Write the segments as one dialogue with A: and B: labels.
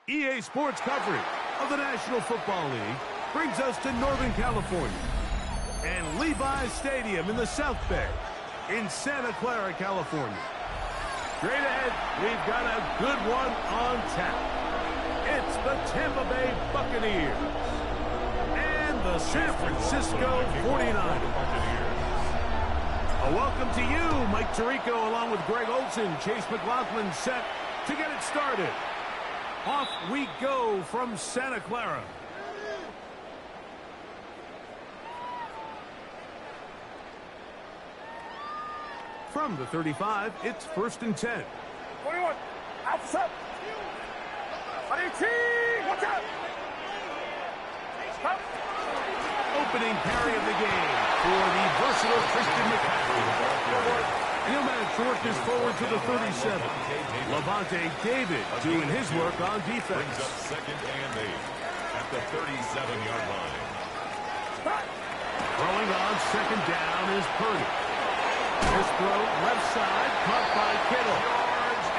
A: EA Sports coverage of the National Football League brings us to Northern California and Levi's Stadium in the South Bay in Santa Clara, California. Straight ahead, we've got a good one on tap. It's the Tampa Bay Buccaneers and the San Francisco 49ers. A welcome to you, Mike Tirico, along with Greg Olson, Chase McLaughlin, set to get it started. Off we go from Santa Clara. From the 35, it's 1st and 10.
B: 41, outside. 18, watch out. Stop.
A: Opening carry of the game for the versatile Christian McCaffrey. He'll manage to work this forward to the 37. Levante David doing his work on defense.
C: Brings up 2nd and 8 at the 37-yard line.
A: Throwing on 2nd down is Purdy. This throw left side, caught by Kittle.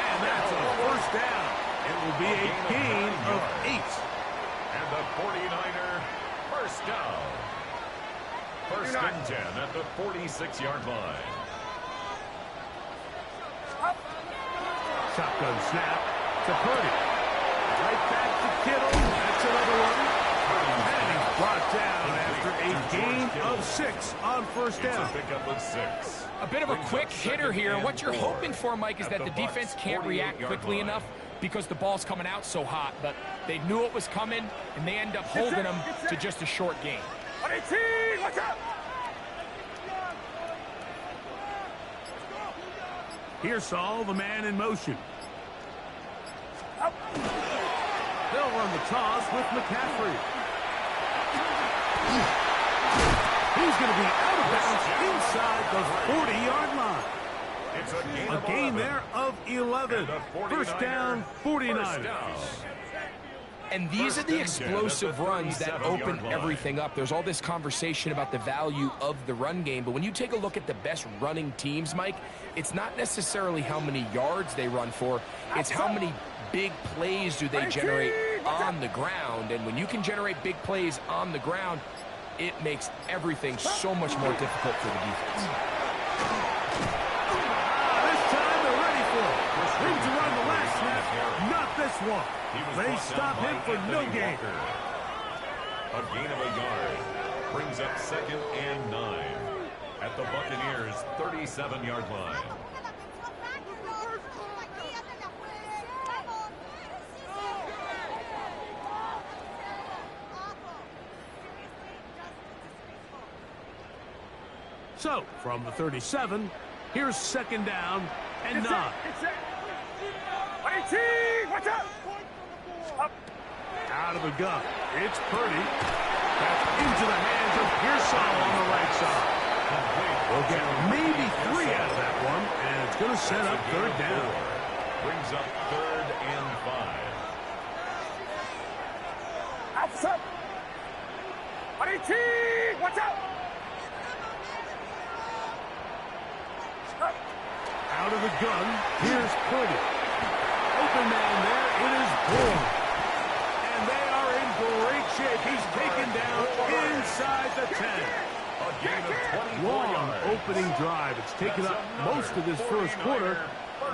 A: And that's a 1st down. It will be a gain of 8.
C: And the 49er 1st down. 1st and 10 at the 46-yard line.
A: Shotgun snap to Purdy. Right back to Kittle. That's another one. And he's brought down after a gain of 6 on 1st down.
C: It's a pickup of 6.
D: A bit of a quick hitter here. What you're hoping for, Mike, is that the defense can't react quickly enough because the ball's coming out so hot. But they knew it was coming, and they end up holding them to just a short gain.
B: 18, watch out.
A: Pearsall, the man in motion. They'll run the toss with McCaffrey. He's going to be out of bounds inside the 40-yard line.
C: It's
A: A gain there of 11. 1st down, 49ers.
D: And these are the explosive runs that open everything up. There's all this conversation about the value of the run game, but when you take a look at the best running teams, Mike, it's not necessarily how many yards they run for, it's how many big plays do they generate on the ground. And when you can generate big plays on the ground, it makes everything so much more difficult for the defense.
A: This time they're ready for it. Room to run the last snap, not this one. They stop him for no gain.
C: A gain of a yard brings up 2nd and 9 at the Buccaneers' 37-yard line.
A: So, from the 37, here's 2nd down and 9.
B: 18, watch out.
A: Out of the gun, it's Purdy. That's into the hands of Pearsall on the right side. We'll get maybe 3 out of that one, and it's going to set up 3rd down.
C: Brings up 3rd and 5.
B: Outside. 18, watch out.
A: Out of the gun, here's Purdy. Open man there, it is Bourne. And they are in great shape. He's taken down inside the 10.
C: A gain of 24
A: Long
C: yards.
A: opening drive. It's taken up most of this 1st quarter.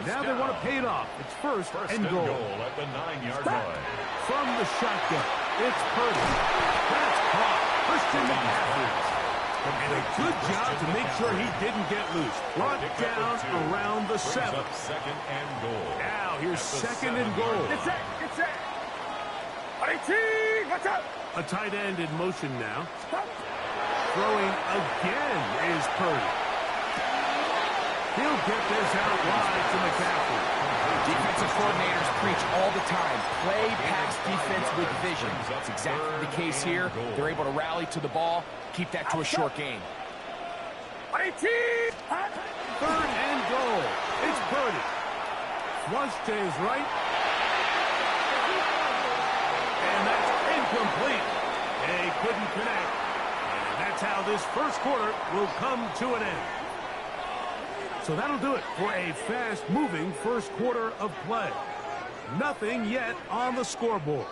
A: Now they want to pay it off. It's 1st and goal.
C: At the 9-yard line.
A: From the shotgun, it's Purdy. That's caught. Christian McCaffrey. And a good job to make sure he didn't get loose. Brought down around the 7.
C: 2nd and goal.
A: Now here's 2nd and goal.
B: It's it. 18, watch out.
A: A tight end in motion now. Throwing again is Purdy. He'll get this out wide to McCaffrey.
D: Defensive coordinators preach all the time, play pass defense with vision. That's exactly the case here. They're able to rally to the ball, keep that to a short gain.
B: 18.
A: 3rd and goal. It's Purdy. Flush to his right. And that's incomplete. They couldn't connect. And that's how this 1st quarter will come to an end. So that'll do it for a fast-moving 1st quarter of play. Nothing yet on the scoreboard.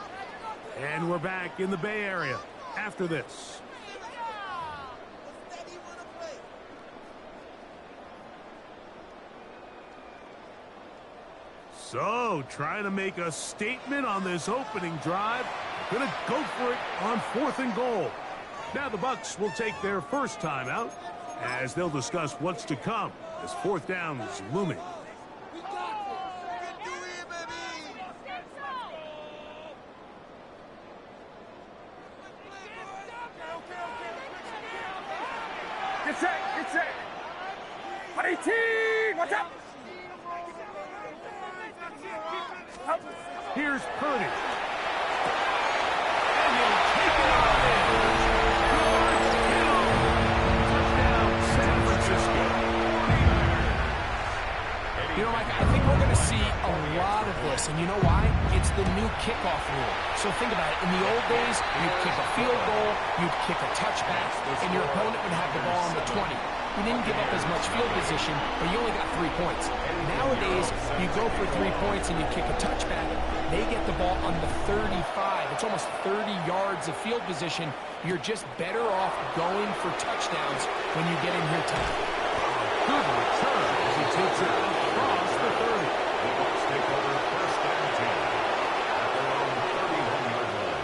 A: And we're back in the Bay Area after this. So, trying to make a statement on this opening drive. Gonna go for it on 4th and goal. Now the Bucs will take their first timeout as they'll discuss what's to come as 4th down is looming.
B: Get set, get set. 18, watch out.
A: Here's Purdy. And he'll take it on in. Touchdown, San Francisco.
D: You know, Mike, I think we're going to see a lot of this, and you know why? It's the new kickoff rule. So think about it. In the old days, you'd kick a field goal, you'd kick a touchback, and your opponent would have the ball on the 20. You didn't give up as much field position, but you only got 3 points. Nowadays, you go for 3 points and you kick a touchback. They get the ball on the 35. It's almost 30 yards of field position. You're just better off going for touchdowns when you get in here tight.
A: Good return as he takes it across the 30.
C: The Bucs take over 1st and 10 at their own 31-yard line.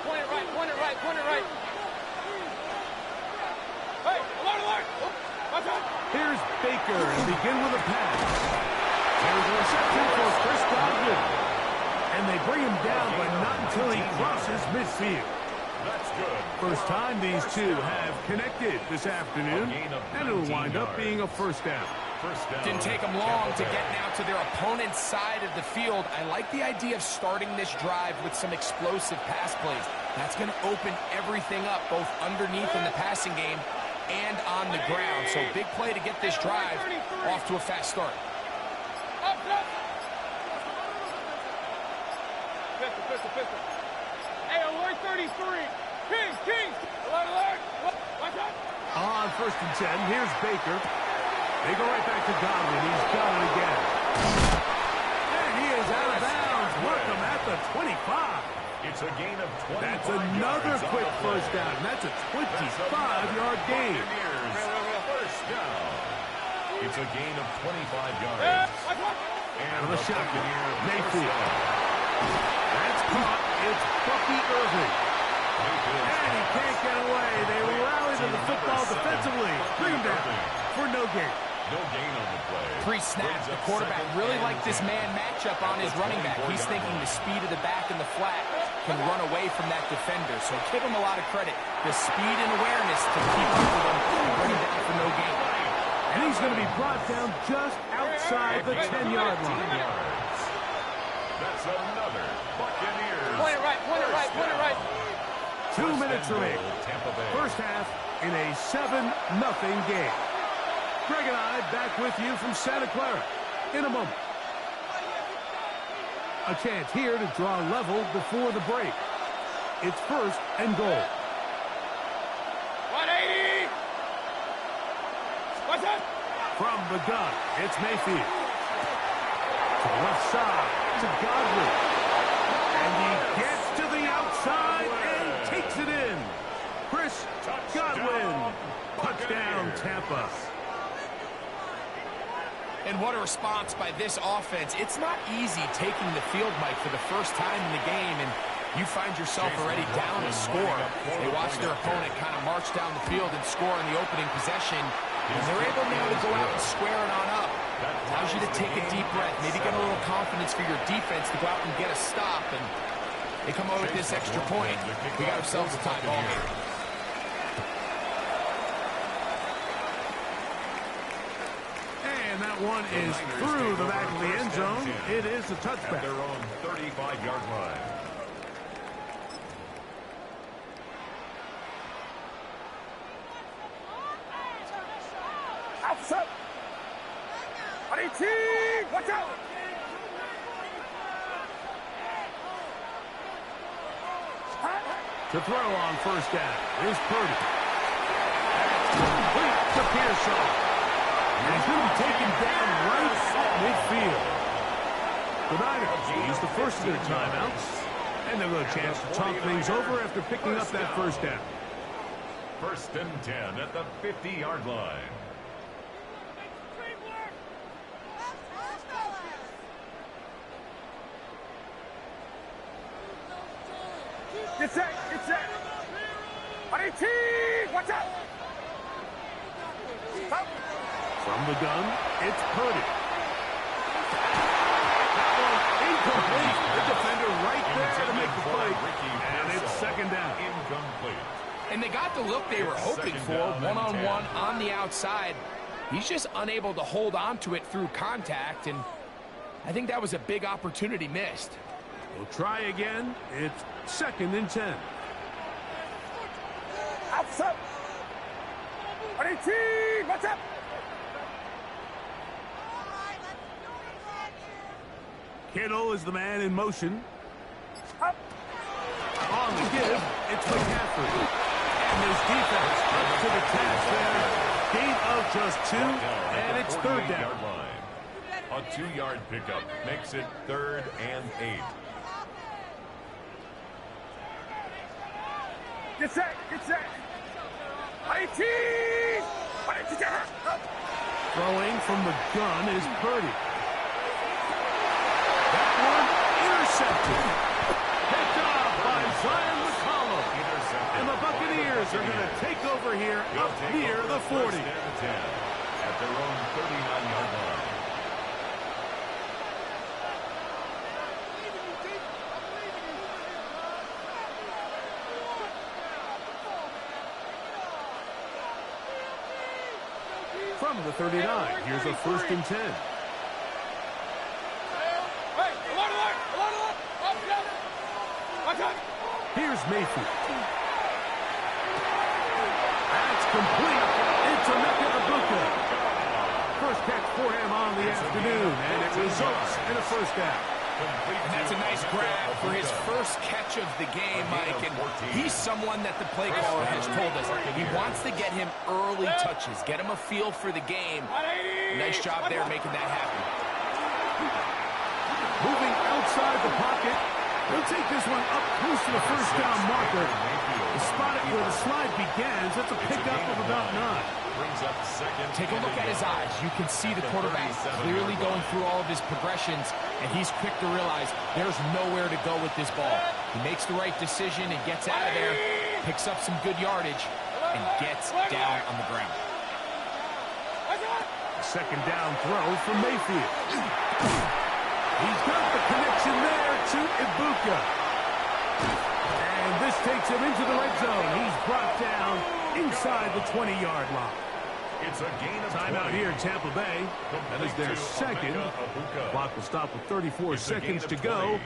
B: Point it right, point it right, point it right. Hey, alert, alert. Watch out.
A: Here's Baker and begin with a pass. There's a reception for Chris Godwin. And they bring him down, but not until he crosses midfield.
C: That's good.
A: First time these two have connected this afternoon, and it'll wind up being a 1st down.
C: First down.
D: Didn't take them long to get now to their opponent's side of the field. I like the idea of starting this drive with some explosive pass plays. That's going to open everything up, both underneath in the passing game and on the ground. So big play to get this drive off to a fast start.
B: Up, up. Pistol. Hey, alert 33. Kings. Alert. Watch out.
A: On 1st and 10, here's Baker. They go right back to Godwin. He's got it again. And he is out of bounds. Welcome at the 25.
C: It's a gain of 25.
A: That's another
C: yards
A: quick
C: on the play.
A: 1st down. That's a 25-yard gain.
C: Buccaneers, first down. It's a gain of 25 yards.
B: Watch out.
C: And
A: Out of the shotgun,
C: Buccaneers
A: Mayfield.
C: first down.
A: That's caught. It's Bucky Irving.
C: Mayfield
A: And he can't get away. They rally to the football defensively. Bring him down for no gain.
C: No gain on the play.
D: Pre-snap, the quarterback really liked this man matchup on his running back. He's thinking the speed of the back in the flat can run away from that defender. So give him a lot of credit. The speed and awareness to keep up with him and bring him down for no gain.
A: And he's going to be brought down just outside the 10-yard line.
C: That's another Buccaneers.
B: Point it right.
A: 2 minutes remaining.
C: Tampa Bay.
A: First half in a 7-0 game. Greg and I back with you from Santa Clara in a moment. A chance here to draw level before the break. It's 1st and goal.
B: 180. Watch out.
A: From the gun, it's Mayfield. To the left side, to Godwin. And he gets to the outside and takes it in. Chris Godwin. Touchdown, Tampa.
D: And what a response by this offense. It's not easy taking the field, Mike, for the first time in the game, and you find yourself already down a score. They watch their opponent kind of march down the field and score in the opening possession, and they're able now to go out and square it on up. Allows you to take a deep breath, maybe get a little confidence for your defense to go out and get a stop, and they come over with this extra point. We got ourselves a tie ball game.
A: And that one is through the back of the end zone. It is a touchback.
C: At their own 35-yard line.
B: Outside. 18. Watch out.
A: To throw on 1st down is Purdy. Complete to Pearson. And he's going to be taken down right at midfield. The Niners use the first of their timeouts, and they'll get a chance to talk things over after picking up that first down.
C: 1st and 10 at the 50-yard line.
B: Get set, get set. On 18, watch out. Stop.
A: From the gun, it's Purdy. That one incomplete. The defender right there to make the play, and it's 2nd down.
C: Incomplete.
D: And they got the look they were hoping for, one-on-one on the outside. He's just unable to hold on to it through contact, and I think that was a big opportunity missed.
A: We'll try again. It's 2nd and 10.
B: Outside. On 18, watch out.
A: Kittle is the man in motion.
B: Up.
A: On the give, it's McCaffrey. And his defense up to the task there. Gain of just 2, and it's 3rd down.
C: A 2-yard pickup makes it 3rd and 8.
B: Get set, get set. 18.
A: Throwing from the gun is Purdy. That one intercepted. Picked off by Zion McCollum. And the Buccaneers are going to take over here up near the 40.
C: At their own 39-yard line.
A: From the 39, here's a 1st and 10. Here's Mayfield. That's complete. It's Emeka Egbuka. First catch for him on the afternoon, and it results in a 1st down.
D: And that's a nice grab for his first catch of the game, Mike. And he's someone that the play caller has told us he wants to get him early touches, get him a feel for the game. Nice job there making that happen.
A: Moving outside the pocket. They'll take this one up close to the 1st down marker. The spot it where the slide begins. That's a pickup of about 9.
D: Take a look at his eyes. You can see the quarterback clearly going through all of his progressions, and he's quick to realize there's nowhere to go with this ball. He makes the right decision and gets out of there, picks up some good yardage, and gets down on the ground.
A: 2nd down throw from Mayfield. He's got the connection there to Egbuka. And this takes him into the red zone. He's brought down inside the 20-yard line.
C: It's a gain of
A: timeout
C: 20.
A: here in Tampa Bay. That is their 2nd. Clock will stop with 34 seconds to go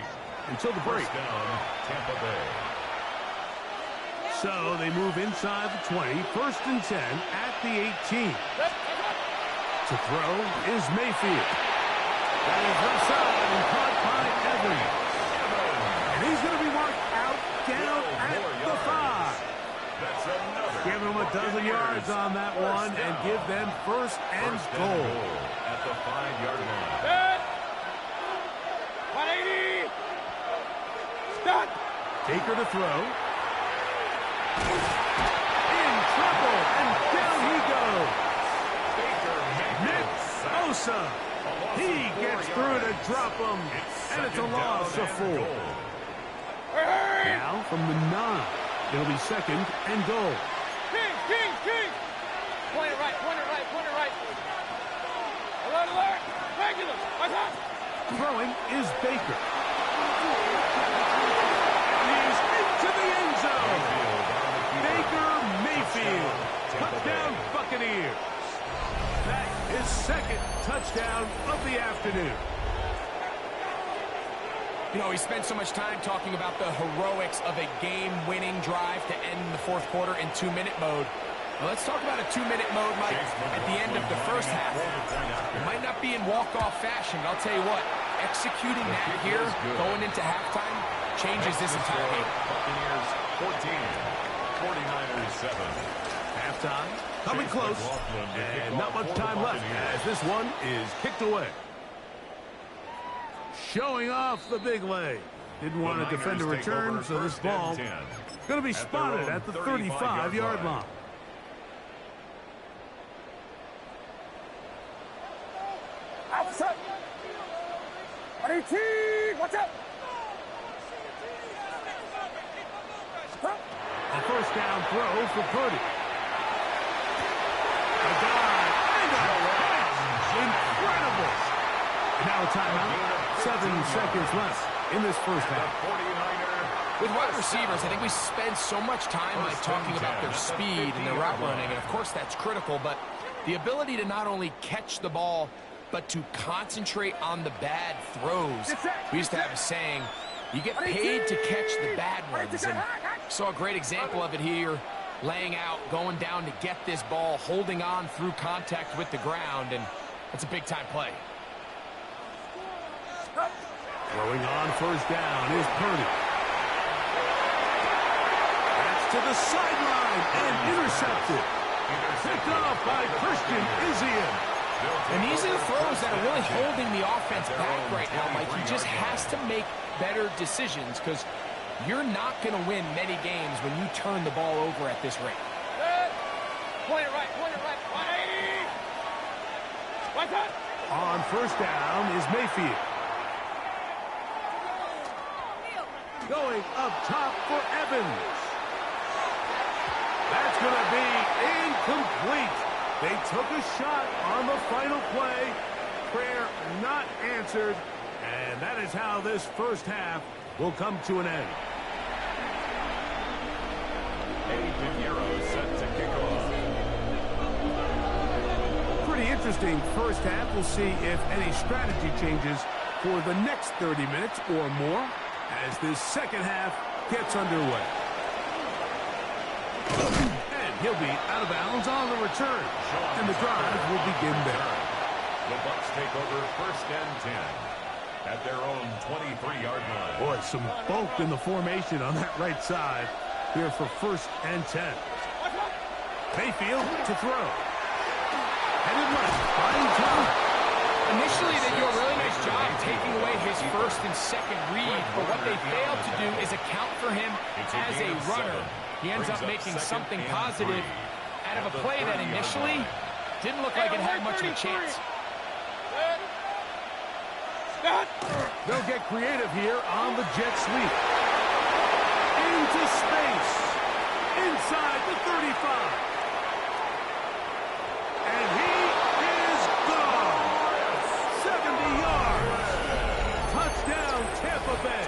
A: until the break.
C: Down, Tampa Bay.
A: So they move inside the 20. 1st and 10 at the 18. To throw is Mayfield. That is left side and caught by Evans. And he's going to be marked out down at the 5. Give them a dozen yards on that one and give them 1st and goal.
C: At the 5-yard line.
B: 180. Stop.
A: Taker to throw. In trouble, and down he goes. Nick Bosa. He gets through to drop him, and it's a loss of 4. Now from the 9, it'll be 2nd and goal.
B: King. Point it right, point it right, point it right. Alert. Regular. Watch out.
A: Throwing is Baker. And he's into the end zone. Baker Mayfield. Touchdown Buccaneers. That is 2nd touchdown of the afternoon.
D: You know, he spent so much time talking about the heroics of a game-winning drive to end the 4th quarter in 2-minute mode. Well, let's talk about a 2-minute mode, Mike, at the end of the 1st half. It might not be in walk-off fashion, but I'll tell you what, executing that here, going into halftime, changes this entire game.
C: Buccaneers 14, 49ers 7.
A: Halftime, coming close, and not much time left as this one is kicked away. showing off the big leg. Didn't want to defend a return, so this ball is going to be spotted at the 35-yard line.
B: Outside. Watch out.
A: A first down throw for Purdy. A dive and a catch. Incredible. Now a timeout. 7 seconds left in this first half.
D: With wide receivers, I think we spend so much time talking about their speed and their route running, and of course that's critical, but the ability to not only catch the ball, but to concentrate on the bad throws. We used to have a saying, you get paid to catch the bad ones, and saw a great example of it here, laying out, going down to get this ball, holding on through contact with the ground, and that's a big-time play.
A: Throwing on first down is Purdy. That's to the sideline and intercepted. Picked off by Christian Izzian.
D: And these are the throws that are really holding the offense back right now, Mike. He just has to make better decisions because you're not going to win many games when you turn the ball over at this rate.
B: Point it right, 180. Right on.
A: On first down is Mayfield. Going up top for Evans. That's going to be incomplete. They took a shot on the final play. Prayer not answered. And that is how this first half will come to an end.
C: Eddie Pinheiro set to kick off.
A: Pretty interesting first half. We'll see if any strategy changes for the next 30 minutes or more as this second half gets underway. He'll be out of bounds on the return, and the drive will begin there.
C: The Bucs take over first and 10 at their own 23-yard line.
A: Boy, some bulk in the formation on that right side here for first and 10. Mayfield to throw. Headed left, finding time.
D: Initially, they do a really nice job taking away his first and second read, but what they failed to do is account for him as a runner. He ends up making something positive out of a play that initially didn't look like it had much of a chance.
A: They'll get creative here on the jet sweep. Into space. Inside the 35. And he is gone. 70 yards. Touchdown, Tampa Bay.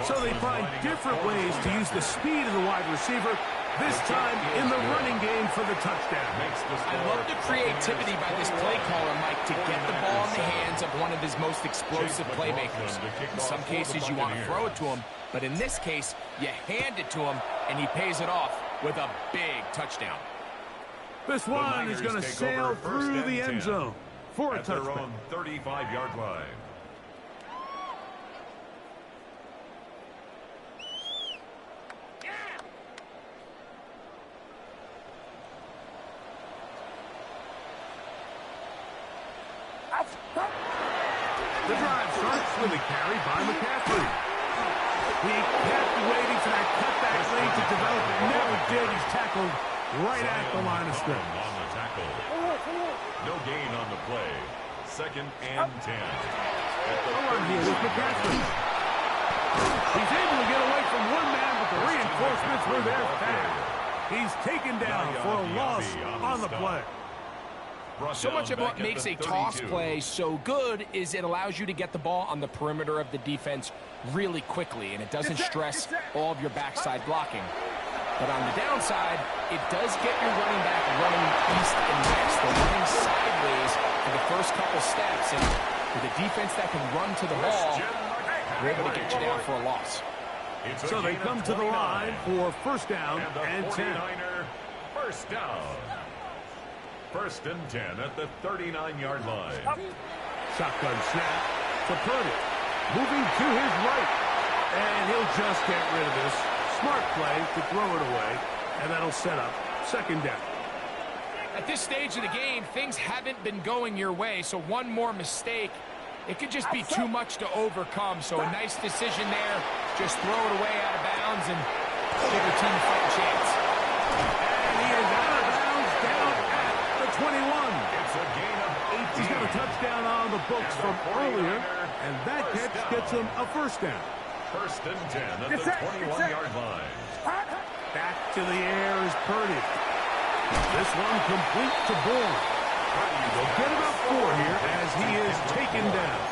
A: So they find different ways to use the speed of the wide receiver, this time in the running game for the touchdown.
D: I love the creativity by this play caller, Mike, to get the ball in the hands of one of his most explosive playmakers. In some cases, you want to throw it to him, but in this case, you hand it to him, and he pays it off with a big touchdown.
A: This one is going to sail through the end zone for a touchdown.
C: At their own 35-yard line.
A: The drive starts with a carry by McCaffrey. He kept waiting for that cutback lane to develop. Never did. He's tackled right at the line of scrimmage.
C: On the tackle. No gain on the play. Second and 10.
A: On here with McCaffrey. He's able to get away from one man, but the reinforcements were there fast. He's taken down for a loss on the play.
D: So much of what makes a toss play so good is it allows you to get the ball on the perimeter of the defense really quickly, and it doesn't stress all of your backside blocking. But on the downside, it does get your running back running east and west. They're running sideways for the first couple steps, and with a defense that can run to the ball, they're able to get you down for a loss.
A: So they come to the line for first down and 10.
C: First down. First and 10 at the 39-yard line.
A: Shotgun snap to Purdy. Moving to his right. And he'll just get rid of this. Smart play to throw it away. And that'll set up second down.
D: At this stage of the game, things haven't been going your way, so one more mistake, it could just be too much to overcome. So a nice decision there. Just throw it away out of bounds and give your team a fighting chance.
A: And he is out of bounds down at the 21.
C: It's a gain of 18.
A: He's got a touchdown on the books from earlier, and that catch gets him a first down.
C: First and 10 at the 21-yard line.
A: Back to the air is Purdy. This one complete to Bourne. They'll get about 4 here as he is taken down.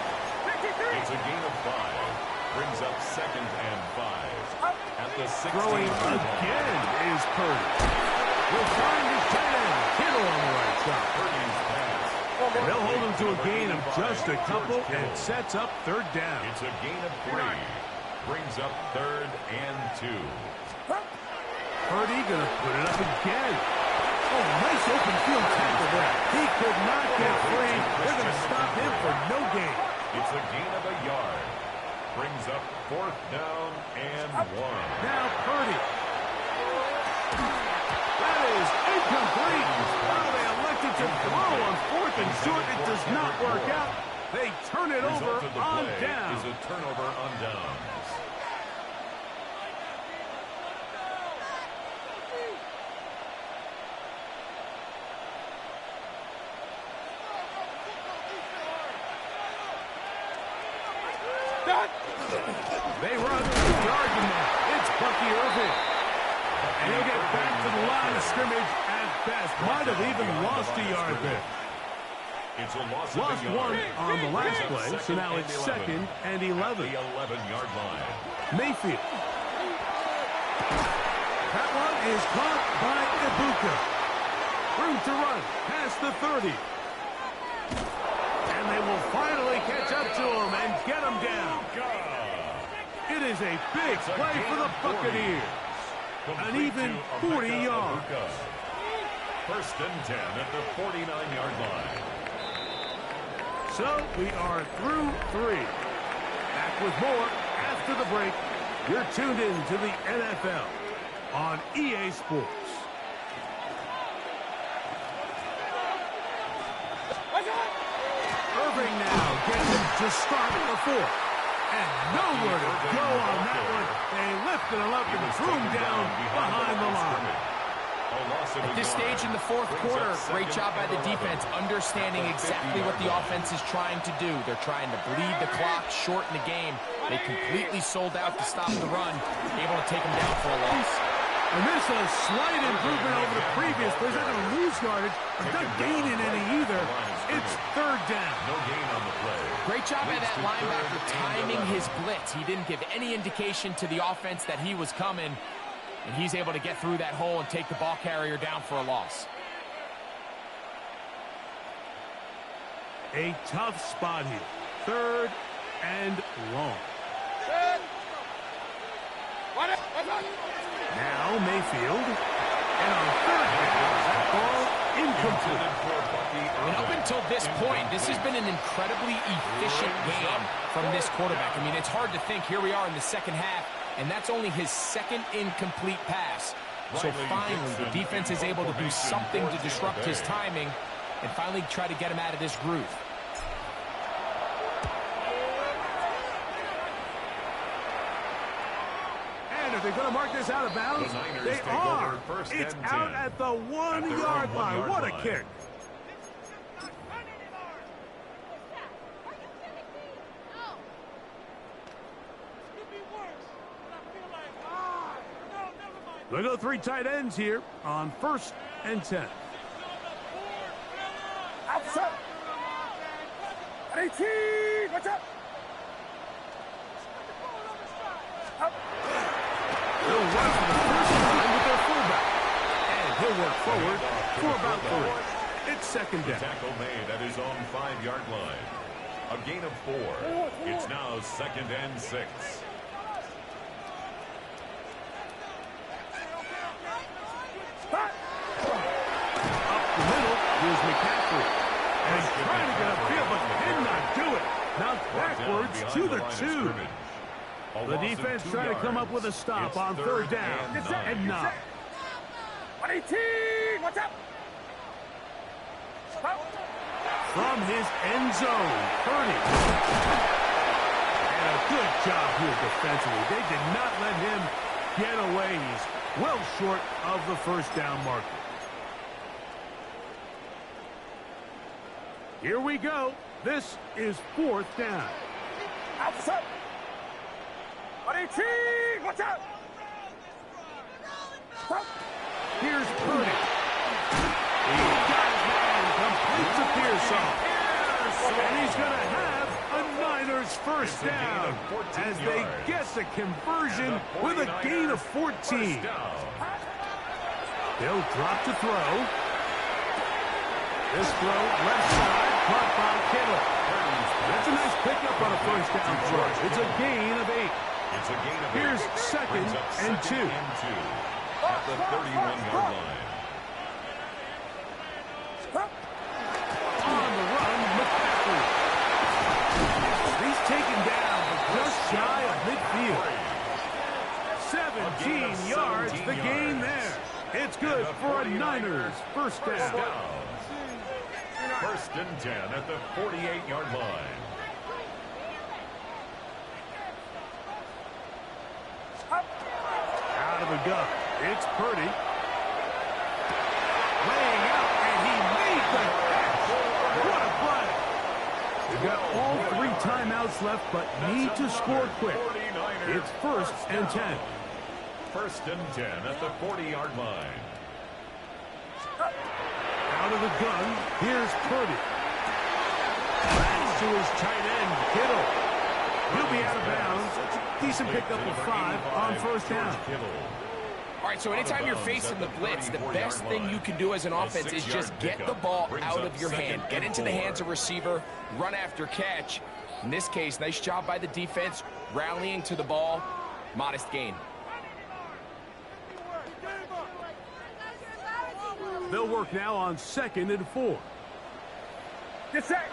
C: It's a gain of 5. Brings up second and 5. At the 16.
A: Throwing again is Purdy. Will find his tight end. Kittle on the right side.
C: Purdy's pass.
A: And they'll hold him to a gain of just a couple and sets up third down.
C: It's a gain of 3. Brings up third and 2.
A: Purdy gonna put it up again. Oh, nice open field tackle there. He could not get free. They're gonna stop him for no gain.
C: It's a gain of a yard. Brings up fourth down and 1.
A: Now Purdy. That is incomplete. Well, they elected to throw on fourth and short. It does not work out. They turn it over
C: Result of the
A: on
C: play
A: down.
C: is a turnover on downs.
A: They run the argument. It's Bucky Irving. And he'll get back to the line of scrimmage at best. Might have even lost a yard there.
C: It's a loss of
A: Lost
C: a yard.
A: 1 on the last play, so now it's second and 11.
C: The 11-yard line.
A: Mayfield. That one is caught by Ibuka. Room to run past the 30. And they will finally catch up to him and get him down. It is a big play for the Buccaneers. An even 40 yards.
C: First and 10 at the 49-yard line.
A: So we are through 3. Back with more after the break. You're tuned in to the NFL on EA Sports. Irving now gets him to start the 4th. And nowhere to go on that one. They lifted him up and threw him down behind the line.
D: At this stage in the fourth quarter, great job by the defense, understanding exactly what the offense is trying to do. They're trying to bleed the clock, shorten the game. They completely sold out to stop the run, able to take them down for a loss.
A: And this is a slight improvement over the previous play. They're going to lose yardage, but not gaining any either. It's third down.
C: No gain on the play.
D: Great job by that linebacker timing his blitz. He didn't give any indication to the offense that he was coming, and he's able to get through that hole and take the ball carrier down for a loss.
A: A tough spot here. Third and long. Now Mayfield. And on third down, that ball incomplete.
D: And up until this point, this has been an incredibly efficient game from this quarterback. I mean, it's hard to think. Here we are in the second half, and that's only his second incomplete pass. So finally, the defense is able to do something to disrupt his timing and finally try to get him out of this groove.
A: And if they're going to mark this out of bounds, they are. It's out at the 1-yard line. What a kick. They go 3 tight ends here on first and 10.
B: Outside. 18. Watch out.
A: He'll run for the first time with their fullback. And he'll work forward for about 3. It's second down.
C: Tackle made at his own 5-yard line. A gain of 4. It's now second and 6.
A: Up the middle, here's McCaffrey. And he's trying to get upfield, but did not do it. Now backwards to the 2. The defense trying to come up with a stop on third down and 9.
B: 18. Watch out.
A: From his end zone, Purdy. And a good job here defensively. They did not let him get away. He's well short of the first down marker. Here we go. This is 4th down.
B: Outside. Watch out.
A: Here's Purdy. He got his man, completes a Pearson. And he's going to have a Niners first down as they get the conversion with a gain of 14. They'll drop to throw. This throw left side, caught by Kittle. That's a nice pickup on a first down throw. It's a gain of 8. Here's 2nd and 2.
C: At the 31-yard line.
A: On the run, McCaffrey. He's taken down, but just shy of midfield. 17 yards, the gain there. It's good for a Niners first down.
C: 1st and 10 at the 48-yard line.
A: Out of the gun, it's Purdy. Laying out, and he made the catch. What a play. They've got all 3 timeouts left, but need to score quick. It's 1st and 10.
C: 1st and 10 at the 40-yard line.
A: Out of the gun, here's Purdy. Pass to his tight end, Kittle. He'll be out of bounds. Decent pickup of 5 on first down.
D: All right, so anytime you're facing the blitz, the best thing you can do as an offense is just get the ball out of your hand. Get into the hands of receiver, run after catch. In this case, nice job by the defense, rallying to the ball. Modest gain.
A: They'll work now on 2nd and 4.
B: Get set.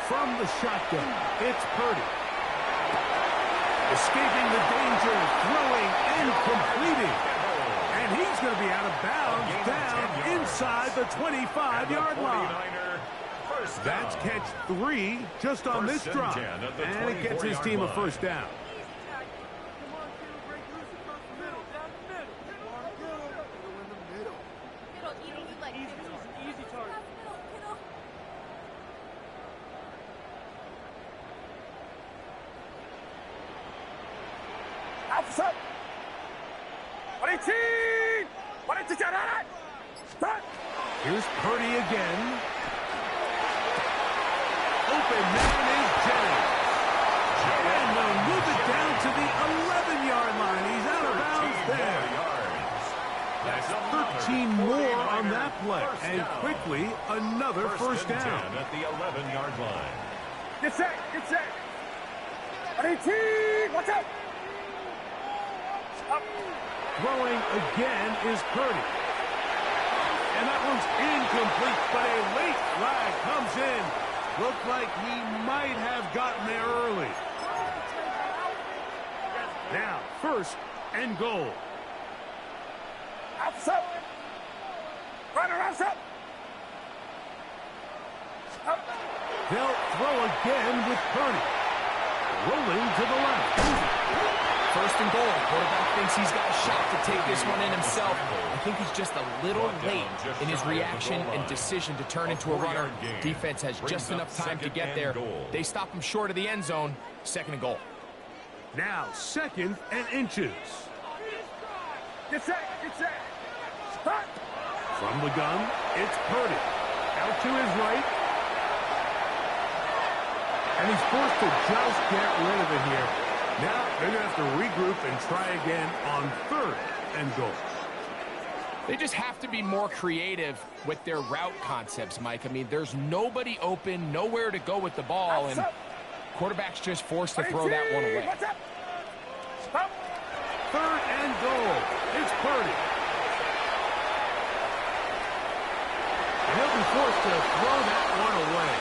A: From the shotgun, it's Purdy. Escaping the danger, throwing and completing. And he's going to be out of bounds down inside the 25-yard line. That's catch 3 just on this drive. And it gets his team a first down. Here's Purdy again. Open man is Jennings. And they'll move it down to the 11-yard line. He's out of bounds there. That's 13 more on that play. And quickly, another first down.
C: At the 11-yard line.
B: Get set. Watch out.
A: Throwing again is Purdy. And that one's incomplete, but a late flag comes in. Looked like he might have gotten there early. Now, 1st and goal.
B: Outside. Runner outside.
A: They'll throw again with Purdy. Rolling to the left.
D: 1st and goal. Quarterback thinks he's got a shot to take this one in himself. I think he's just a little late in his reaction and decision to turn into a runner. Defense has just enough time to get there. They stop him short of the end zone. 2nd and goal.
A: Now 2nd and inches.
B: Get set.
A: From the gun, it's Purdy. Out to his right. And he's forced to just get rid of it here. Now they're going to have to regroup and try again on 3rd and goal.
D: They just have to be more creative with their route concepts, Mike. I mean, there's nobody open, nowhere to go with the ball, and quarterback's just forced to throw that one away.
A: 3rd and goal. It's Purdy. And he'll be forced to throw that one away.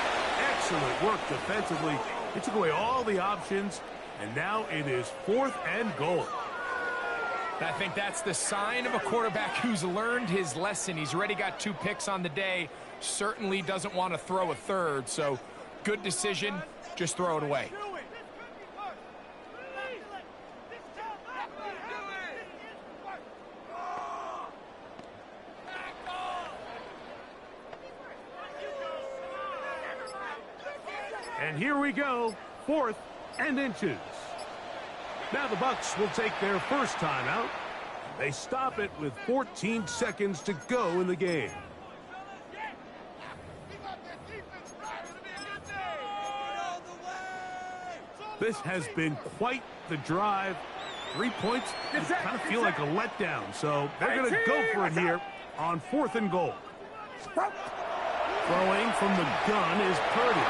A: Excellent work defensively. He took away all the options, and now it is 4th and goal.
D: I think that's the sign of a quarterback who's learned his lesson. He's already got 2 picks on the day. Certainly doesn't want to throw a third. So good decision. Just throw it away.
A: And here we go, 4th and inches. Now the Bucs will take their first timeout. They stop it with 14 seconds to go in the game. This has been quite the drive. 3 points, you kind of feel like a letdown. So they're going to go for it here on 4th and goal. Throwing from the gun is Purdy.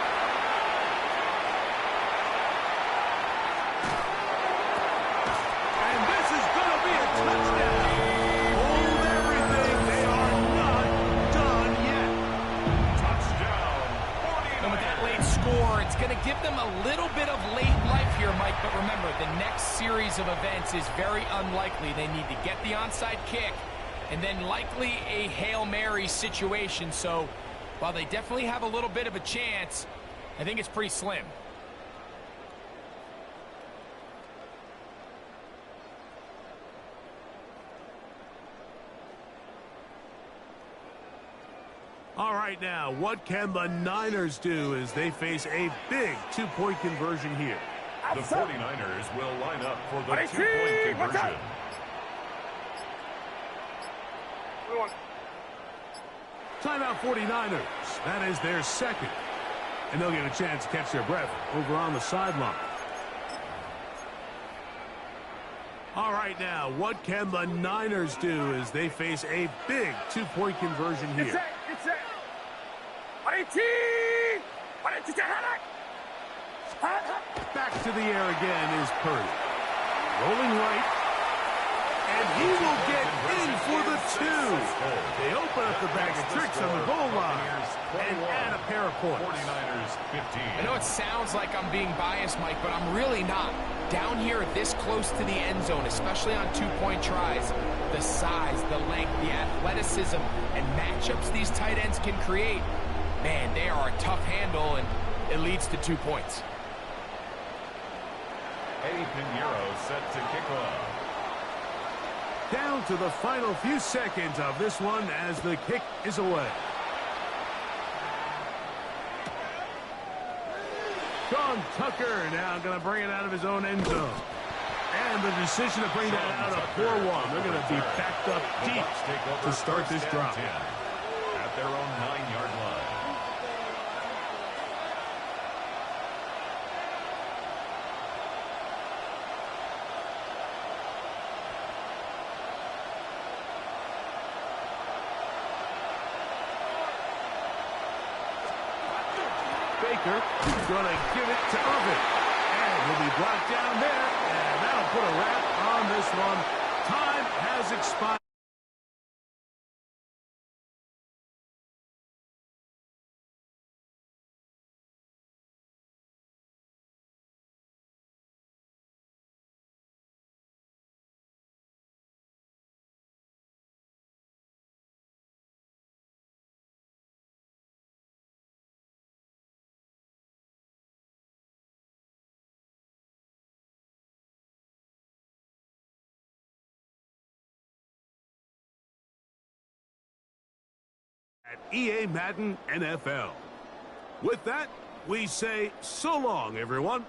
D: Going to give them a little bit of late life here, Mike, but remember, the next series of events is very unlikely. They need to get the onside kick and then likely a Hail Mary situation. So while they definitely have a little bit of a chance, I think it's pretty slim.
A: All right, now, what can the Niners do as they face a big 2-point conversion here?
C: The 49ers will line up for the 2-point conversion.
A: Timeout 49ers. That is their second. And they'll get a chance to catch their breath over on the sideline. All right, now, what can the Niners do as they face a big 2-point conversion here? Back to the air again is Purdy. Rolling right. And he will get in for the 2. They open up the bag of tricks on the goal line and add a pair of points.
C: 49ers 15.
D: I know it sounds like I'm being biased, Mike, but I'm really not. Down here this close to the end zone, especially on 2-point tries, the size, the length, the athleticism, and matchups these tight ends can create, man, they are a tough handle, and it leads to 2 points.
C: Eddie Pinheiro set to kick off.
A: Down to the final few seconds of this one as the kick is away. Sean Tucker now going to bring it out of his own end zone. And the decision to bring that out of 4-1. They're going to be backed up deep to start this drive.
C: At their own 9-yard line.
A: Baker is going to give it to Irvin. And he'll be brought down there. And that'll put a wrap on this one. Time has expired. At EA Madden NFL. With that, we say so long, everyone.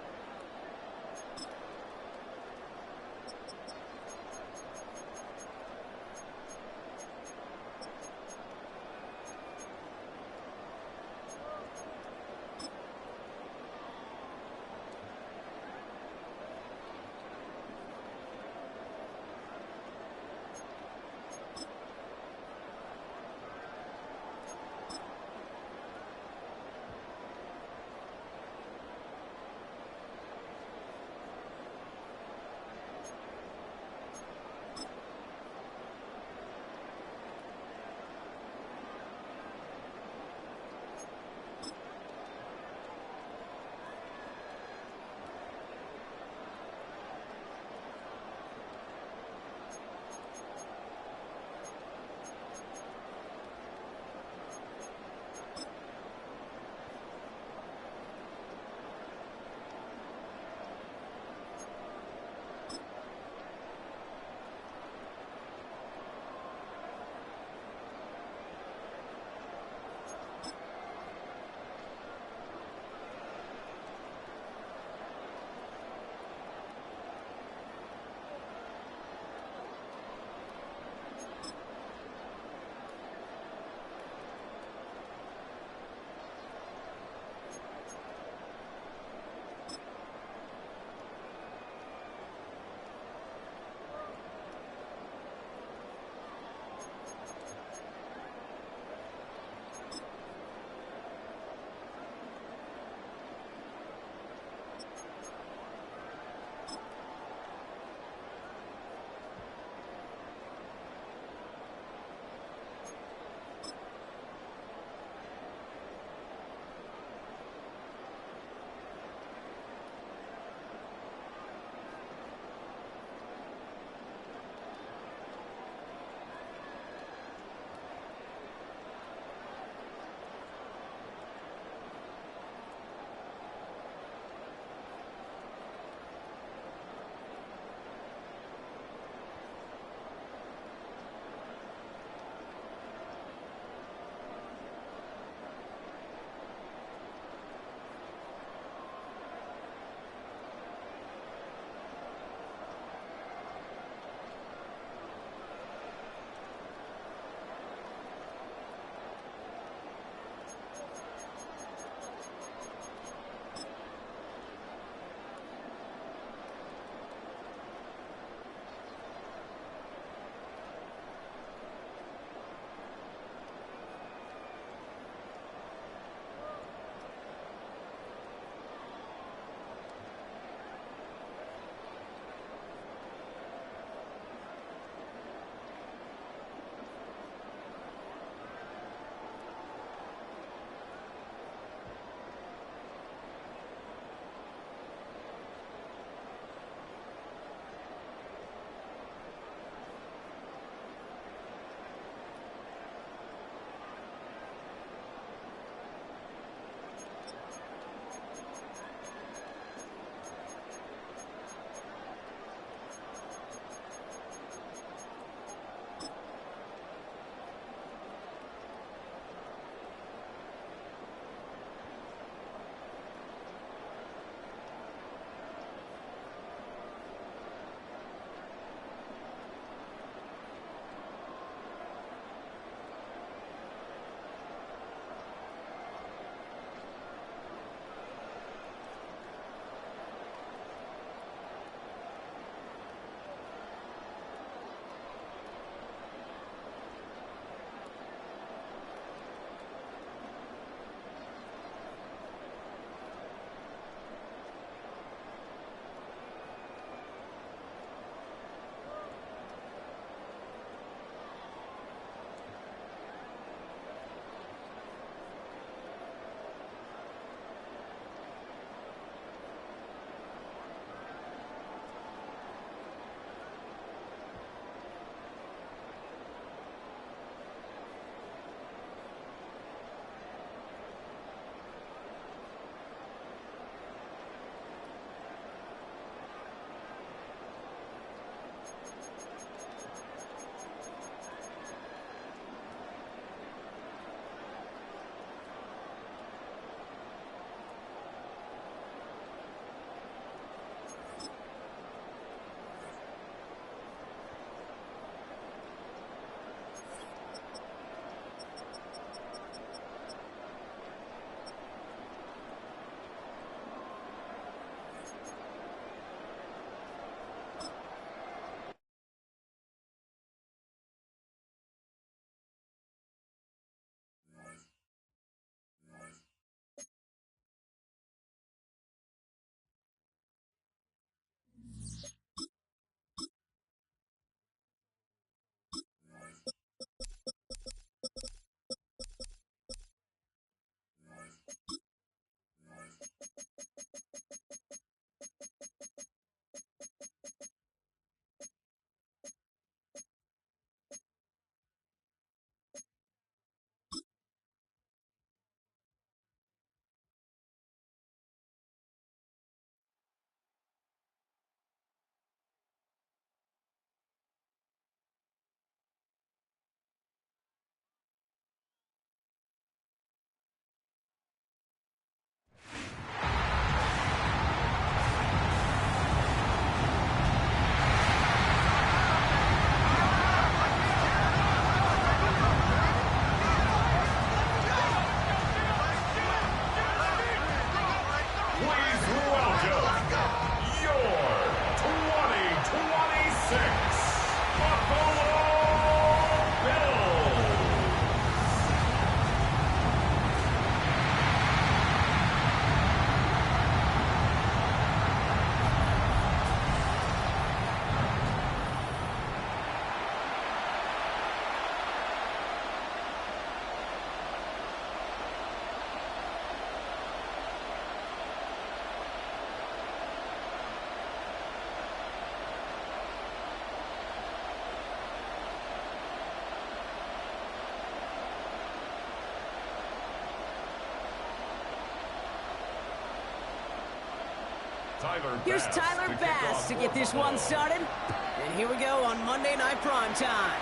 E: Here's Tyler Bass to get this one started. And here we go on Monday Night Prime Time.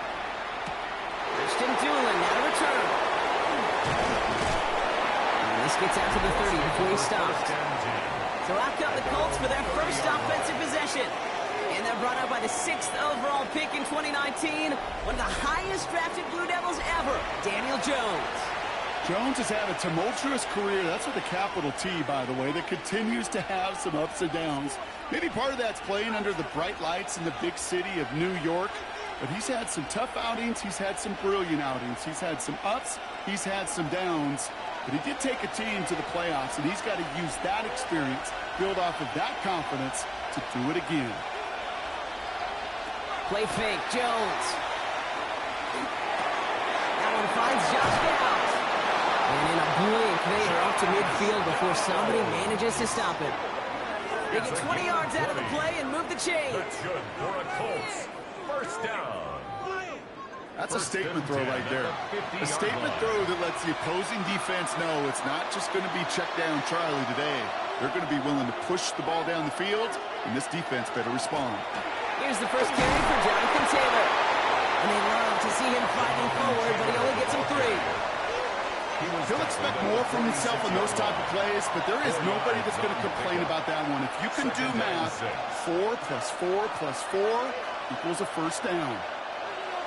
E: Christian Doolin now to return. And this gets out to the 30 before he stops. So out come the Colts for their first offensive possession. And they're brought up by the 6th overall pick in 2019. One of the highest drafted Blue Devils ever, Daniel Jones.
F: Jones has had a tumultuous career. That's with a capital T, by the way, that continues to have some ups and downs. Maybe part of that's playing under the bright lights in the big city of New York. But he's had some tough outings. He's had some brilliant outings. He's had some ups. He's had some downs. But he did take a team to the playoffs, and he's got to use that experience, build off of that confidence to do it again.
E: Play fake, Jones. That one finds Josh Downs. And in a blink, they are up to midfield before somebody manages to stop him. They get 20 yards out of the play and move the chains.
C: That's good for a Colts. First down.
F: That's a statement throw right there. A statement throw that lets the opposing defense know it's not just going to be check down Charlie today. They're going to be willing to push the ball down the field, and this defense better respond.
E: Here's the first carry for Jonathan Taylor. And they love to see him fighting forward, but he only gets him 3.
F: He'll expect more from himself in those type of plays, but there is nobody that's going to complain about that one. If you can do math, 4 plus 4 plus 4 equals a first down.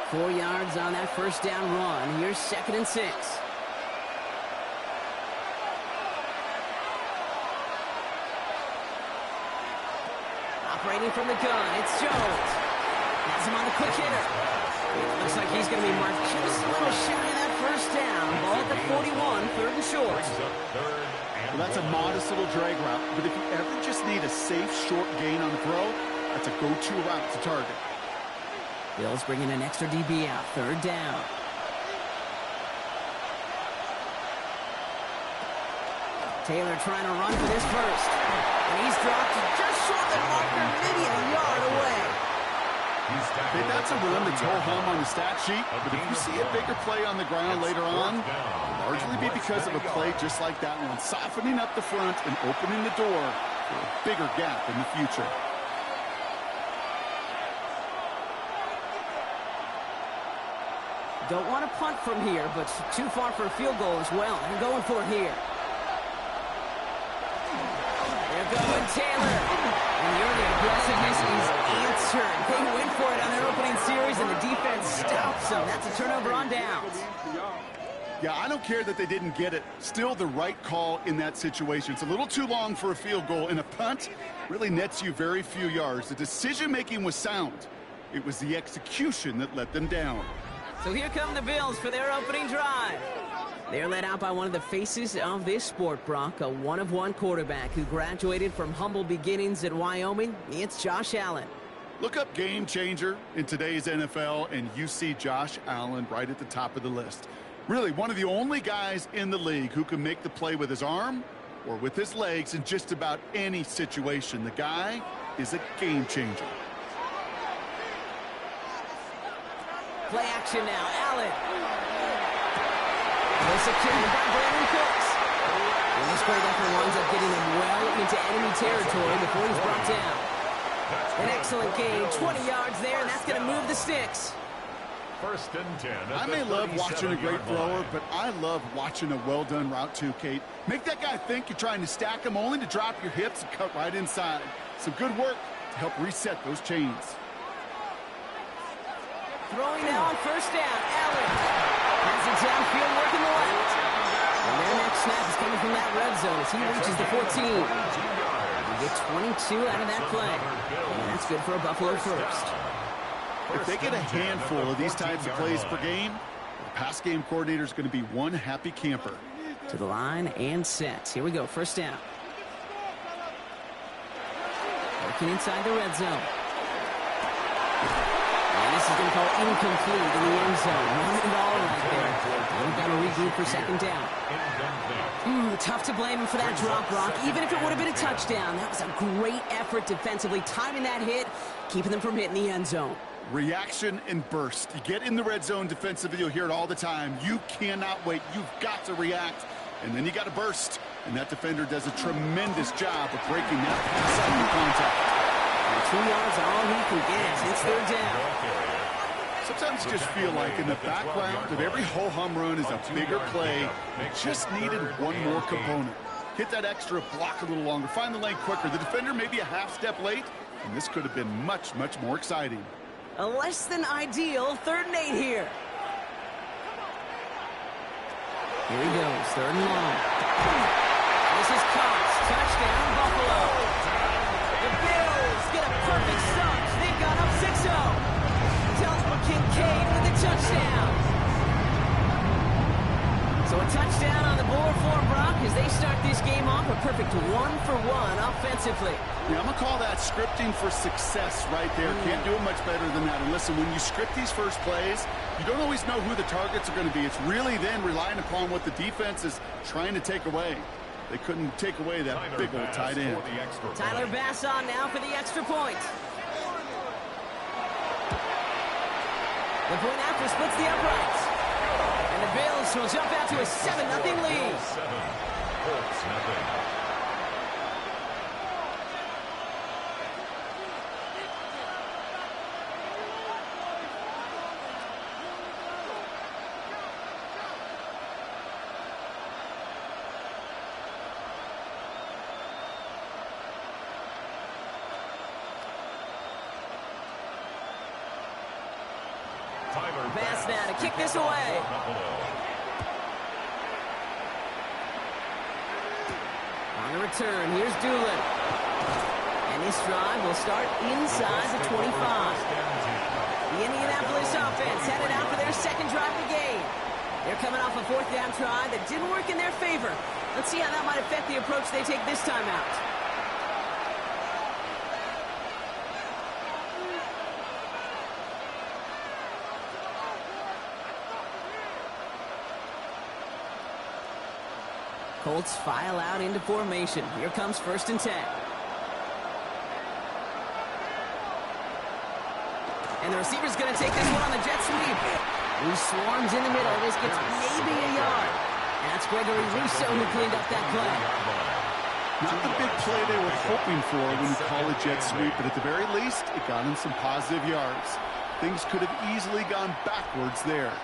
E: 4 yards on that first down run. Here's 2nd and 6. Operating from the gun, it's Jones. Has him on the quick hitter. Looks like he's going to be marked just a little shy of that first down. Ball at the 41, 3rd and short.
F: Well, that's a modest little drag route, but if you ever just need a safe, short gain on the throw, that's a go-to route to target.
E: Bills bringing an extra DB out, 3rd down. Taylor trying to run for this first. And he's dropped just short of the marker, maybe a yard away.
F: That's a run that's ho-hum on the stat sheet, but if you see a bigger play on the ground later on, it'll largely be because of a play just like that one, softening up the front and opening the door for a bigger gap in the future.
E: Don't want to punt from here, but too far for a field goal as well. I'm going for it here. They're going Taylor. And the early aggressiveness is answered. They went for it on their opening series, and the defense stops them. That's a turnover on downs.
F: Yeah, I don't care that they didn't get it. Still the right call in that situation. It's a little too long for a field goal, and a punt really nets you very few yards. The decision-making was sound. It was the execution that let them down.
E: So here come the Bills for their opening drive. They're led out by one of the faces of this sport, Brock, a one-of-one quarterback who graduated from humble beginnings at Wyoming. It's Josh Allen.
F: Look up game changer in today's NFL, and you see Josh Allen right at the top of the list. Really, one of the only guys in the league who can make the play with his arm or with his legs in just about any situation. The guy is a game changer.
E: Play action now, Allen. Well secured by Brandon Cooks. And this great effort winds up getting him well into enemy territory before he's brought down. An excellent gain, 20 yards there, and that's going to move the sticks.
C: 1st and 10.
F: I may love watching a great thrower, but I love watching a well-done route too, Kate. Make that guy think you're trying to stack him only to drop your hips and cut right inside. Some good work to help reset those chains.
E: Throwing now on first down, Allen. Has it downfield, working the left. And their next snap is coming from that red zone as he reaches the 14. We get 22 out of that play. And that's good for a Buffalo first.
F: If they get a handful of these types of plays per game, the pass game coordinator is going to be one happy camper.
E: To the line and set. Here we go, first down. Working inside the red zone. And this is going to call incomplete in the end zone. Run it all right there. And we've got to regroup for 2nd down. Tough to blame him for that drop, Brock. Even if it would have been a touchdown, that was a great effort defensively, timing that hit, keeping them from hitting the end zone.
F: Reaction and burst. You get in the red zone defensively, you'll hear it all the time. You cannot wait. You've got to react, and then you got to burst. And that defender does a tremendous job of breaking that pass out in contact.
E: And 2 yards are all he can get. It's third down.
F: Sometimes you just feel like in the background of every ho-hum run is a bigger play. Just needed one more component. Hit that extra block a little longer. Find the lane quicker. The defender may be a half step late, and this could have been much, much more exciting.
E: A less than ideal 3rd and 8 here. Here he goes, 3rd and long. This is Cox. Touchdown, Buffalo. The Bills get a perfect start. They've gone up 6-0. Delton Kincaid with a touchdown. So a touchdown on the board for Brock as they start this game off a perfect 1-for-1 offensively.
F: Yeah, I'm going to call that scripting for success right there. Can't do it much better than that. And listen, when you script these first plays, you don't always know who the targets are going to be. It's really then relying upon what the defense is trying to take away. They couldn't take away that big old tight end.
E: Tyler Bass on now for the extra point. The point after splits the uprights. And the Bills will jump out to a 7-0 lead.
C: 7, Colts nothing.
E: Bass now to kick this away. On the return, here's Doolin. And this drive will start inside the 25. The Indianapolis offense headed out for their 2nd drive of the game. They're coming off a 4th down try that didn't work in their favor. Let's see how that might affect the approach they take this time out. Colts file out into formation. Here comes 1st and 10. And the receiver's going to take this one on the jet sweep. Who swarms in the middle. This gets maybe a yard. And that's Gregory Rousseau who cleaned up that play.
F: Not the big play they were hoping for when you call a jet sweep, but at the very least, it got him some positive yards. Things could have easily gone backwards there.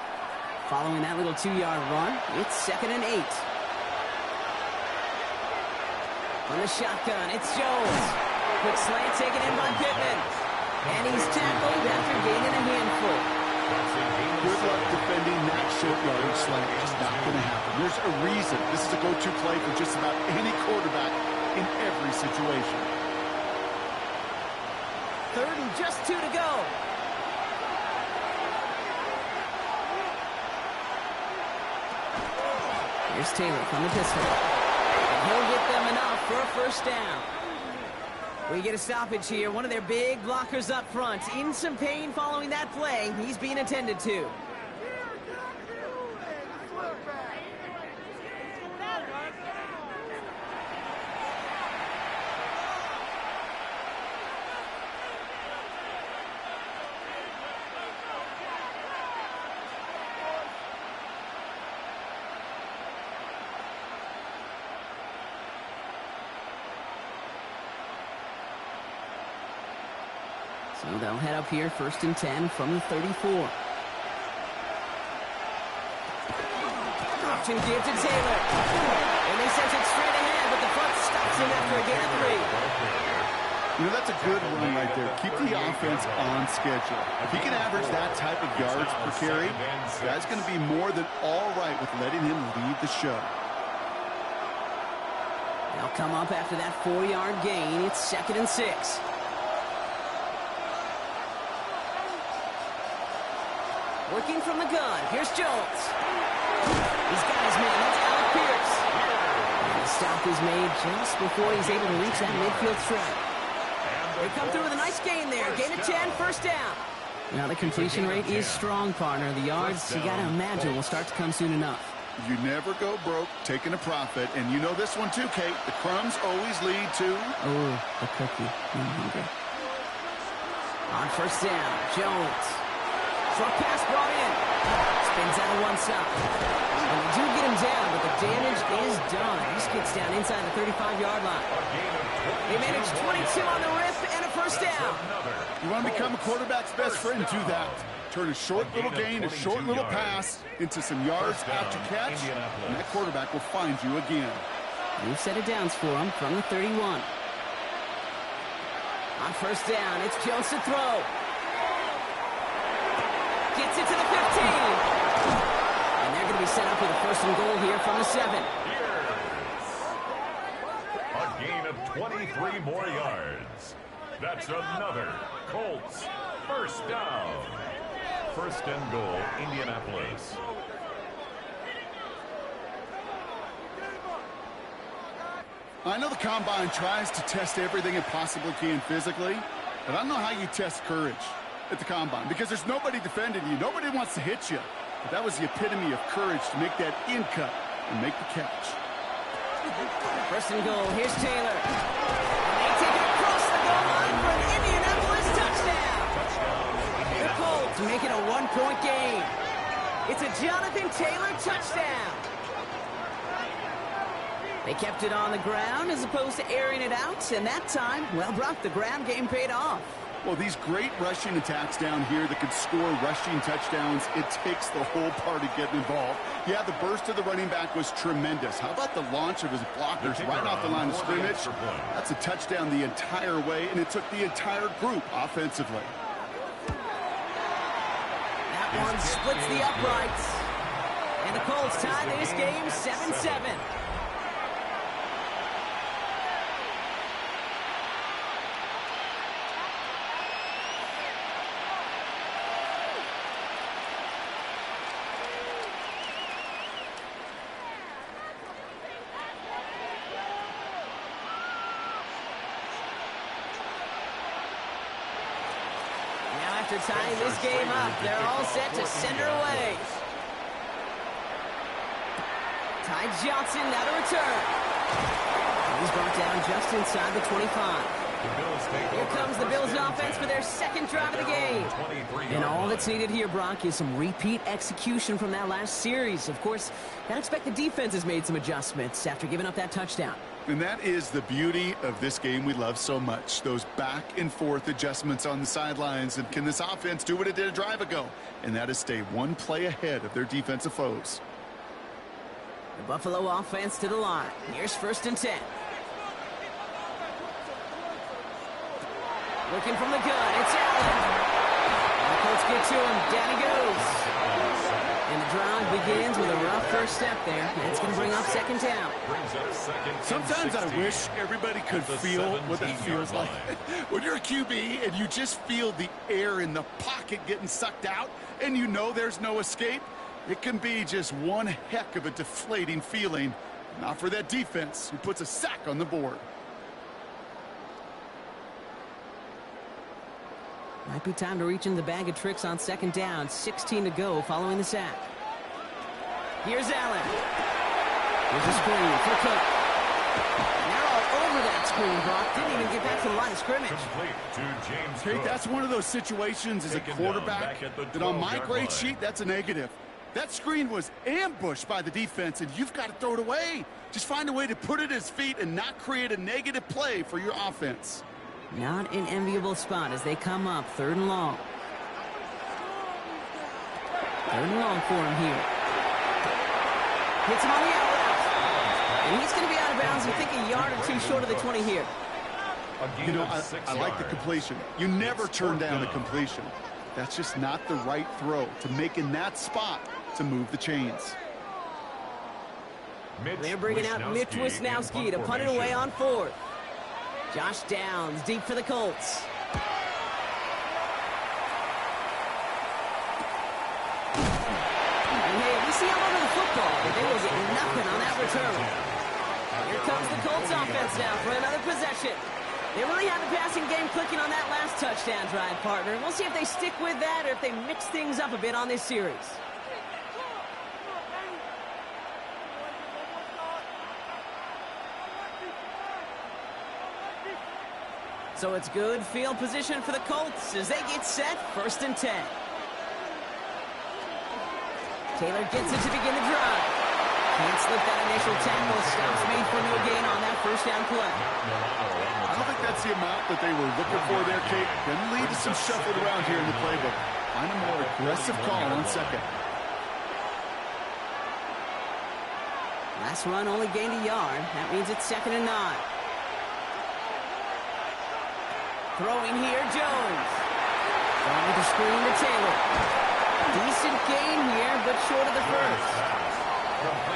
E: Following that little 2-yard run, it's 2nd and 8. On the shotgun, it's Jones. Quick slant taken in by Pittman. And he's tackled after gaining a handful.
F: Good luck defending that short yardage slant. It's not going to happen. There's a reason. This is a go-to play for just about any quarterback in every situation.
E: 3rd and just 2 to go. Here's Taylor from the pistol. He'll get them enough for a 1st down. We get a stoppage here. One of their big blockers up front. In some pain following that play. He's being attended to. So they'll head up here, 1st and 10 from the 34. Option give to Taylor. And they sent it straight ahead, but the front stops him after a gain of 3.
F: You know, that's a good run right there. Keep the offense on schedule. If he can average that type of yards per carry, that's going to be more than all right with letting him lead the show.
E: They'll come up after that 4-yard gain. It's 2nd and 6. Working from the gun. Here's Jones. He's got his man. That's Alec Pierce. And the stop is made just before he's able to reach that midfield strike. They come through with a nice gain there. Gain of 10, 1st down. Now the completion rate is strong, partner. The yards, you got to imagine, will start to come soon enough.
F: You never go broke taking a profit. And you know this one too, Kate. The crumbs always lead to...
E: Oh, the cookie. I'm hungry. On 1st down, Jones. Short pass brought in. Spins out of one side. And they do get him down, but the damage is done. This gets down inside the 35-yard line. They managed 22 on the rip and a first down.
F: You want to become a quarterback's best friend, do that. Turn a short little gain, a short little pass into some yards after catch, and that quarterback will find you again.
E: New set of downs for him from the 31. On first down, it's Jones to throw. Gets it to the 15. And they're going to be set up with a first and goal here from the 7.
C: A gain of 23 more yards. That's another Colts first down. First and goal, Indianapolis.
F: I know the Combine tries to test everything it possibly can physically, but I don't know how you test courage at the Combine because there's nobody defending you. Nobody wants to hit you. But that was the epitome of courage to make that in cut and make the catch.
E: First and goal. Here's Taylor. And they take it across the goal line for an Indianapolis touchdown. The Colts make it a one-point game. It's a Jonathan Taylor touchdown. They kept it on the ground as opposed to airing it out, and that time, well, Brock, the ground game paid off.
F: Well, these great rushing attacks down here that could score rushing touchdowns, it takes the whole party getting involved. Yeah, the burst of the running back was tremendous. How about the launch of his blockers right off the line of scrimmage? That's a touchdown the entire way, and it took the entire group offensively.
E: That one splits the uprights. And the Colts tie this game 7-7. After tying this game up, they're all set to send her away. Ty Johnson now to return. He's brought down just inside the 25. Here comes the Bills offense for their second drive of the game. And all that's needed here, Brock, is some repeat execution from that last series. Of course, I expect the defense has made some adjustments after giving up that touchdown.
F: And that is the beauty of this game we love so much. Those back and forth adjustments on the sidelines. And can this offense do what it did a drive ago? And that is stay one play ahead of their defensive foes.
E: The Buffalo offense to the line. Here's first and 10. Looking from the gun. It's Allen. And the Colts get to him. Down he goes. And the drive begins with a rough first step there. It's going to bring up second down.
F: Sometimes I wish everybody could feel what that feels like. When you're a QB and you just feel the air in the pocket getting sucked out and you know there's no escape, it can be just one heck of a deflating feeling. Not for that defense who puts a sack on the board.
E: Might be time to reach in the bag of tricks on second down. 16 to go following the sack. Here's Allen. Here's a screen for Cook. And they're all over that screen, Brock. Didn't even get back to the line of scrimmage.
F: Hey, that's one of those situations as a quarterback that on my grade sheet, that's a negative. That screen was ambushed by the defense, and you've got to throw it away. Just find a way to put it at his feet and not create a negative play for your offense.
E: Not an enviable spot as they come up. Third and long. Third and long for him here. Hits him on the out route. And he's going to be out of bounds, I think, a yard or two short of the 20 here.
F: You know, I like the completion. You never turn down a completion. That's just not the right throw to make in that spot to move the chains.
E: They're bringing out Mitch Wisnowski to punt it away on fourth. Josh Downs deep for the Colts. And hey, we see him over the football, but they will get nothing on that return. Here comes the Colts offense now for another possession. They really had the passing game clicking on that last touchdown drive, partner. We'll see if they stick with that or if they mix things up a bit on this series. So it's good field position for the Colts as they get set, first and 10. Taylor gets it to begin the drive. Can't slip that initial tackle. Stops made for no gain on that first down play.
F: I don't think that's the amount that they were looking for there, Kate. Going to lead to some shuffling around here in the playbook. Find a more aggressive call on second.
E: Last run only gained a yard. That means it's 2nd and 9. Throwing here, Jones. Throwing with the screen to Taylor. Decent gain here, but short of the first.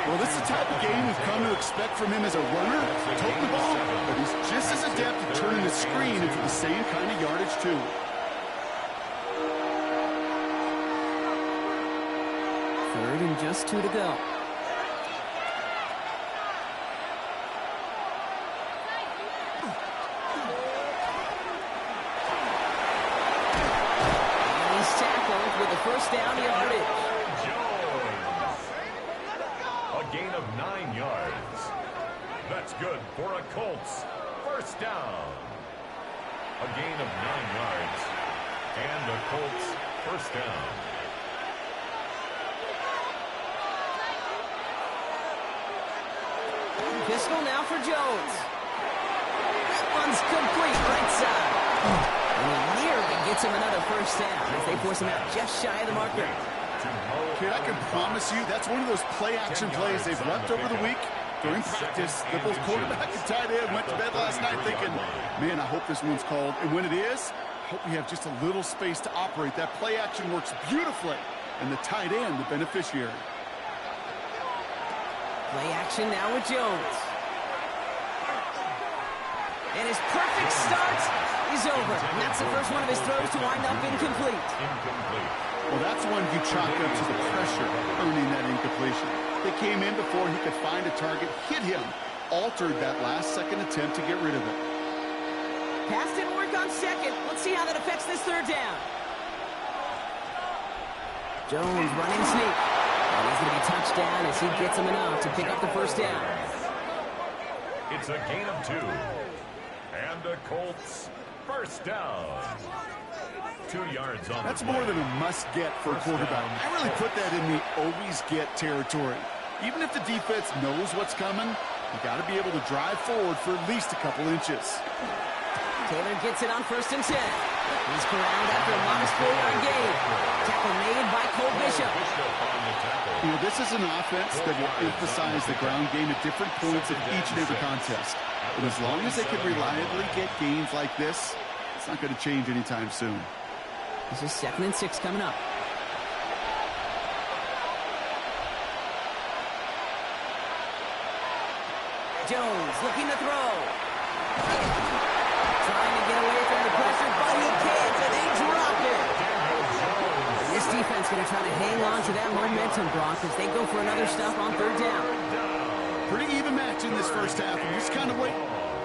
F: Well, this is the type of game we've come to expect from him as a runner, toting the ball, but he's just as adept at turning the screen into the same kind of yardage, too.
E: Third and just 2 to go. And he's tackled with the first down yardage.
C: A gain of 9 yards. That's good for a Colts first down. A gain of 9 yards. And a Colts first down.
E: Pistol now for Jones. That one's complete right side. And he nearly gets him another first down as they force him out just shy of the marker.
F: Kid, I can promise you that's one of those play-action plays they've left over the week. During practice, the both quarterback and tight end went to bed last night thinking, man, I hope this one's called. And when it is, I hope we have just a little space to operate. That play-action works beautifully, and the tight end, the beneficiary.
E: Play action now with Jones. And his perfect start is over. And that's the first one of his throws to wind up incomplete.
F: Well, that's one you chalk up to the pressure earning that incompletion. They came in before he could find a target, hit him, altered that last-second attempt to get rid of it.
E: Pass didn't work on second. Let's see how that affects this third down. Jones running sneak. And he's going to be touched down as he gets him enough to pick up the first down.
C: It's a gain of 2. And a Colts first down. 2 yards on
F: That's
C: the
F: more
C: play.
F: than a must-get for a quarterback. I really put that in the always-get territory. Even if the defense knows what's coming, you got to be able to drive forward for at least a couple inches.
E: Taylor gets it on 1st and 10. He's corralled after a modest 4-yard gain. Tackle made by Cole Bishop.
F: You know, this is an offense that will emphasize the ground game at different points of each and every contest. But as long as they can reliably get gains like this, it's not going to change anytime soon.
E: This is 2nd and 6 coming up. Jones looking to throw. Trying to get away from the pressure, but he can't, and they drop it. This defense going to try to hang on to that momentum, Brock, as they go for another stop on 3rd down.
F: Pretty even match in this first half. You just kind of wait.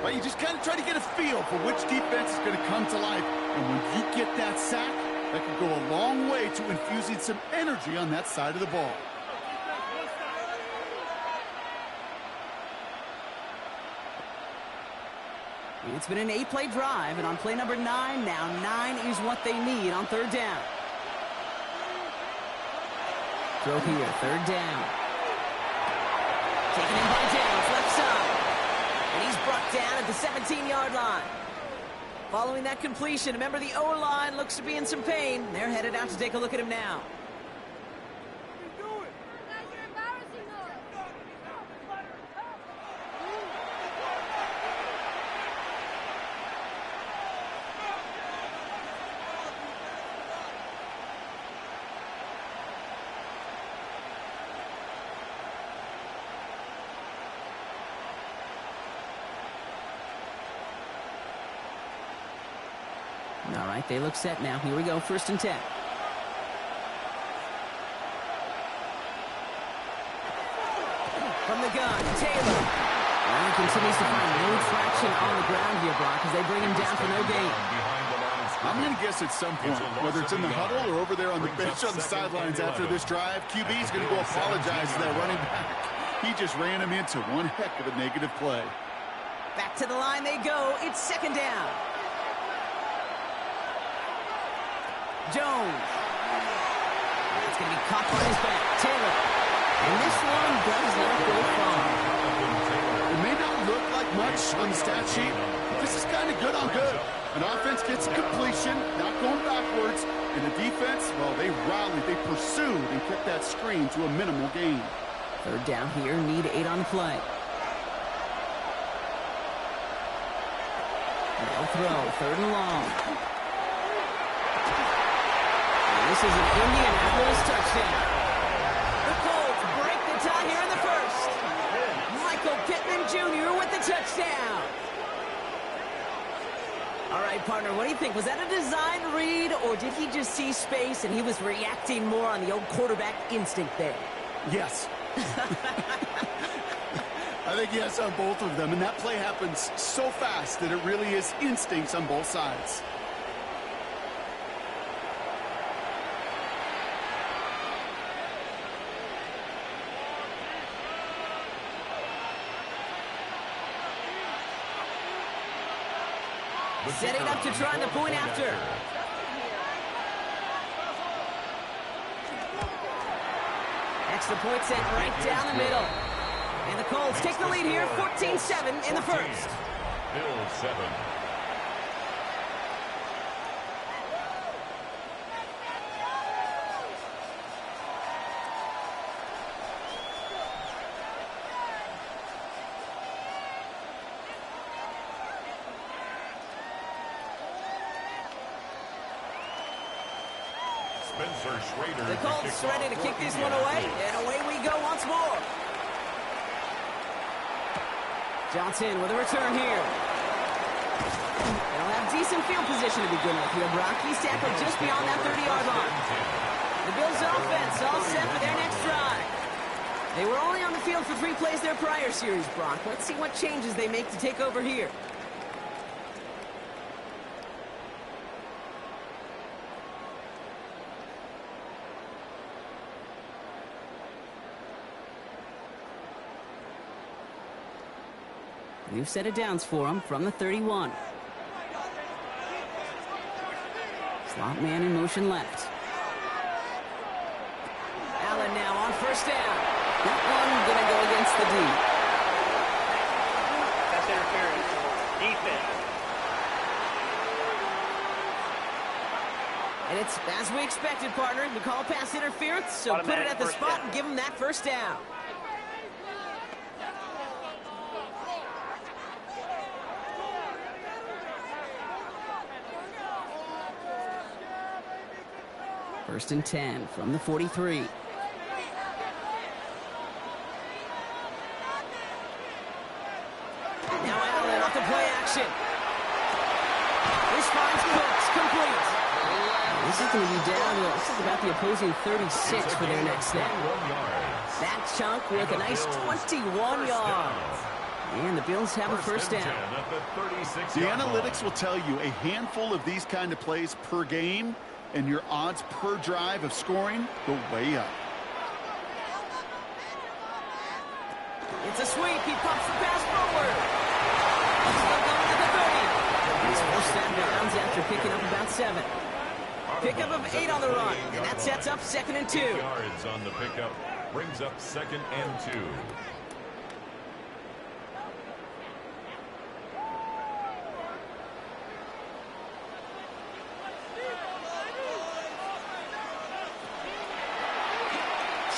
F: Right? You just kind of try to get a feel for which defense is going to come to life. And when you get that sack, that can go a long way to infusing some energy on that side of the ball.
E: It's been an 8-play drive, and on play number 9, now 9 is what they need on 3rd down. Throw here, 3rd down. Taken in by Downs, left side. And he's brought down at the 17-yard line. Following that completion, remember the O-line looks to be in some pain. They're headed out to take a look at him now. All right, they look set now. Here we go, 1st and 10. From the gun, Taylor. And he continues to find no traction on the ground here, Brock, as they bring him down for no gain.
F: I'm going to guess at some point, whether it's in the huddle or over there on the bench on the sidelines after this drive, QB is going to go apologize to that running back. He just ran him into one heck of a negative play.
E: Back to the line they go. It's 2nd down. Jones. It's going to be caught on his back. Taylor. And this one does not go
F: much on the stat sheet, but this is kind of good on good. An offense gets a completion, not going backwards, and the defense, well, they rallied, they pursued, and kept that screen to a minimal gain.
E: Third down here, need 8 on the play. No throw, third and long. And this is an Indianapolis touchdown. The Colts break the tie here in the first. Michael Pittman Jr. with the touchdown. All right, partner, what do you think? Was that a design read, or did he just see space and he was reacting more on the old quarterback instinct there?
F: Yes. I think yes on both of them, and that play happens so fast that it really is instincts on both sides.
E: Setting up to try the point after. Extra point sent right down the middle. And the Colts take the lead here, 14-7 in the first.
C: Bills 7.
E: The Colts ready to kick this one away, and away we go once more. Johnson with a return here. They'll have decent field position to begin with here, Brock. He's tackled just beyond that 30-yard line. The Bills offense all set for their next drive. They were only on the field for 3 plays their prior series, Brock. Let's see what changes they make to take over here. New set of downs for him from the 31. Slot man in motion left. Allen now on first down. That one going to go against the D.
B: That's interference. Defense.
E: And it's as we expected, partner. We call pass interference, so put it at the spot and give him that first down. First and 10 from the 43. Now Allen off the play action. This finds Cooks complete. This is going to be down to about the opposing 36 for their next snap. That chunk with a nice 21 yards. And the Bills have a first down.
F: The analytics will tell you a handful of these kind of plays per game, and your odds per drive of scoring go way up.
E: It's a sweep. He pumps the pass forward. Still going to the 30. He's forced that downs after picking up about 7. Pickup of 8 on the run, and that sets up 2nd and 2.
C: Yards on the pickup brings up 2nd and 2.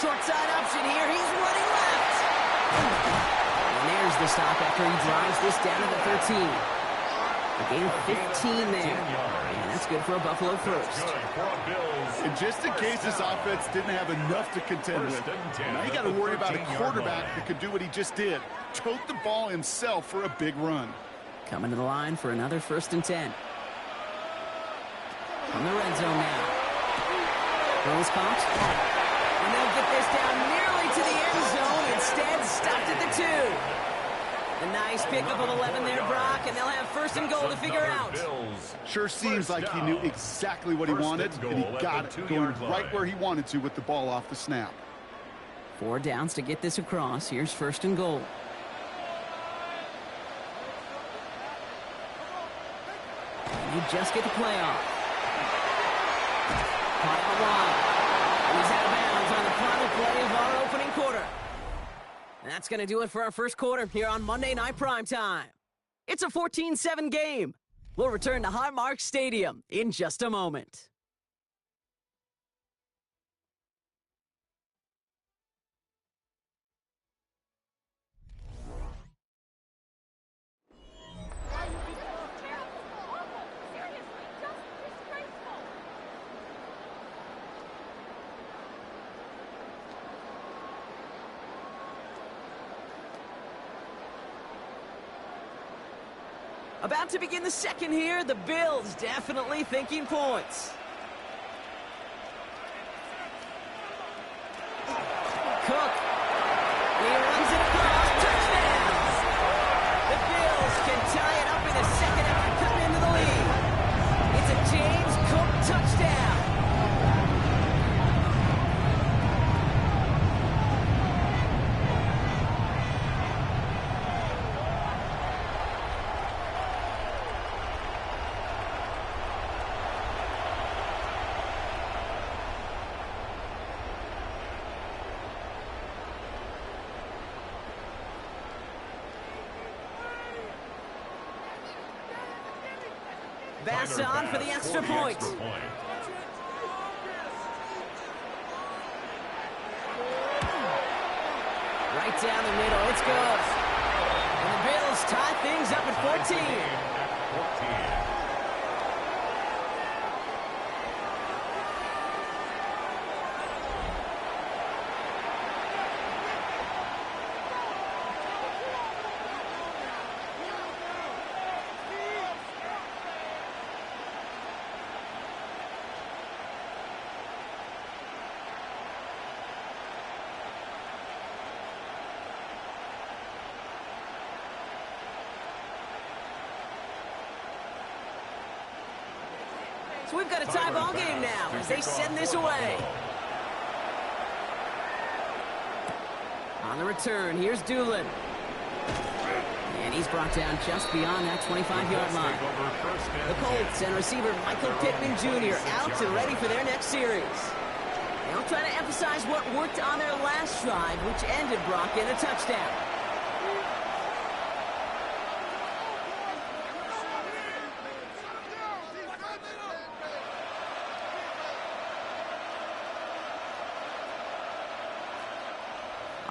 E: Short side option here. He's running left. And there's the stop after he drives this down to the 13. A gain of 15 there. And that's good for a Buffalo first.
F: And just in case this offense didn't have enough to contend with, now you got to worry about a quarterback that could do what he just did. Tote the ball himself for a big run.
E: Coming to the line for another 1st and 10. From the red zone now. Bills pumped. And they'll get this down nearly to the end zone. Instead, stopped at the 2. A nice pickup of 11 there, Brock, and they'll have 1st and goal to figure out.
F: Sure seems like he knew exactly what he wanted, and he got it, going right where he wanted to with the ball off the snap.
E: 4 downs to get this across. Here's 1st and goal. And you just get the play off. Pile wide. He's out of bounds on the final play of our opening quarter. And that's going to do it for our first quarter here on Monday Night Primetime. It's a 14-7 game. We'll return to Highmark Stadium in just a moment. About to begin the second here. The Bills definitely thinking points. Cook. He runs it across. Touchdown! The Bills can tie it up in the second after cutting into the lead. It's a James Cook touchdown. Bass on for the extra point. Right down the middle, it's good. And the Bills tie things up at 14. So we've got a tie ball game now as they send this away. On the return, here's Doolin. And he's brought down just beyond that 25-yard line. The Colts and receiver Michael Pittman Jr. out and ready for their next series. They'll try to emphasize what worked on their last drive, which ended Brock in a touchdown.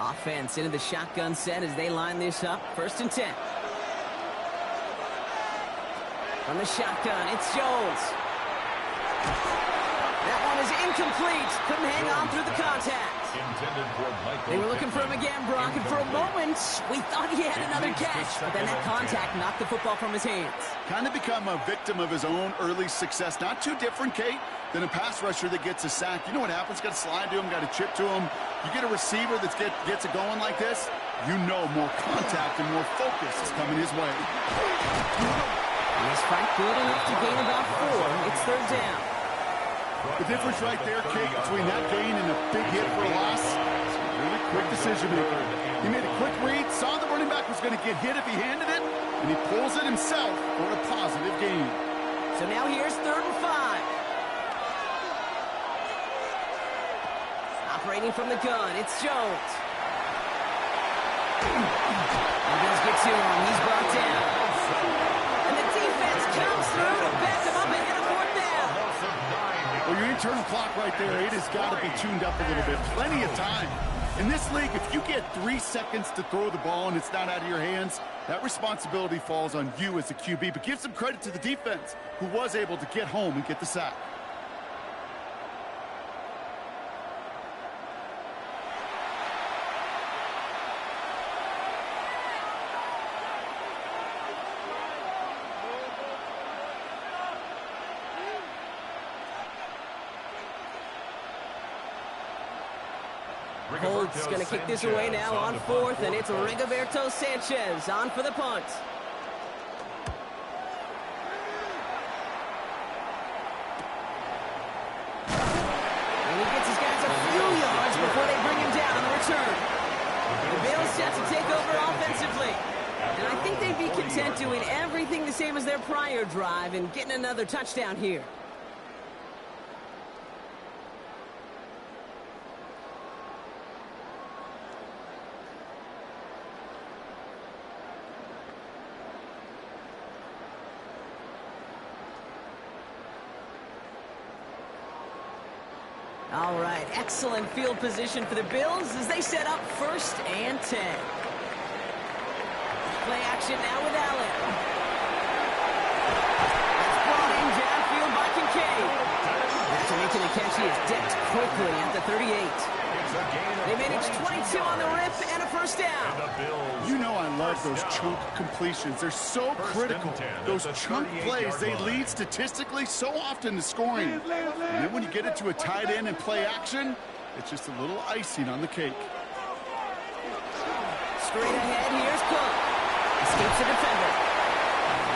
E: Offense into the shotgun set as they line this up. 1st and 10. From the shotgun, it's Jones. That one is incomplete. Couldn't hang on through the contact. They were looking for him again, Brock, and for a moment, we thought he had another catch. But then that contact knocked the football from his hands.
F: Kind of become a victim of his own early success. Not too different, Kate, than a pass rusher that gets a sack. You know what happens? Got to slide to him, got to chip to him. You get a receiver that gets it going like this, you know more contact and more focus is coming his way.
E: He's quite good enough to gain about 4. It's 3rd down.
F: The difference right there, Kate, between that gain and a big hit for a loss, really quick decision maker. He made a quick read, saw the running back was going to get hit if he handed it, and he pulls it himself for a positive gain.
E: So now here's 3rd and 5. Operating from the gun, it's Jones. The Bills get to him, he's brought down. And the defense comes through to back him up and get a 4th down.
F: Well, your internal clock right there, it has got to be tuned up a little bit. Plenty of time. In this league, if you get 3 seconds to throw the ball and it's not out of your hands, that responsibility falls on you as a QB. But give some credit to the defense, who was able to get home and get the sack.
E: Colts going to kick this away now on 4th, and it's Rigoberto Sanchez on for the punt. And he gets his guys a few yards before they bring him down on the return. The Bills set to take over offensively. And I think they'd be content doing everything the same as their prior drive and getting another touchdown here. All right, excellent field position for the Bills as they set up 1st and 10. Play action now with Allen. That's brought in downfield by Kincaid. After making the catch, he is decked quickly at the 38. They managed 22 on the rip and a 1st down.
F: You know I love those chunk completions. They're so critical. Those chunk plays, they lead statistically so often to scoring. And then when you get it to a tight end and play action, it's just a little icing on the cake.
E: Straight ahead, here's Cook. Escapes the defender.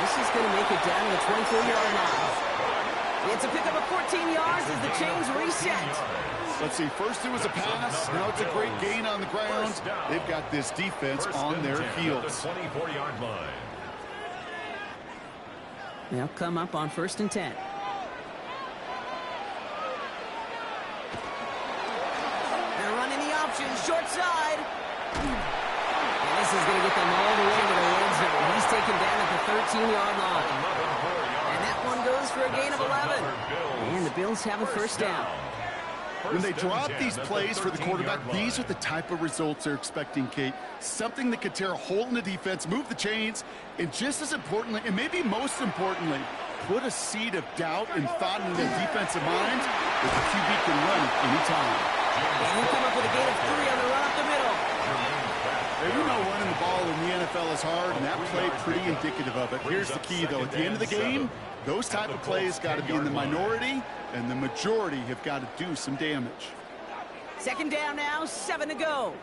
E: This is going to make it down to the 24-yard line. It's a pickup of 14 yards as the chains reset.
F: Let's see, first it was a pass, now it's a great gain on the ground. They've got this defense on their heels.
C: 24-yard line.
E: They'll come up on 1st and 10. They're running the option, short side. And this is going to get them all the way to the red zone. He's taken down at the 13-yard line. And that one goes for a gain of 11. And the Bills have a 1st down.
F: When they drop these plays for the quarterback, these are the type of results they're expecting, Kate. Something that could tear a hole in the defense, move the chains, and just as importantly, and maybe most importantly, put a seed of doubt and thought in the defensive mind that the QB can run at any time.
E: And he'll come up with a gain of 3 on the run up the middle.
F: Now, you know running the ball in the NFL is hard, and that play pretty indicative of it. Here's the key, though. At the end of the game, those type of plays got to be in the minority, and the majority have got to do some damage.
E: 2nd down now, 7 to go.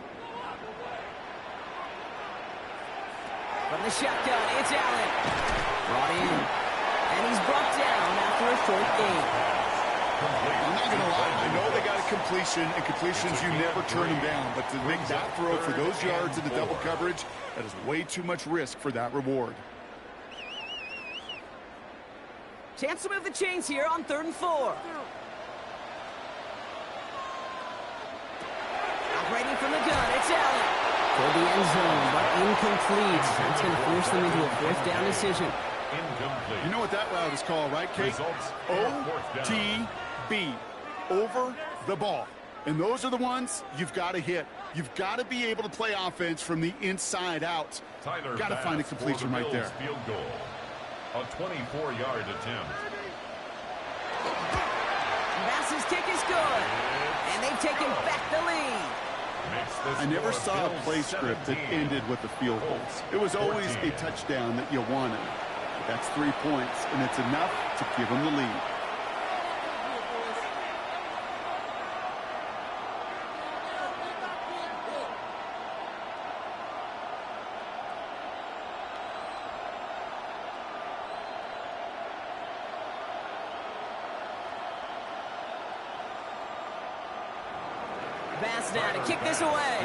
E: From the shotgun, it's Allen. Brought in. And he's brought down after a short gain.
F: I'm not going to lie. I know they got a completion, and completions, you never turn them down. But to make that throw for those yards into double coverage, that is way too much risk for that reward.
E: Chance to move the chains here on 3rd and 4. Operating from the gun, it's Allen. Toward the end zone, but incomplete. That's going to force them into a 4th down decision.
C: Incomplete.
F: You know what that route is called, right, Kate? OTB, over the ball. And those are the ones you've got to hit. You've got to be able to play offense from the inside out. Got to find a completion right there.
C: Field goal. A 24-yard attempt.
E: Bass's kick is good. And they've taken back the lead.
F: I never saw a play script that ended with a field goal. It was always a touchdown that you wanted. But that's 3 points, and it's enough to give them the lead.
E: Bass now to kick this away.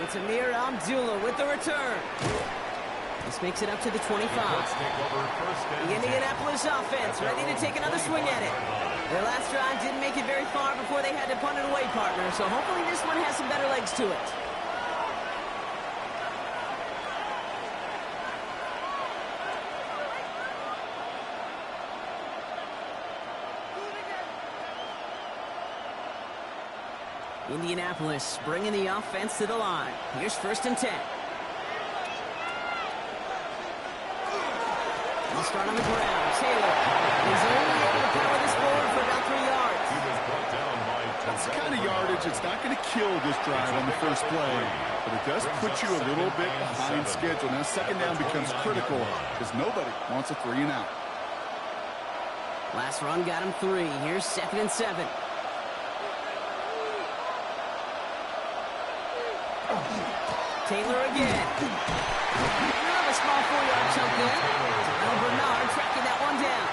E: It's Amir Abdullah with the return. This makes it up to the 25. The Indianapolis offense ready to take another swing at it. Their last drive didn't make it very far before they had to punt it away, partner, so hopefully this one has some better legs to it. Indianapolis bringing the offense to the line. Here's 1st and 10. They'll start on the ground. Taylor is only able to power this forward for about 3 yards.
F: That's the kind of yardage that's not going to kill this drive on the first play, but it does put you a little bit behind schedule. Now 2nd down becomes critical because nobody wants a 3 and out.
E: Last run got him 3. Here's 2nd and 7. Taylor again. A small 4-yard chunk there. Bernard tracking that one down.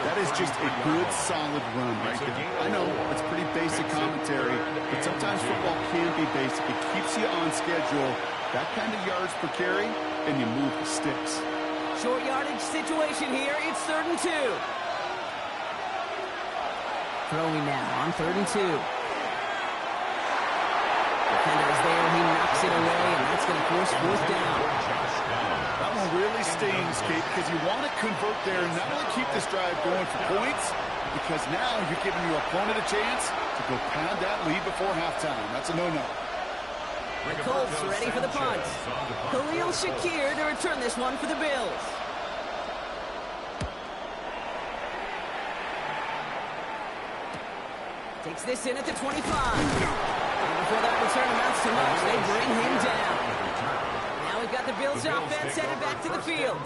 F: That is just a good, solid run right there. I know it's pretty basic commentary, but sometimes football can be basic. It keeps you on schedule. That kind of yards per carry, and you move the sticks.
E: Short yardage situation here. It's 3rd and 2. Throwing now on 3rd and 2. Defender is there. He knocks it away, and that's going going to force fourth down.
F: That one really stings, Kate, because you want to convert there and not only keep this drive going for points, because now you're giving your opponent a chance to go pound that lead before halftime. That's a no-no.
E: The Colts ready for the punt. Khalil Shakir to return this one for the Bills. Takes this in at the 25. And before that return amounts to much, they bring him down. Now we've got the Bills offense headed back to the field.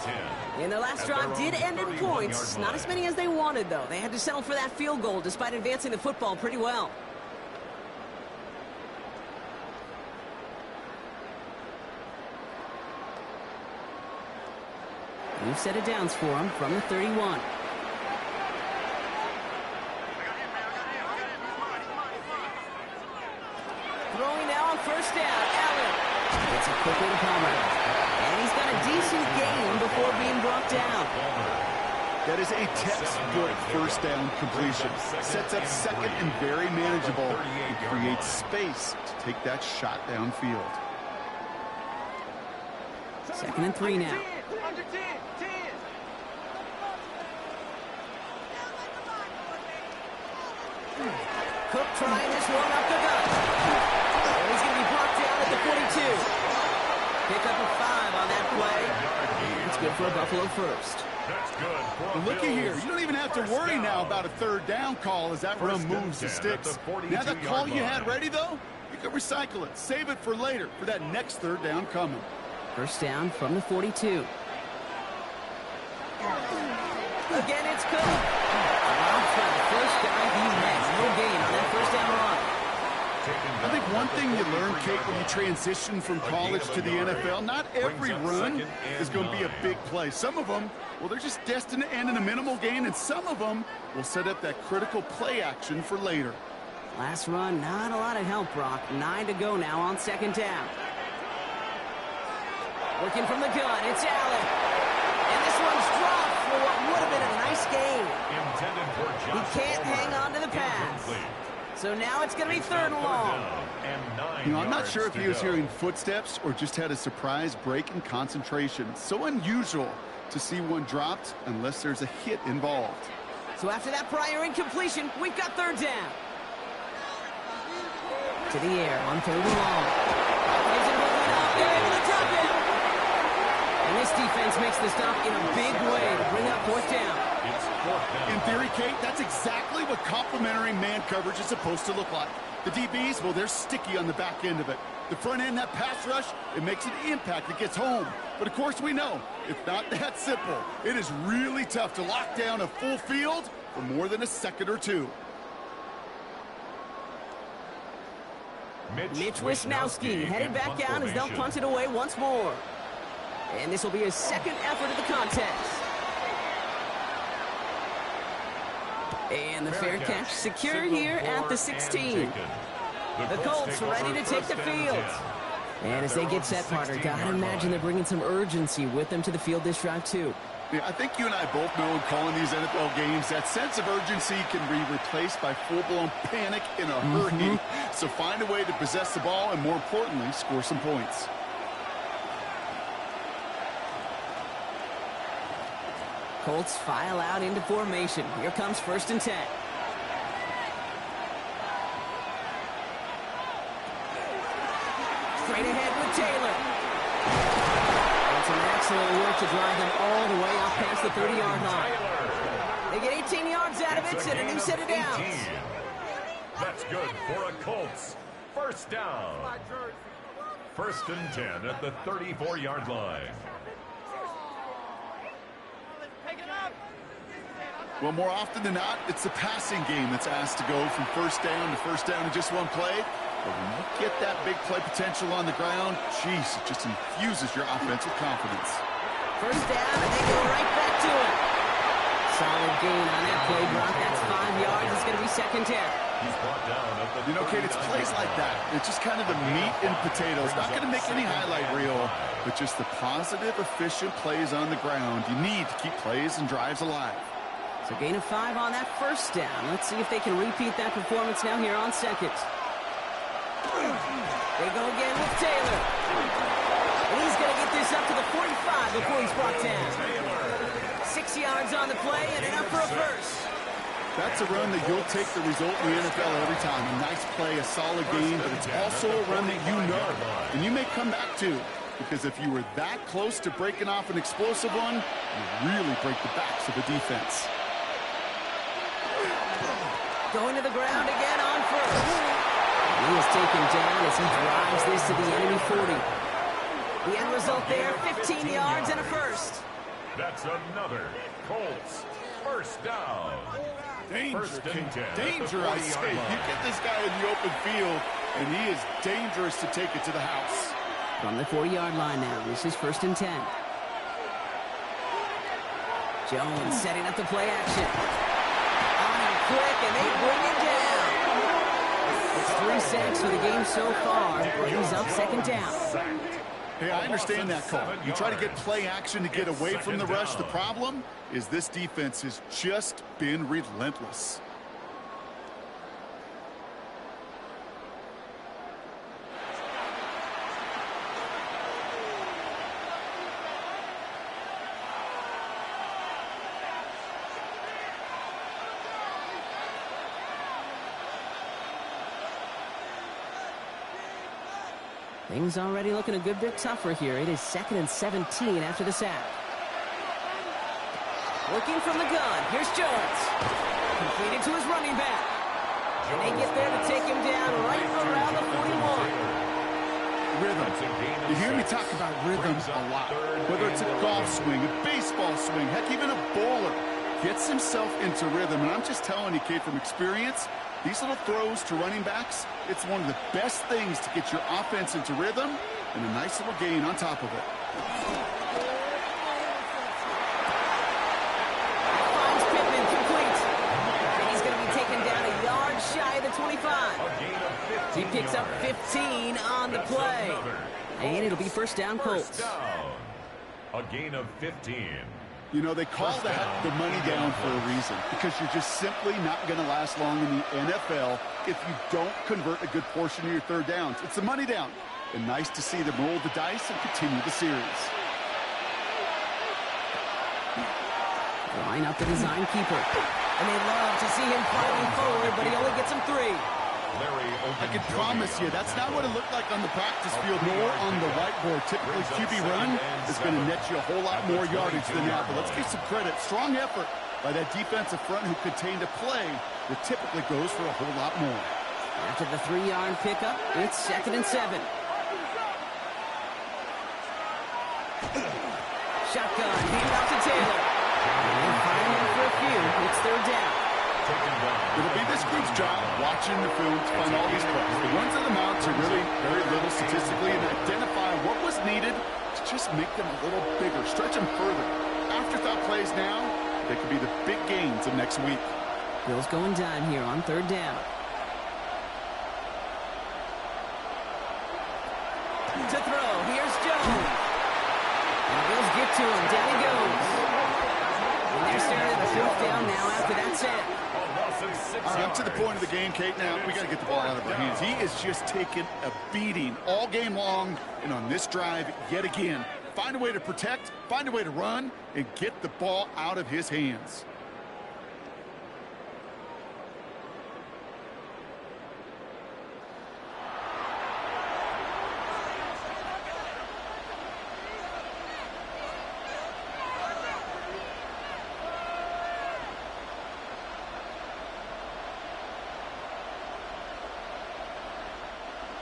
E: And their last drive did end in points. Not as many as they wanted, though. They had to settle for that field goal despite advancing the football pretty well. New set of downs for him from the 31. Throwing now on first down. Allen gets it quickly to Palmer. And he's got a decent gain before being brought down.
F: That is a textbook first down completion. Sets up second and very manageable. It creates space to take that shot downfield.
E: 2nd and 3 now. Cook trying this one up the gut. And he's going to be brought down at the 42. Pick up a 5 on that play. It's good for a Buffalo first.
C: That's good for a
F: But looky here,
C: Bills.
F: you don't even have to worry now about a third down call as that run moves the sticks. Now that call you had ready, though, you can recycle it. Save it for later for that next third down coming.
E: First down from the 42. Again, it's Cook. First guy he met. No gain on that first down run.
F: I think one thing you learn, Kate, when you transition from college to the NFL, not every run is going to be a big play. Some of them, well, they're just destined to end in a minimal gain, and some of them will set up that critical play action for later.
E: Last run, not a lot of help, Brock. 9 to go now on second down. Working from the gun, it's Allen. And this one's dropped for what would have been a nice gain. He can't hang on to the pass. So now it's going to be 3rd and long.
F: You know, I'm not sure if he was hearing footsteps or just had a surprise break in concentration. So unusual to see one dropped unless there's a hit involved.
E: So after that prior incompletion, we've got 3rd down. To the air on 3rd and long. Gives him moving up. They're able to tap him. And this defense makes the stop in a big way to bring up 4th down.
F: In theory, Kate, that's exactly what complementary man coverage is supposed to look like. The DBs, well, they're sticky on the back end of it. The front end, that pass rush, it makes an impact. It gets home. But, of course, we know it's not that simple. It is really tough to lock down a full field for more than a second or two.
E: Mitch Wisnowski headed back down as they'll punt it away once more. And this will be his 2nd effort of the contest. And the fair catch secure here at the 16. The Colts ready to take the field. And as they get set, partner, gotta imagine they're bringing some urgency with them to the field this drive, too.
F: Yeah, I think you and I both know in calling these NFL games, that sense of urgency can be replaced by full-blown panic in a hurry. So find a way to possess the ball and, more importantly, score some points.
E: Colts file out into formation. Here comes 1st and 10. Straight ahead with Taylor. It's an excellent work to drive them all the way up past the 30-yard line. They get 18 yards out of it and a new set of downs.
C: That's good for a Colts. First down. 1st and 10 at the 34-yard line.
F: Well, more often than not, it's the passing game that's asked to go from first down in just one play. But when you get that big play potential on the ground, geez, it just infuses your offense with confidence.
E: First down, and they go right back to it. Solid gain on that play, Brock. That's 5 yards. It's going to be 2nd down.
C: He's brought down at the
F: You know, Kate, it's plays like that. It's just kind of the meat and potatoes. Not going to make any highlight reel, but just the positive, efficient plays on the ground. You need to keep plays and drives alive.
E: So gain of 5 on that first down. Let's see if they can repeat that performance now here on 2nd. They go again with Taylor. And he's going to get this up to the 45 before he's brought down. 6 yards on the play and enough for a first.
F: That's a run that you'll take the result in the NFL every time. A nice play, a solid game, but it's also a run that you know and you may come back to. Because if you were that close to breaking off an explosive one, you really break the backs of the defense.
E: Going to the ground again on first. He is taken down as he drives this to the enemy 40. The end result there, 15 yards and a first.
C: That's another Colts first down.
F: Danger,
C: First and 10
F: danger, I say. You get this guy in the open field, and he is dangerous to take it to the house.
E: From the 40-yard line now, this is first and 10. Jones setting up the play action. On him quick, and they bring him down. It's 3 sacks for the game so far. Brings up second down.
F: Hey, I understand that call. You try to get play action to get away from the rush. The problem is this defense has just been relentless.
E: Things already looking a good bit tougher here. It is 2nd and 17 after the sack. Working from the gun. Here's Jones. Completed to his running back. And they get there to take him down right around the 41.
F: Rhythm. You hear me talk about rhythm a lot. Whether it's a golf swing, a baseball swing, heck, even a bowler gets himself into rhythm. And I'm just telling you, kid, from experience, these little throws to running backs, it's one of the best things to get your offense into rhythm and a nice little gain on top of it.
E: Finds Pittman complete. And he's going to be taken down a yard shy of the 25. He picks up 15 on the play. And it'll be first down, Colts.
C: A gain of 15.
F: You know, they call that the money down for a reason, because you're just simply not going to last long in the NFL if you don't convert a good portion of your third downs. It's the money down. And nice to see them roll the dice and continue the series.
E: Line up the design keeper. And they love to see him fighting forward, but he only gets him 3.
F: I can promise you, that's not what it looked like on the practice field, nor on the whiteboard. Typically, QB run is going to net you a whole lot more yardage than that. But let's give some credit. Strong effort by that defensive front who contained a play that typically goes for a whole lot more.
E: After the 3-yard pickup, it's 2nd and 7. Shotgun, hand off to Taylor. And finally for a few, it's 3rd down.
F: It'll be this group's job watching the film to find all these plays. The ones on the mount are really very little statistically and identify what was needed to just make them a little bigger, stretch them further. Afterthought plays now, they could be the big gains of next week.
E: Bills going dime here on 3rd down. To throw, here's Jones. And the Bills get to him, down he goes. And they're starting the 4th down now after that sack.
F: All right, up to the point of the game, Kate. Now, we got to get the ball out of our hands. He is just taking a beating all game long, and on this drive, yet again. Find a way to protect, find a way to run, and get the ball out of his hands.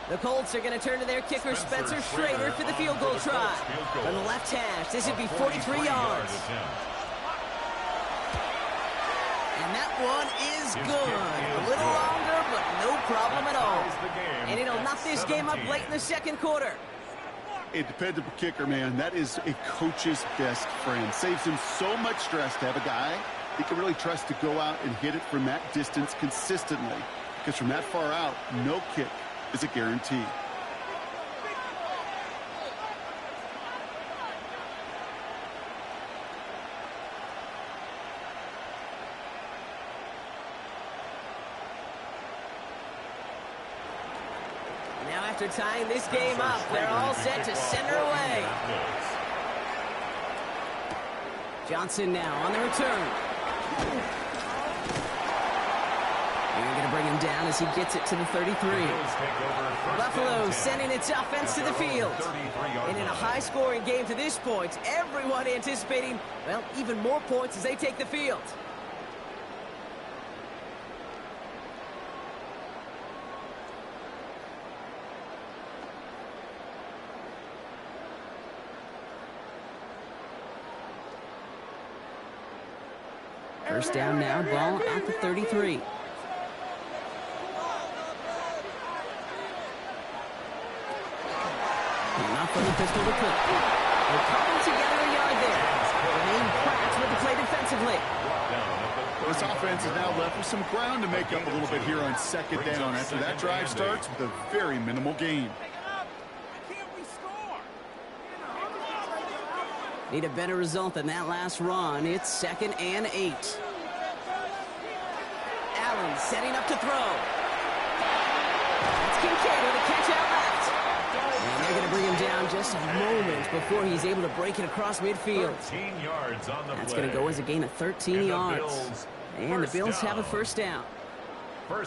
E: The Colts are going to turn to their kicker, Spencer Schrader, for the field goal try. From the left hash, this would be 43 yards. And that one is good. A little longer, but no problem at all. And it'll knock this game up late in the 2nd quarter.
F: A dependable kicker, man. That is a coach's best friend. Saves him so much stress to have a guy he can really trust to go out and hit it from that distance consistently. Because from that far out, no kick is a guarantee.
E: Now after tying this game up, they're all set to send her away. Johnson now on the return. They're going to bring him down as he gets it to the 33. Buffalo sending its offense to the field. And in a high-scoring game to this point, everyone anticipating, well, even more points as they take the field. First down now, ball at the 33. Enough for the pistol to clip. They're coming together a yard there. Remain cracked with the play defensively.
F: This offense is now left with some ground to make up a little bit here on second down after that drive starts with a very minimal gain.
E: Need a better result than that last run. It's 2nd and 8. Allen setting up to throw. That's Kincaid with a catch out left. And they're going to bring him down just a moment before he's able to break it across midfield.
C: 13 yards on the
E: That's going to go as a gain of 13 yards. And the Bills have a first down.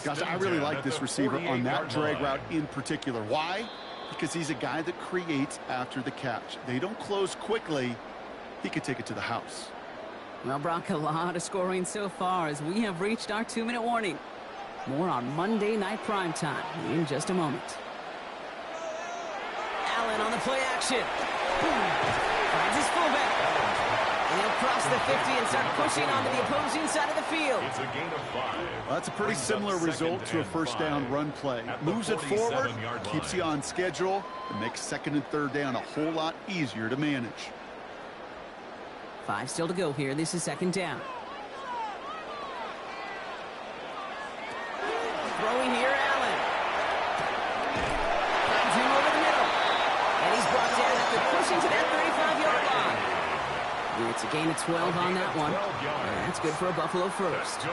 F: Gosh, I really like this receiver on that drag route in particular. Why? Because he's a guy that creates after the catch. They don't close quickly. He could take it to the house.
E: Well, Brock, a lot of scoring so far as we have reached our 2-minute warning. More on Monday Night Primetime in just a moment. Allen on the play action. Finds his fullback. And he'll cross the 50 and start pushing onto the opposing side of the field.
C: It's a gain of 5.
F: Well, that's a pretty similar result to a first down run play. Moves it forward, keeps you on schedule, and makes 2nd and 3rd down a whole lot easier to manage.
E: 5 still to go here. This is 2nd down. Throwing here, Allen. Finds him over the middle. And he's brought down after pushing to that 35-yard line. It's a gain of 12 on that one. And that's good for a Buffalo first.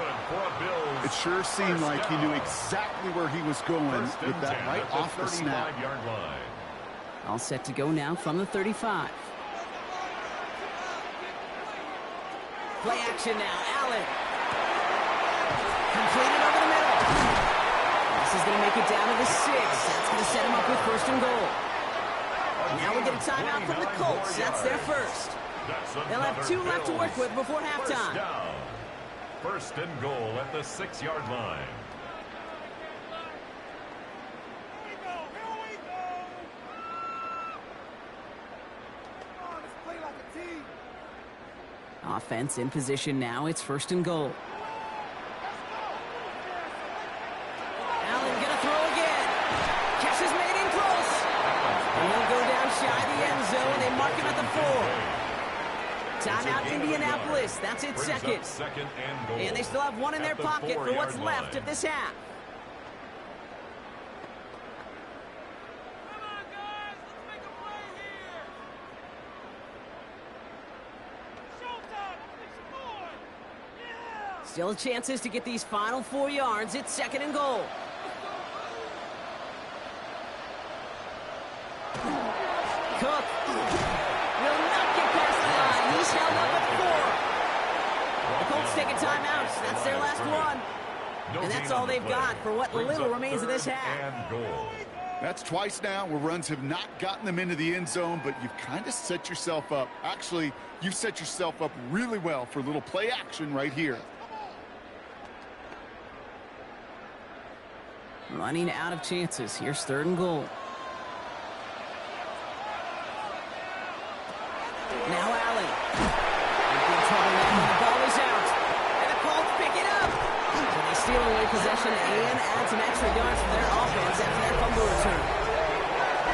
F: It sure seemed like he knew exactly where he was going with that right off the snap.
E: All set to go now from the 35. Play action now, Allen. Completed over the middle. This is going to make it down to the 6. That's going to set him up with 1st and goal. Now we get a timeout from the Colts. That's their first. They'll have 2 left to work with before halftime.
C: 1st and goal at the 6-yard line.
E: Offense in position now. It's 1st and goal. Allen gonna throw again. Catch is made in close. And he'll go down shy of the end zone. They mark him at the 4. Timeout Indianapolis. That's it, 2nd. And they still have 1 in their pocket for what's left of this half. Still chances to get these final 4 yards. It's 2nd and goal. Cook will not get past the line. He's held up at 4. The Colts take a timeout. That's their last one. And that's all they've got for what little remains of this half.
F: That's twice now where runs have not gotten them into the end zone, but you've kind of set yourself up. Actually, you've set yourself up really well for a little play action right here.
E: Running out of chances. Here's 3rd and goal. Now Allen. In trouble now. The ball is out. And the Colts pick it up. So they steal away possession and add some extra yards for their offense after that fumble return.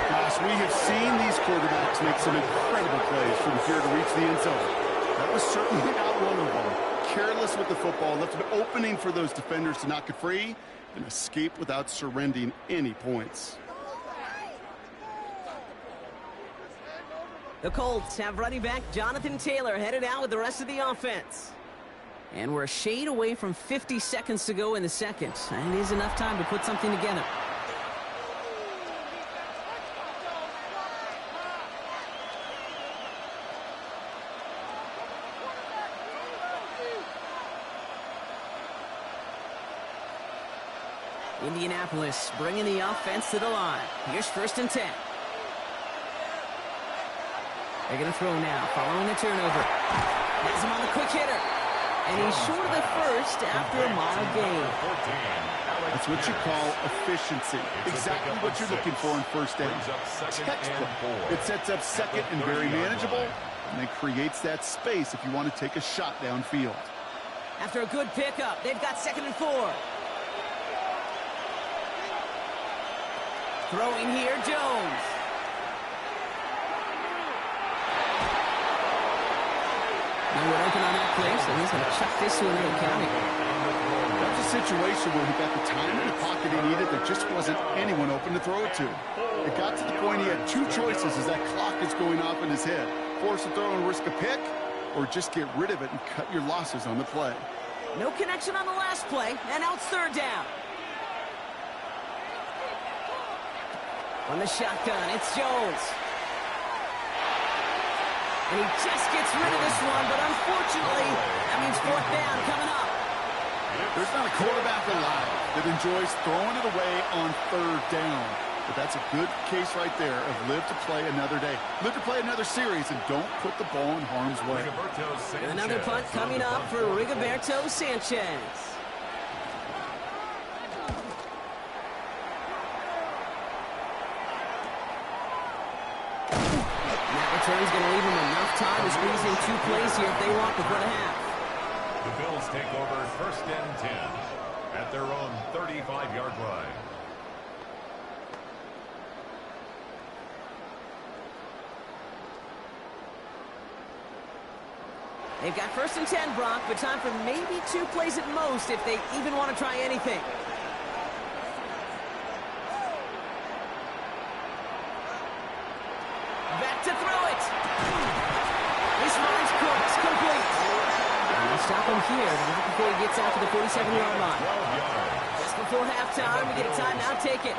F: Gosh, we have seen these quarterbacks make some incredible plays from here to reach the end zone. That was certainly not one of them. Careless with the football, left an opening for those defenders to knock it free and escape without surrendering any points.
E: The Colts have running back Jonathan Taylor headed out with the rest of the offense. And we're a shade away from 50 seconds to go in the 2nd. And it is enough time to put something together. Indianapolis bringing the offense to the line. Here's 1st and 10. They're going to throw now, following the turnover. Has him on the quick hitter. And he's short of the first after a mile gain.
F: That's what you call efficiency. Exactly what you're looking for in 1st down. Textbook. It sets up 2nd and very manageable, and then creates that space if you want to take a shot downfield.
E: After a good pickup, they've got 2nd and 4. Throwing here, Jones. Nowhere open on that play, so he's going to chuck this one in county.
F: That's a situation where he got the time in the pocket he needed. There just wasn't anyone open to throw it to. It got to the point he had 2 choices as that clock is going off in his head. Force a throw and risk a pick, or just get rid of it and cut your losses on the play.
E: No connection on the last play, and now it's 3rd down. On the shotgun, it's Jones. And he just gets rid of this one, but unfortunately, that means 4th down coming up.
F: There's not a quarterback alive that enjoys throwing it away on 3rd down. But that's a good case right there of live to play another day. Live to play another series, and don't put the ball in harm's way.
E: Another punt coming up for Rigoberto Sanchez. Return's going to leave them enough time to squeeze in 2 plays here if they want before the half.
C: The Bills take over 1st and 10 at their own 35-yard line.
E: They've got 1st and 10, Brock, but time for maybe 2 plays at most if they even want to try anything. Back to throw it. This one's cooked, complete. And they'll stop him here, but not before he gets out to the 47-yard line. Just before halftime, we get a timeout, take it.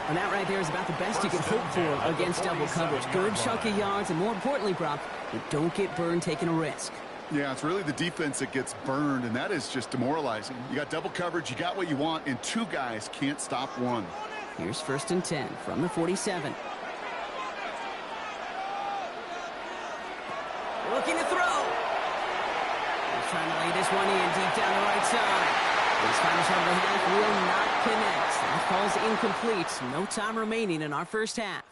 E: And that right there is about the best you can hope for against double coverage. Good chunk of yards, and more importantly, Brock, you don't get burned taking a risk.
F: Yeah, it's really the defense that gets burned, and that is just demoralizing. You got double coverage, you got what you want, and 2 guys can't stop one.
E: Here's 1st and 10 from the 47. Looking to throw. He's trying to lay this one in deep down the right side. His final shot of the half will not connect. That falls incomplete. No time remaining in our 1st half.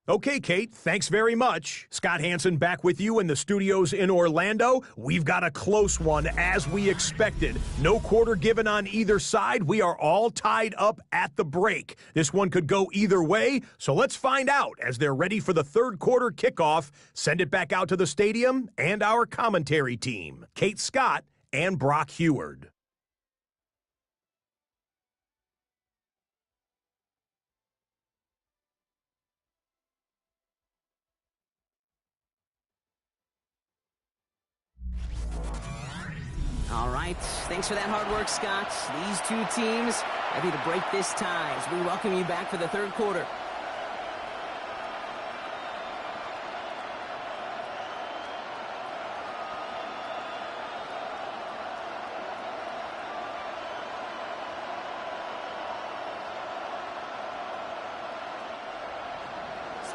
G: Okay, Kate, thanks very much. Scott Hansen back with you in the studios in Orlando. We've got a close one, as we expected. No quarter given on either side. We are all tied up at the break. This one could go either way, so let's find out as they're ready for the 3rd quarter kickoff. Send it back out to the stadium and our commentary team, Kate Scott and Brock Heward.
E: All right, thanks for that hard work, Scott. These 2 teams ready to break this tie as we welcome you back for the 3rd quarter.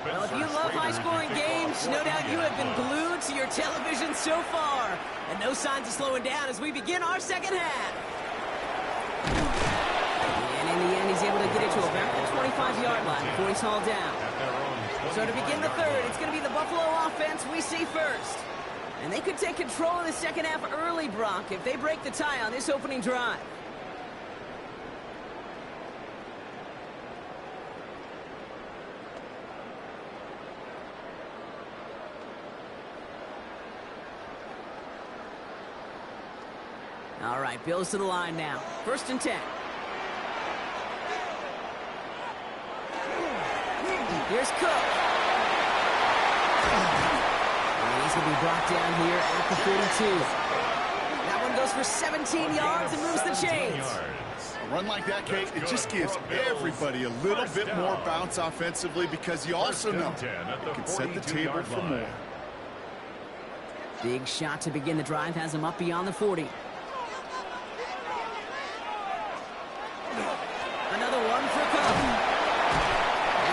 E: Well, if you love high-scoring games, no doubt you have been glued to your television so far. And no signs of slowing down as we begin our 2nd half. And in the end, he's able to get it to about the 25-yard line before he's hauled down. So to begin the 3rd, it's going to be the Buffalo offense we see first. And they could take control of the 2nd half early, Brock, if they break the tie on this opening drive. All right, Bills to the line now. 1st and 10. Here's Cook. And he's going to be brought down here at the 42. That one goes for 17 yards and moves the chains.
F: A run like that, Kate, it just gives everybody a little bit more bounce offensively because you also know you can set the table for more.
E: Big shot to begin the drive has him up beyond the 40.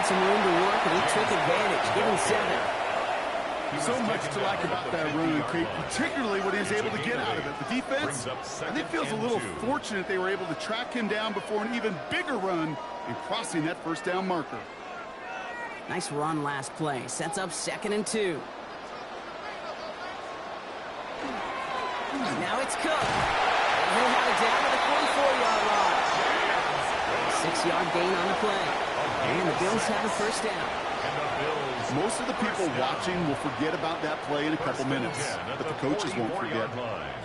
E: had some room to work, and he took advantage. Give him 7.
F: So much to like about that run, Kate, particularly what he was able to get out of it. The defense, I think, feels a little fortunate they were able to track him down before an even bigger run and crossing that first down marker.
E: Nice run last play. Sets up 2nd and 2. Now it's Cook. He'll have it down to the 44-yard line. 6-yard gain on the play. And the Bills have a first down.
F: Most of the people watching will forget about that play in a couple minutes, but the coaches won't forget.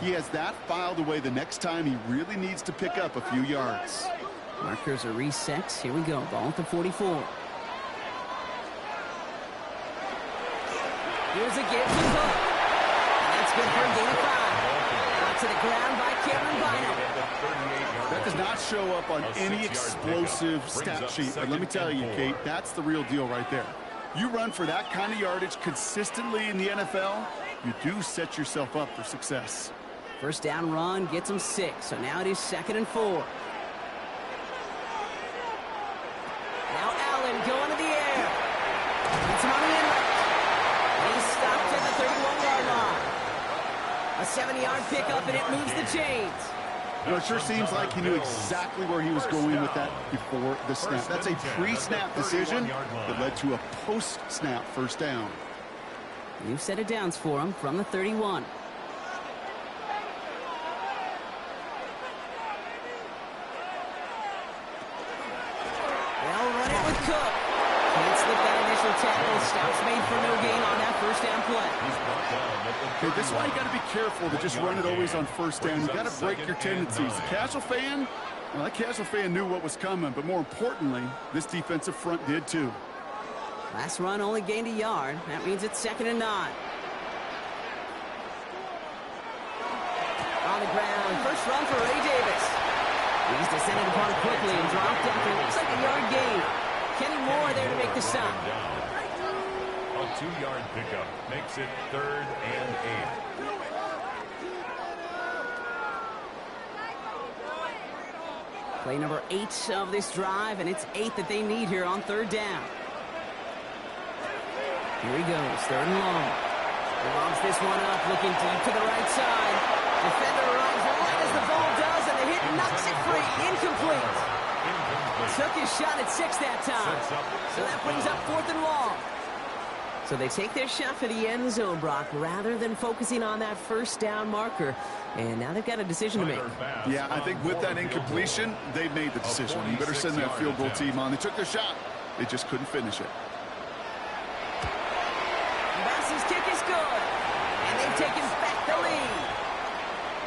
F: He has that filed away the next time he really needs to pick up a few yards.
E: Markers are reset. Here we go. Ball at the 44. Here's a give to Cook. And that's good for a gain of 5. Out to the ground by Cameron Bynum.
F: That does not show up on any explosive stat sheet, but let me tell you, Kate, that's the real deal right there. You run for that kind of yardage consistently in the NFL, you do set yourself up for success.
E: First down run gets him 6, so now it is 2nd and 4. Now Allen going to the air. Gets him on the inlet. He's stopped at the 31-yard line. A 70-yard pickup, and it moves the chains.
F: You know, it sure seems like he knew exactly where he was going with that before the snap. That's a pre-snap decision that led to a post-snap first down.
E: New set of downs for him from the 31. They'll run it with Cook. Can't slip that initial tackle. Stops made for no gain on that first down play.
F: Okay, this is why you got to be careful to just run it always on first down. You got to break your tendencies. The casual fan, well, that casual fan knew what was coming, but more importantly, this defensive front did too.
E: Last run only gained a yard. That means it's 2nd and 9. On the ground, first run for Ray Davis. He's descended upon quickly and dropped after looks like a yard gain. Kenny Moore there to make the stop.
C: A 2-yard pickup makes it 3rd and 8.
E: Play number 8 of this drive, and it's 8 that they need here on 3rd down. Here he goes, 3rd and long. He lobs this one up, looking deep to the right side. Defender runs right as the ball does, and the hit knocks it free. Incomplete. Took his shot at 6 that time. So that brings up 4th and long. So they take their shot for the end zone, Brock, rather than focusing on that first down marker. And now they've got a decision to make.
F: Yeah, I think with that incompletion, they made the decision. You better send that field goal team on. They took their shot. They just couldn't finish it.
E: Bass's kick is good. And they've taken back the lead.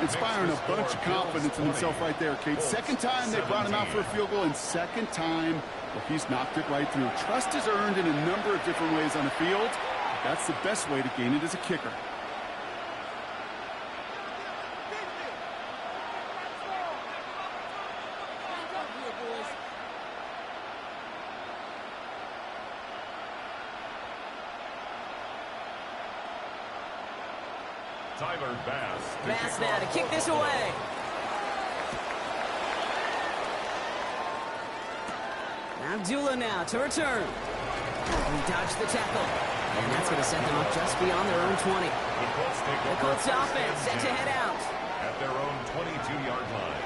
F: Inspiring a bunch of confidence in himself right there, Kate. Second time they brought him out for a field goal, and second time, well, he's knocked it right through. Trust is earned in a number of different ways on the field. That's the best way to gain it as a kicker.
C: Tyler Bass.
E: Bass now to kick this away. Abdullah now to return. He dodged the tackle. And that's going to set them up just beyond their own 20. The Colts offense set to head out.
C: At their own 22-yard line.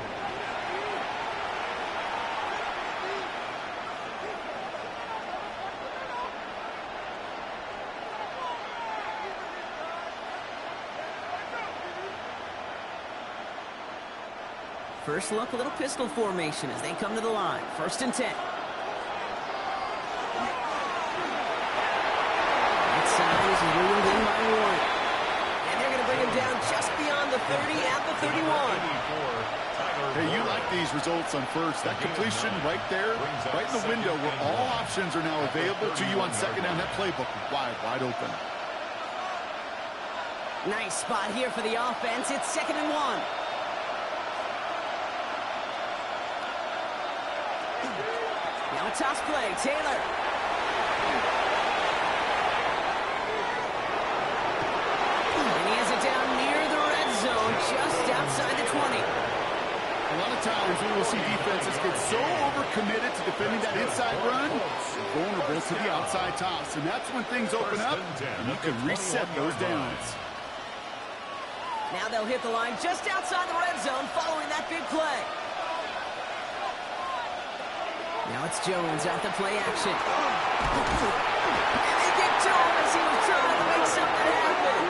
E: First look, a little pistol formation as they come to the line. 1st and 10. That side is ruled in by Warren. And they're going to bring him down just beyond the 30 at the 31.
F: Hey, you like these results on first. That completion right there, right in the window where all options are now available to you on second down. That playbook wide open.
E: Nice spot here for the offense. It's 2nd and 1. Now a toss play, Taylor. And he has it down near the red zone, just outside the 20.
F: A lot of times we will see defenses get so overcommitted to defending that inside run, vulnerable to the outside toss. And that's when things open up, and you can reset those downs.
E: Now they'll hit the line just outside the red zone following that big play. Now it's Jones out the play action. And they get to him as he was trying to make something happen.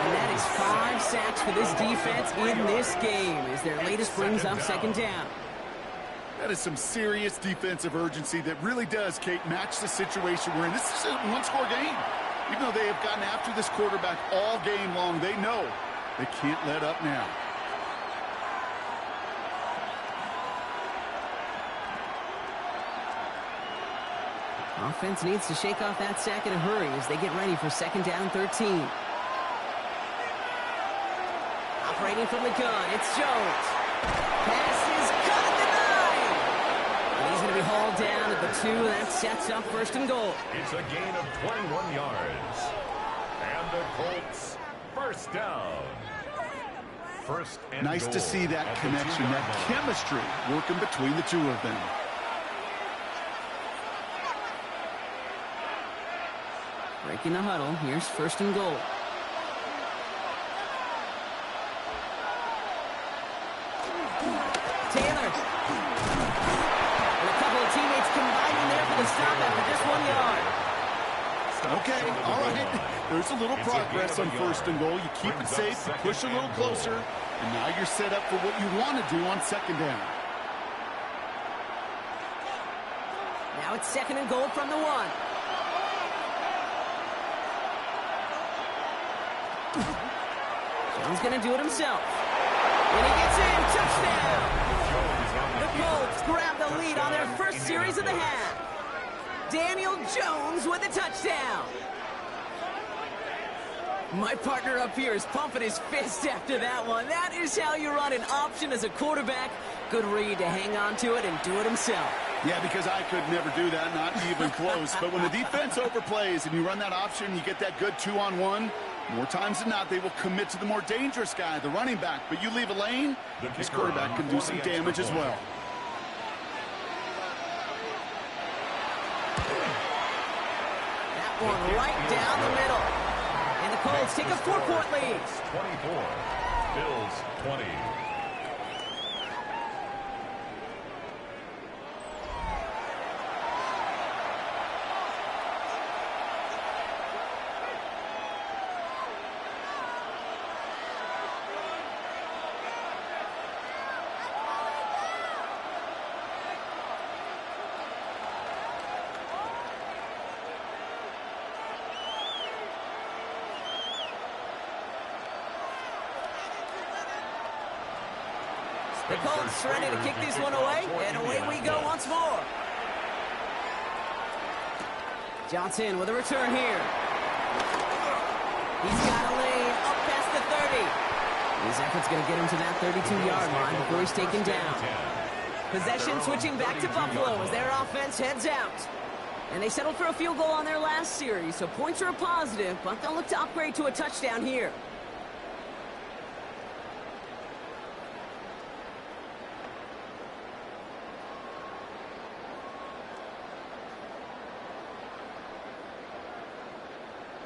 E: And that is 5 sacks for this defense in this game as their latest brings up second down.
F: That is some serious defensive urgency that really does, Kate, match the situation we're in. This is a one-score game. Even though they have gotten after this quarterback all game long, they know they can't let up now.
E: Offense needs to shake off that sack in a hurry as they get ready for second down and 13. Operating from the gun, it's Jones. Pass is caught at the 9. And he's going to be hauled down at the 2. That sets up first and goal.
C: It's a gain of 21 yards. And the Colts first down. First and
F: nice
C: goal
F: to see that connection, that chemistry working between the two of them.
E: Breaking the huddle, here's first and goal. Taylor. And a couple of teammates combining there for the stop after just 1 yard.
F: Okay, all right. There's a little progress on first and goal. You keep it safe, you push a little closer, and now you're set up for what you want to do on second down.
E: Now it's second and goal from the 1. Jones going to do it himself. When he gets in, touchdown! The Colts grab the lead on their first series of the half. Daniel Jones with a touchdown. My partner up here is pumping his fist after that one. That is how you run an option as a quarterback. Good read to hang on to it and do it himself.
F: Yeah, because I could never do that, not even close. But when the defense overplays and you run that option, you get that good 2-on-1. More times than not, they will commit to the more dangerous guy, the running back. But you leave a lane, this quarterback can do some damage as well.
E: That one right down the middle. And the Colts take a 4-point lead.
C: 24, Bills 20.
E: The Colts ready to kick this one away, and away we go once more. Johnson with a return here. He's got a lane up past the 30. His effort's going to get him to that 32-yard line before he's taken down. Possession switching back to Buffalo as their offense heads out. And they settled for a field goal on their last series, so points are a positive, but they'll look to upgrade to a touchdown here.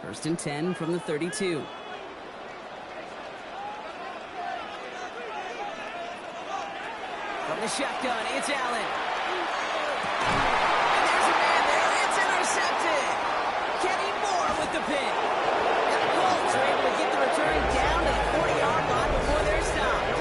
E: First and 10 from the 32. From the shotgun, it's Allen. And there's a man there. It's intercepted. Kenny Moore with the pick. And the Colts are able to get the return down to the 40-yard line before they're stopped.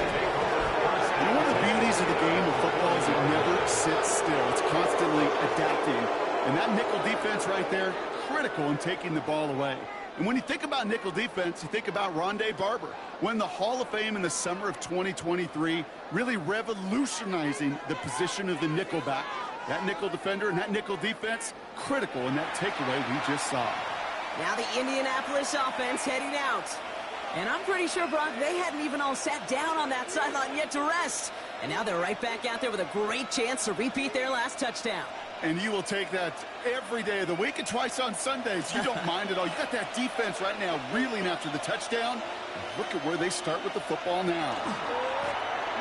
F: One of the beauties of the game of football is it never sits still. It's constantly adapting. And that nickel defense right there, critical in taking the ball away. And when you think about nickel defense, you think about Rondé Barber, won the Hall of Fame in the summer of 2023, really revolutionizing the position of the nickel back. That nickel defender and that nickel defense, critical in that takeaway we just saw.
E: Now the Indianapolis offense heading out. And I'm pretty sure, Brock, they hadn't even all sat down on that sideline yet to rest. And now they're right back out there with a great chance to repeat their last touchdown.
F: And you will take that every day of the week and twice on Sundays. You don't mind at all. You got that defense right now reeling after the touchdown. Look at where they start with the football now.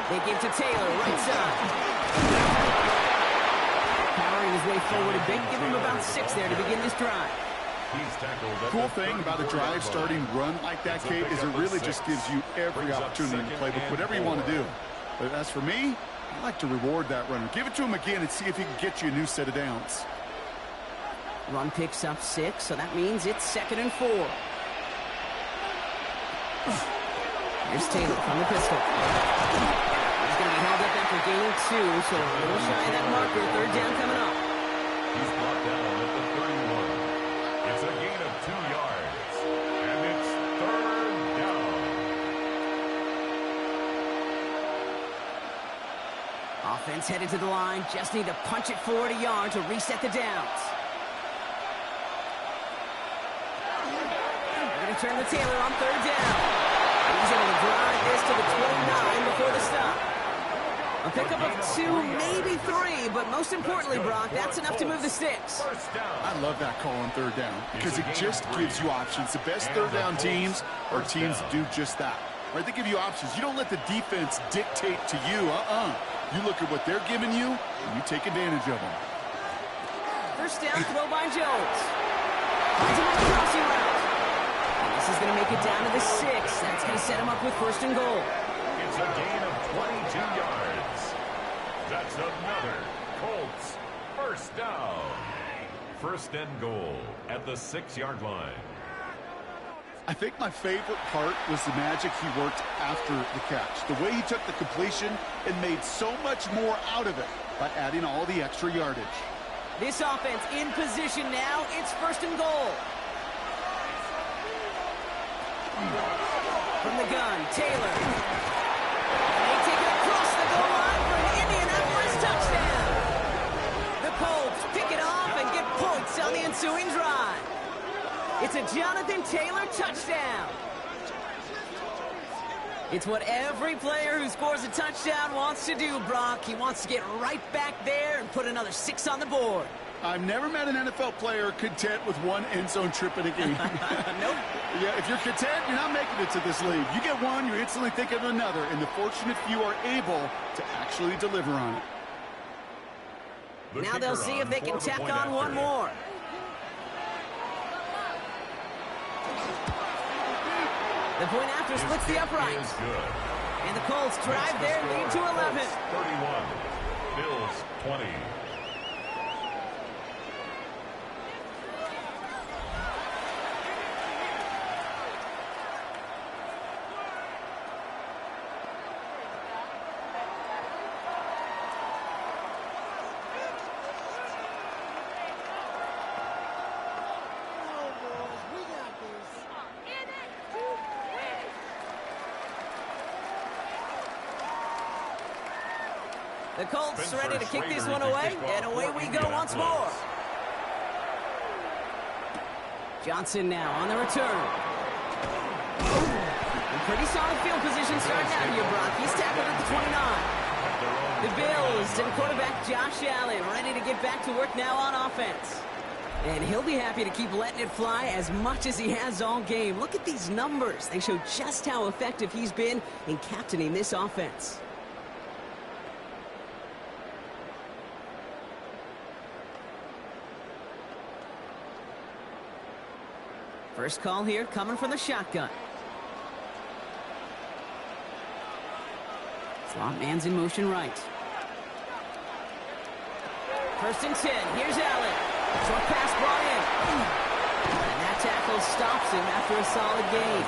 E: They give to Taylor, right side. Powering his way forward a bit. Give him about 6 there to begin this drive.
F: Cool thing about a drive starting run like that, Kate, is it really just gives you every opportunity in the playbook, whatever you want to do. But as for me, I like to reward that runner. Give it to him again and see if he can get you a new set of downs.
E: Run picks up 6, so that means it's 2nd and 4. Here's Taylor from the pistol. He's going to be held up after gaining 2, so a little shy of that marker. 3rd down coming up.
C: He's brought down at the 31. It's a gain of 2 yards, and it's 3rd down.
E: Offense headed to the line. Just need to punch it forward a yard to reset the downs. They're going to turn to Taylor on 3rd down. He's able to drive this to the 29 before the stop. A pickup of 2, maybe 3, but most importantly, Brock, that's enough to move the sticks.
F: I love that call on 3rd down because it just gives you options. The best 3rd down teams are teams that do just that. Right? They give you options. You don't let the defense dictate to you. You look at what they're giving you, and you take advantage of them.
E: 1st down throw by Jones. Finds him on the crossing route. This is going to make it down to the 6. That's going to set him up with 1st and goal.
C: It's a gain of 22 yards. That's another Colts 1st down. 1st and goal at the 6-yard line.
F: I think my favorite part was the magic he worked after the catch. The way he took the completion and made so much more out of it by adding all the extra yardage.
E: This offense in position now. It's 1st and goal. From the gun, Taylor. And they take it across the goal line for an Indianapolis touchdown. The Colts pick it off and get points on the ensuing drive. It's a Jonathan Taylor touchdown. It's what every player who scores a touchdown wants to do, Brock. He wants to get right back there and put another 6 on the board.
F: I've never met an NFL player content with 1 end zone trip in a game.
E: Nope.
F: Yeah, if you're content, you're not making it to this league. You get 1, you instantly think of another, and the fortunate few are able to actually deliver on it.
E: Now they'll see if they can tack on 1 more. The point after splits the uprights. And the Colts drive their lead to 11.
C: 31. Bills 20.
E: The Colts ready to kick this one away, and away we go once more. Johnson now on the return. In pretty solid field position starting out here, Brock. He's tackled at the 29. The Bills and quarterback Josh Allen ready to get back to work now on offense. And he'll be happy to keep letting it fly as much as he has all game. Look at these numbers. They show just how effective he's been in captaining this offense. First call here coming from the shotgun. Slot man's in motion right. 1st and 10. Here's Allen. Short pass brought in. And that tackle stops him after a solid gain.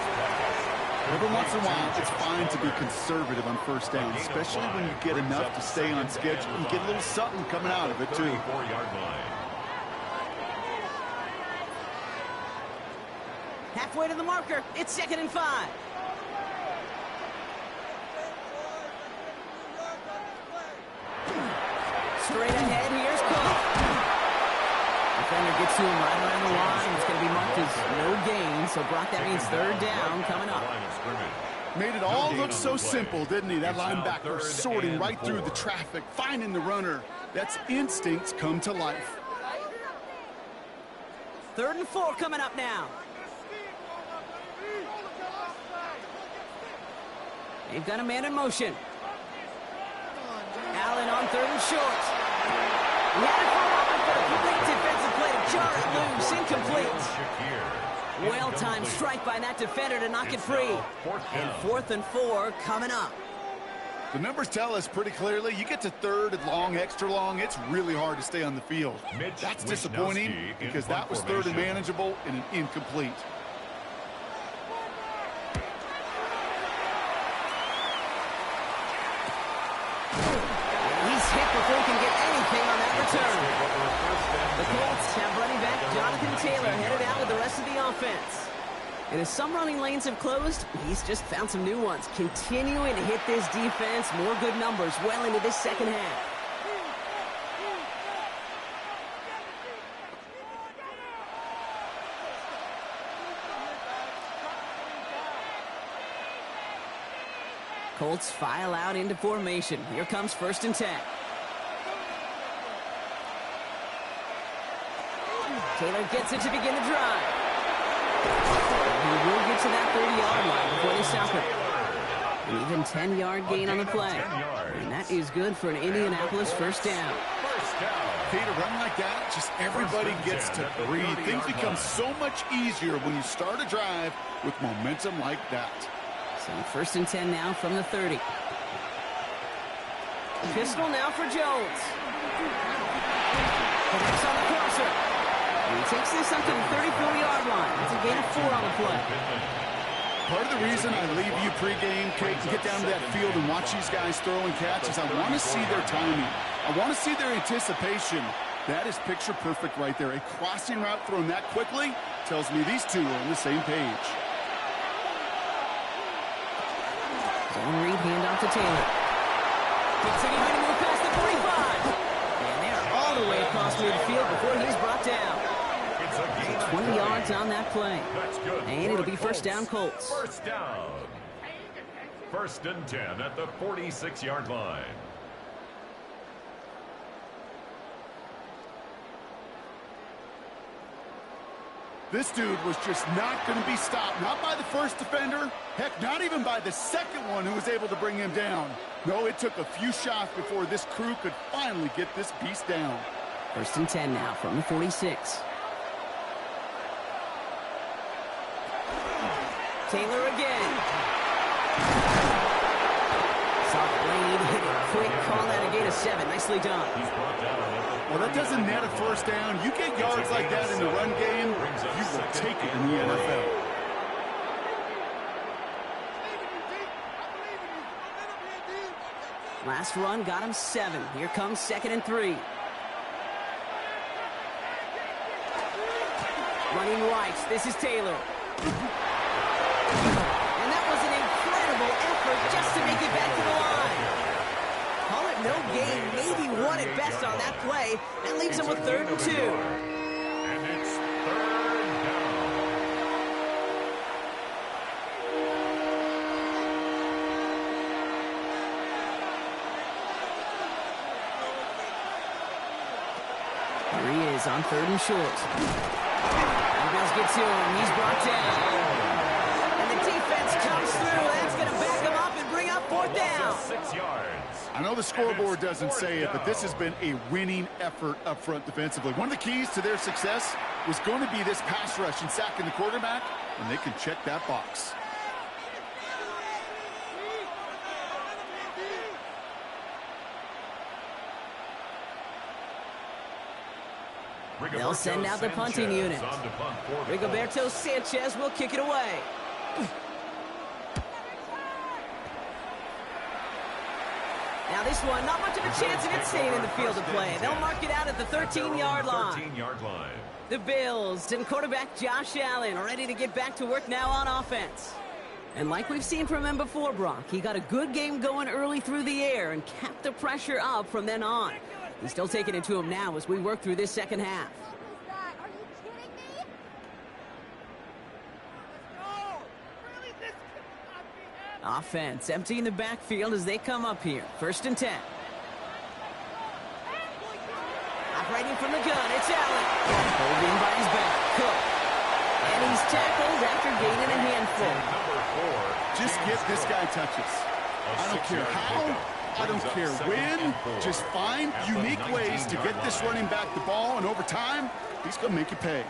F: Every once in a while, it's fine to be conservative on 1st down, especially when you get enough to stay on schedule and get a little something coming out of it, too.
C: 34-yard line.
E: Halfway to the marker. It's 2nd and 5. Straight ahead, here's Cook. Defender gets to him right around the line. It's going to be marked as no gain, so Brock, that means 3rd down coming up.
F: Made it all look so simple, didn't he? That linebacker sorting right through the traffic, finding the runner. That's instincts come to life.
E: 3rd and 4 coming up now. They've got a man in motion. dial in on 3rd and short. He had it for a moment, but a complete defensive play to jar it loose. Incomplete. Well-timed strike by that defender to knock it free. And 4th and 4 coming up.
F: The numbers tell us pretty clearly, you get to 3rd and long, extra long, it's really hard to stay on the field. That's disappointing because that was 3rd and manageable and an incomplete.
E: He's hit before he can get anything on that return. The Colts have running back Jonathan Taylor headed out with the rest of the offense. And as some running lanes have closed, he's just found some new ones, continuing to hit this defense. More good numbers well into this second half. Colts file out into formation. Here comes 1st and 10. Taylor gets it to begin the drive. He will get to that 30-yard line before they stop him. An even 10-yard gain on the play. And that is good for an Indianapolis first down.
F: Hey, to run like that, just everybody gets to breathe. Things become so much easier when you start a drive with momentum like that.
E: So 1st and 10 now from the 30. Pistol now for Jones. Connects on the crosser. And he takes this up to the 34-yard line. That's a gain of 4 on the play.
F: Part of the reason I leave you pregame, Kate, and get down to that field and watch these guys throw and catch is I want to see their timing. I want to see their anticipation. That is picture perfect right there. A crossing route thrown that quickly tells me these two are on the same page.
E: Zone read, handoff to Taylor. Gets it behind to move past the 45. And they're all the way across midfield before he's brought down. 20 yards on that play. And it'll be first down, Colts.
C: First down. 1st and 10 at the 46-yard line.
F: This dude was just not going to be stopped. Not by the first defender. Heck, not even by the second one who was able to bring him down. No, it took a few shots before this crew could finally get this beast down.
E: 1st and 10 now from the 46. Taylor again. Soft blade, hit it quick, call that a gain of 7. Nicely done.
F: Well, that doesn't net a first down. You get yards like that in the run game, you will take it in the NFL.
E: Last run got him 7. Here comes 2nd and 3. Running right. This is Taylor. And that was an incredible effort just to make it back to the line. Call it no gain, maybe one at best on that play. That leaves him with 3rd and 2.
C: And it's 3rd down.
E: Here he is on 3rd and short. Bengals get to him. He's brought down. And the defense comes through. That's going to back him up and bring up 4th down.
C: 6 yards.
F: I know the scoreboard doesn't say it, but this has been a winning effort up front defensively. One of the keys to their success was going to be this pass rush and sacking the quarterback, and they can check that box.
E: They'll send out the punting unit. Rigoberto Sanchez will kick it away. Now this one, not much of a chance of it staying in the field of play. They'll mark it out at the 13-yard line. The Bills and quarterback Josh Allen ready to get back to work now on offense. And like we've seen from him before, Brock, he got a good game going early through the air and kept the pressure up from then on. He's still taking it to him now as we work through this second half. Offense emptying the backfield as they come up here. 1st and 10. Operating from the gun, it's Allen. Pulled in by his back. Cook. And he's tackled after gaining a handful.
F: Just get this guy touches. I don't care how I don't care when, just find unique ways to get this running back the ball, and over time, he's going to make you pay.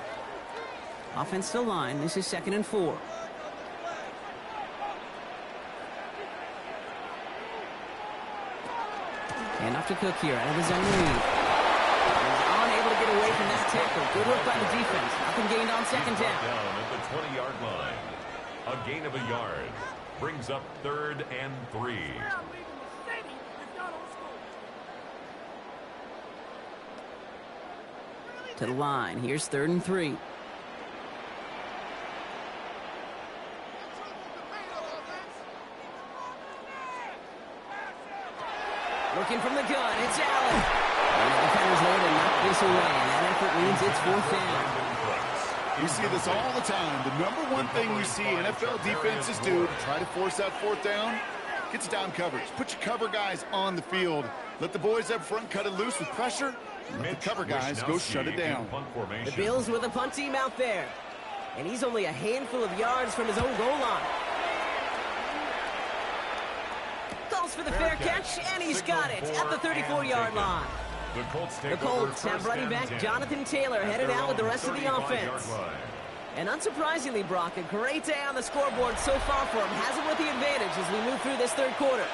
E: Offensive line, this is 2nd and 4. And off to Cook here out of his own lead. He's unable to get away from that tackle. Good work by the defense. Nothing gained on 2nd down.
C: Down at the 20-yard line. A gain of a yard. Brings up 3rd and 3.
E: To the line. Here's 3rd and 3. Looking from the gun, it's Allen. And the defender's there to knock this away. And that effort means it's 4th down.
F: You see this all the time. The number one thing you see NFL defenses do to try to force that 4th down, gets down coverage. Put your cover guys on the field. Let the boys up front cut it loose with pressure. And let the cover guys go shut it down.
E: The Bills with a punt team out there. And he's only a handful of yards from his own goal line. Calls for the fair catch, and he's got it at the 34-yard line. The Colts have running back Jonathan Taylor headed out with the rest of the offense. And unsurprisingly, Brock, a great day on the scoreboard so far for him. Has him with the advantage as we move through this 3rd quarter.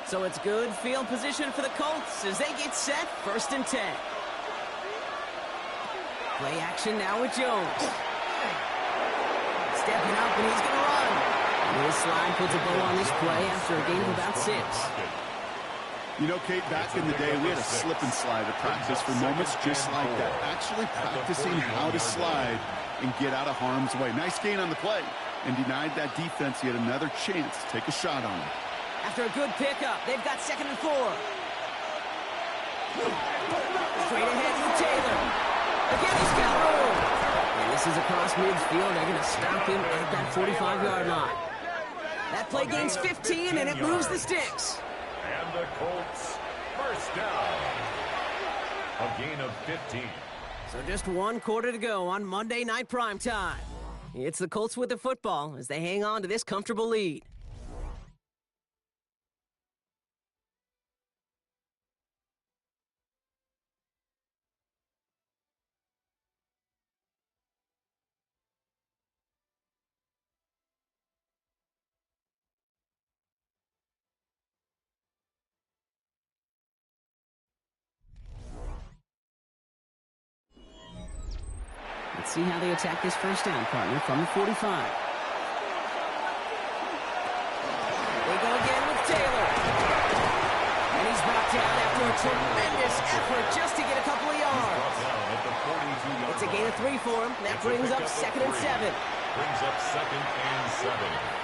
E: So it's good field position for the Colts as they get set, 1st and 10. Play action now with Jones. Stepping up, and he's going to run. And his slide puts a bow on this play after a gain of about 6.
F: You know, Kate, back in the day, we had a slip and slide at practice for moments just like that. Actually practicing how to slide and get out of harm's way. Nice gain on the play, and denied that defense yet another chance to take a shot on him.
E: After a good pickup, they've got 2nd and 4. Straight ahead with Taylor. Again, he's got room. And this is across midfield. They're going to stop him at that 45-yard line. That play gains 15, and it moves the sticks.
C: And the Colts, 1st down. A gain of 15.
E: So just 1 quarter to go on Monday Night Primetime. It's the Colts with the football as they hang on to this comfortable lead. Let's see how they attack this 1st down, partner, from the 45. They go again with Taylor. And he's brought down after a tremendous effort just to get a couple of yards. It's a gain of 3 for him. That brings up 2nd and 7.
C: Brings up 2nd and 7.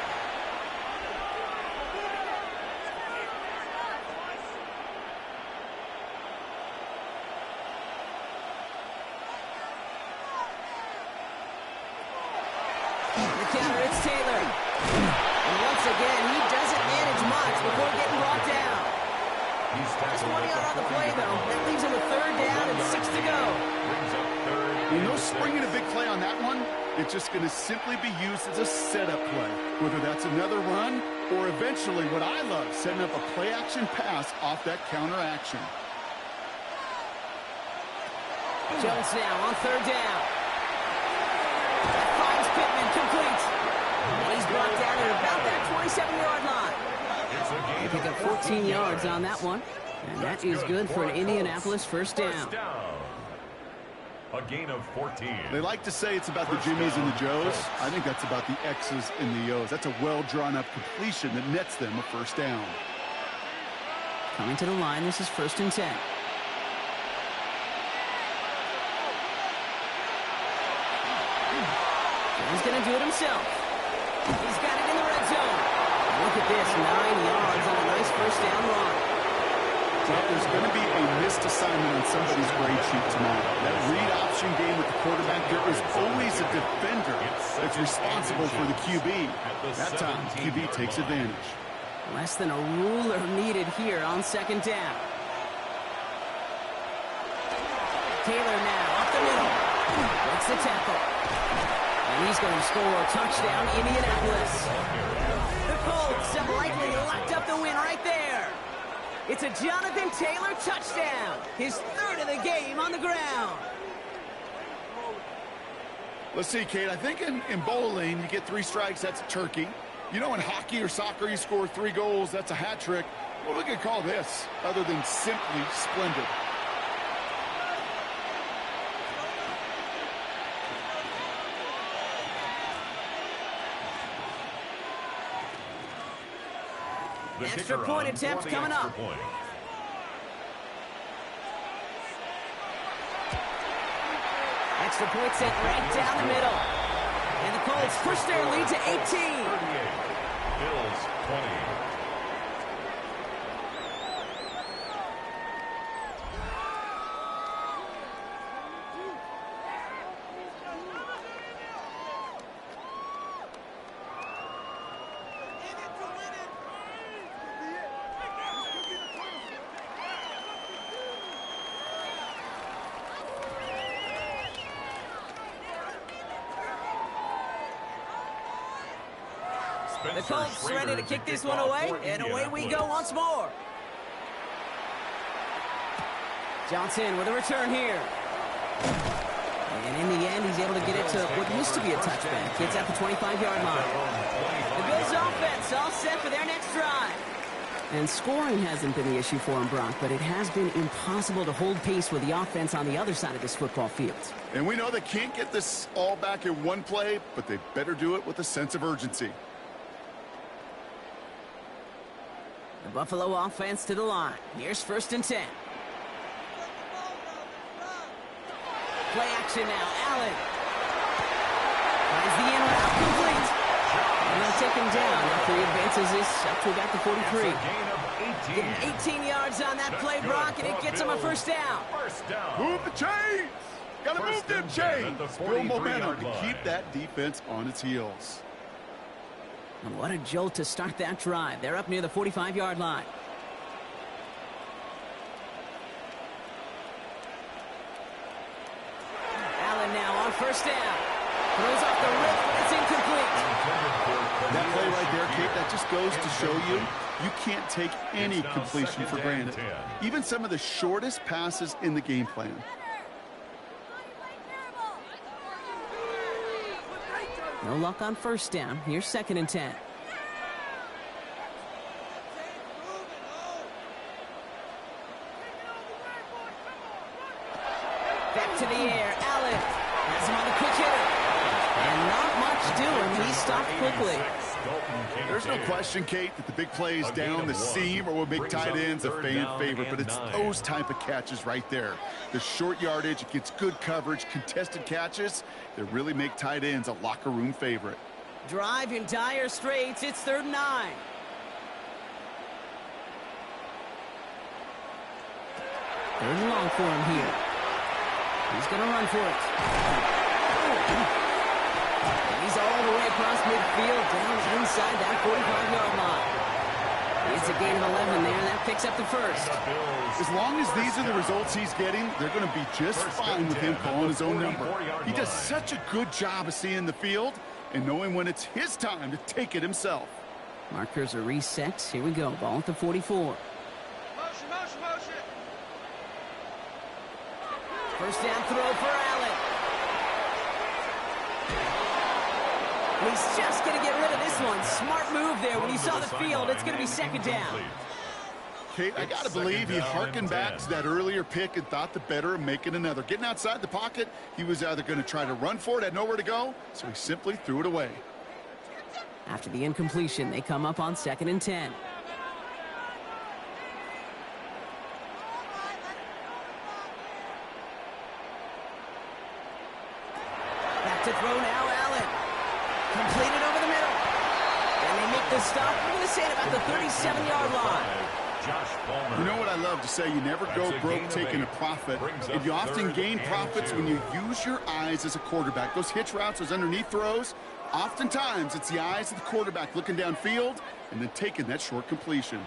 E: Counter, it's Taylor. And once again, he doesn't manage much before getting brought down. Just 1 yard on the play, though. That leaves him with 3rd down and 6 to go.
F: You know, springing a big play on that one, it's just going to simply be used as a setup play. Whether that's another run or eventually what I love, setting up a play-action pass off that counter action.
E: Jones now on 3rd down. Finds Pittman, complete. And he's brought down at about that 27-yard line. They pick up 14 yards on that one. And that is good for an Indianapolis 1st down.
C: A gain of 14.
F: They like to say it's about the Jimmies and the Joes. I think that's about the X's and the O's. That's a well-drawn-up completion that nets them a 1st down.
E: Coming to the line, this is 1st and 10. He's going to do it himself. He's got it in the red zone. Look at this, 9 yards on a nice 1st down run.
F: Well, there's going to be a missed assignment on somebody's grade sheet tonight. That read option game with the quarterback, there is always a defender that's responsible for the QB. That time, QB takes advantage.
E: Less than a ruler needed here on 2nd down. Taylor now, up the middle. Breaks the tackle. And he's going to score a touchdown, Indianapolis. The Colts have likely locked up the win right there. It's a Jonathan Taylor touchdown. His third of the game on the ground.
F: Let's see, Kate. I think in bowling, you get 3 strikes, that's a turkey. You know, in hockey or soccer, you score 3 goals, that's a hat trick. What we could call this, other than simply splendid?
E: Extra point attempt coming up. Extra point set right down the middle. And the Colts push their lead to 18.
C: 38. Bills 20.
E: The Colts ready to kick this one away, and away we go once more. Johnson with a return here. And in the end, he's able to get it to what used to be a touchback. It's at the 25-yard line. The Bills offense all set for their next drive. And scoring hasn't been the issue for him, Brock, but it has been impossible to hold pace with the offense on the other side of this football field.
F: And we know they can't get this all back in one play, but they better do it with a sense of urgency.
E: The Buffalo offense to the line. Here's 1st and 10. Play action now. Allen. Finds the in route complete. And they'll take him down after he advances this up to about the 43. Getting 18 yards on that play, Brock, and it gets him a first down.
F: Move the chains. Got to move them chains. Build momentum to keep that defense on its heels.
E: And what a jolt to start that drive. They're up near the 45-yard line. Allen now on 1st down. Throws off the rip, but it's incomplete.
F: That play right there, Kate, that just goes to show you can't take any completion for granted. Even some of the shortest passes in the game plan.
E: No luck on 1st down. Here's 2nd and 10. Back to the air. Allen has him on the quick hitter. And not much doing. He stopped quickly.
F: There's no question, Kate, that the big plays down the seam or what make tight ends a fan favorite, but it's those type of catches right there. The short yardage, it gets good coverage, contested catches that really make tight ends a locker room favorite.
E: Drive in dire straits. It's 3rd and 9. Third and long for him here. He's going to run for it. He's all the way across midfield, down inside that 45-yard line. It's a gain of 11 there. That picks up the 1st.
F: As long as these are the results he's getting, they're going to be just fine with him calling his own number. He does such a good job of seeing the field and knowing when it's his time to take it himself.
E: Markers are reset. Here we go. Ball at the 44.
B: Motion, motion, motion.
E: 1st down throw for Allen. He's just going to get rid of this one. Smart move there. When he saw the field, it's going to be 2nd down.
F: Kate, I got to believe he harkened back to that earlier pick and thought the better of making another. Getting outside the pocket, he was either going to try to run for it, had nowhere to go, so he simply threw it away.
E: After the incompletion, they come up on 2nd and 10. Back to throw now, Allen. Completed over the middle. And they make the stop. I'm going to say it about the 37-yard line.
F: You know what I love to say? You never go broke taking a profit. And you often gain profits when you use your eyes as a quarterback. Those hitch routes, those underneath throws, oftentimes it's the eyes of the quarterback looking downfield and then taking that short completion.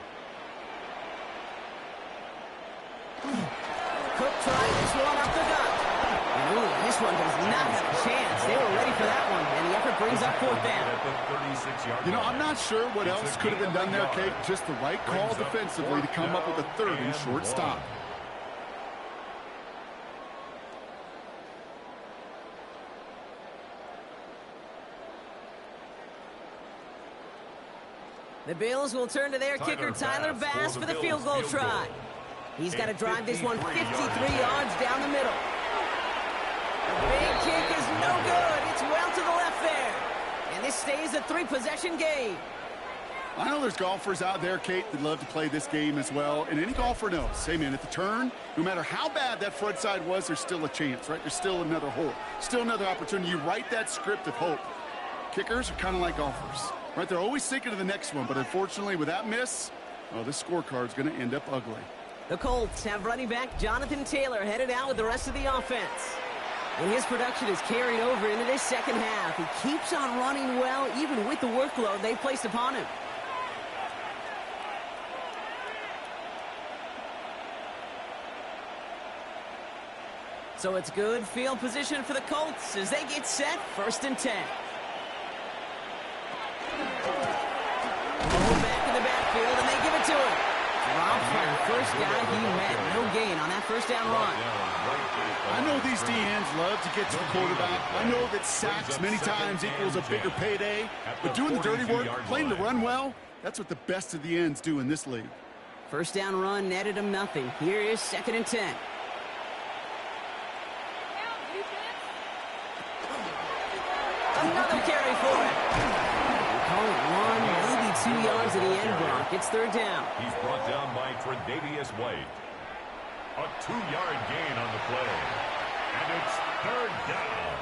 E: Cook trying this one up the gut. one does not have a chance. They were ready for that one, and the effort brings up fourth down.
F: You know, I'm not sure what else could have been done there, Kate. Just the right call defensively to come up with a third and short stop.
E: The Bills will turn to their kicker, Tyler Bass, for the field goal try. He's got to drive this one 53 yards down the middle. The big kick is no good. It's well to the left there. And this stays a 3-possession game.
F: I know there's golfers out there, Kate, that love to play this game as well. And any golfer knows, hey, man, at the turn, no matter how bad that front side was, there's still a chance, right? There's still another hole, still another opportunity. You write that script of hope. Kickers are kind of like golfers, right? They're always thinking of the next one, but unfortunately, with that miss, well, this scorecard's going to end up ugly.
E: The Colts have running back Jonathan Taylor headed out with the rest of the offense. And his production is carried over into this second half. He keeps on running well, even with the workload they placed upon him. So it's good field position for the Colts as they get set, 1st and 10. Ball back in the backfield, and they give it to him. Dropped by the first guy he met. No gain on that first down run.
F: I know these DNs love to get to the quarterback. I know that sacks many times equals a bigger payday. But doing the dirty work, playing to run well, that's what the best of the ends do in this league.
E: First down run netted him nothing. Here is 2nd and 10. Another carry for it. Call it 1, maybe 2 yards at the end, Brock. It's 3rd down.
C: He's brought down by Tre'Davious White. A 2-yard gain on the play. And it's 3rd down.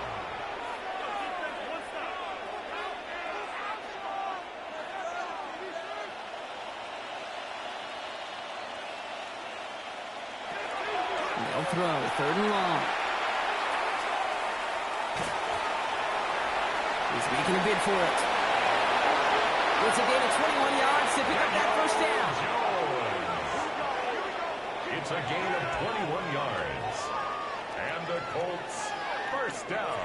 E: They'll throw, 3rd and long. He's making a bid for it. It's a gain of 21 yards to pick up that first down.
C: It's a gain of 21 yards. And the Colts, 1st down.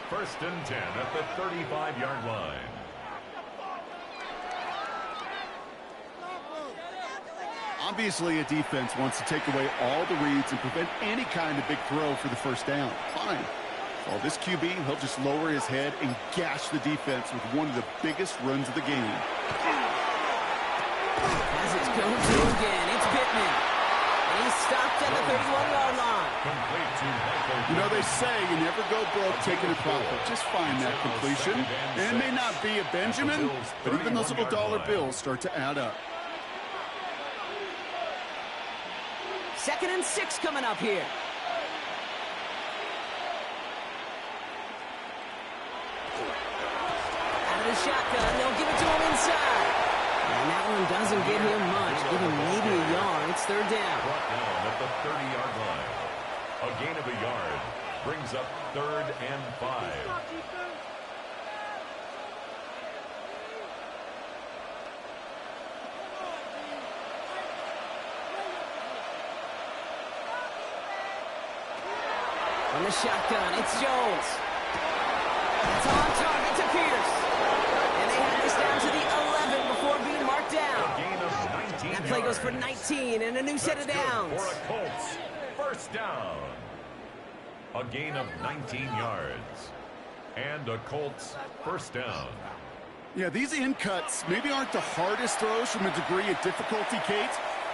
C: 1st and 10 at the 35-yard line.
F: Obviously, a defense wants to take away all the reads and prevent any kind of big throw for the first down. Fine. Well, this QB, he'll just lower his head and gash the defense with one of the biggest runs of the game.
E: As it's going through again, it's Pittman. And he's stopped at the 31-yard line.
F: You know, they say you never go broke taking a profit. Just find that completion. And it may not be a Benjamin, but even those little dollar bills start to add up.
E: 2nd and 6 coming up here. The shotgun, they'll give it to him inside. And that one doesn't get him much. Give him maybe a yard. It's 3rd down.
C: Brought down at the 30-yard line. A gain of a yard brings up 3rd and 5.
E: From the shotgun, it's Jones. It's on target to Pierce. Down to the 11 before being marked down.
C: A gain of 19
E: that play goes for 19 and a new set of downs.
C: For a Colts, 1st down. A gain of 19 yards. And a Colts 1st down.
F: Yeah, these in cuts maybe aren't the hardest throws from a degree of difficulty, Kate,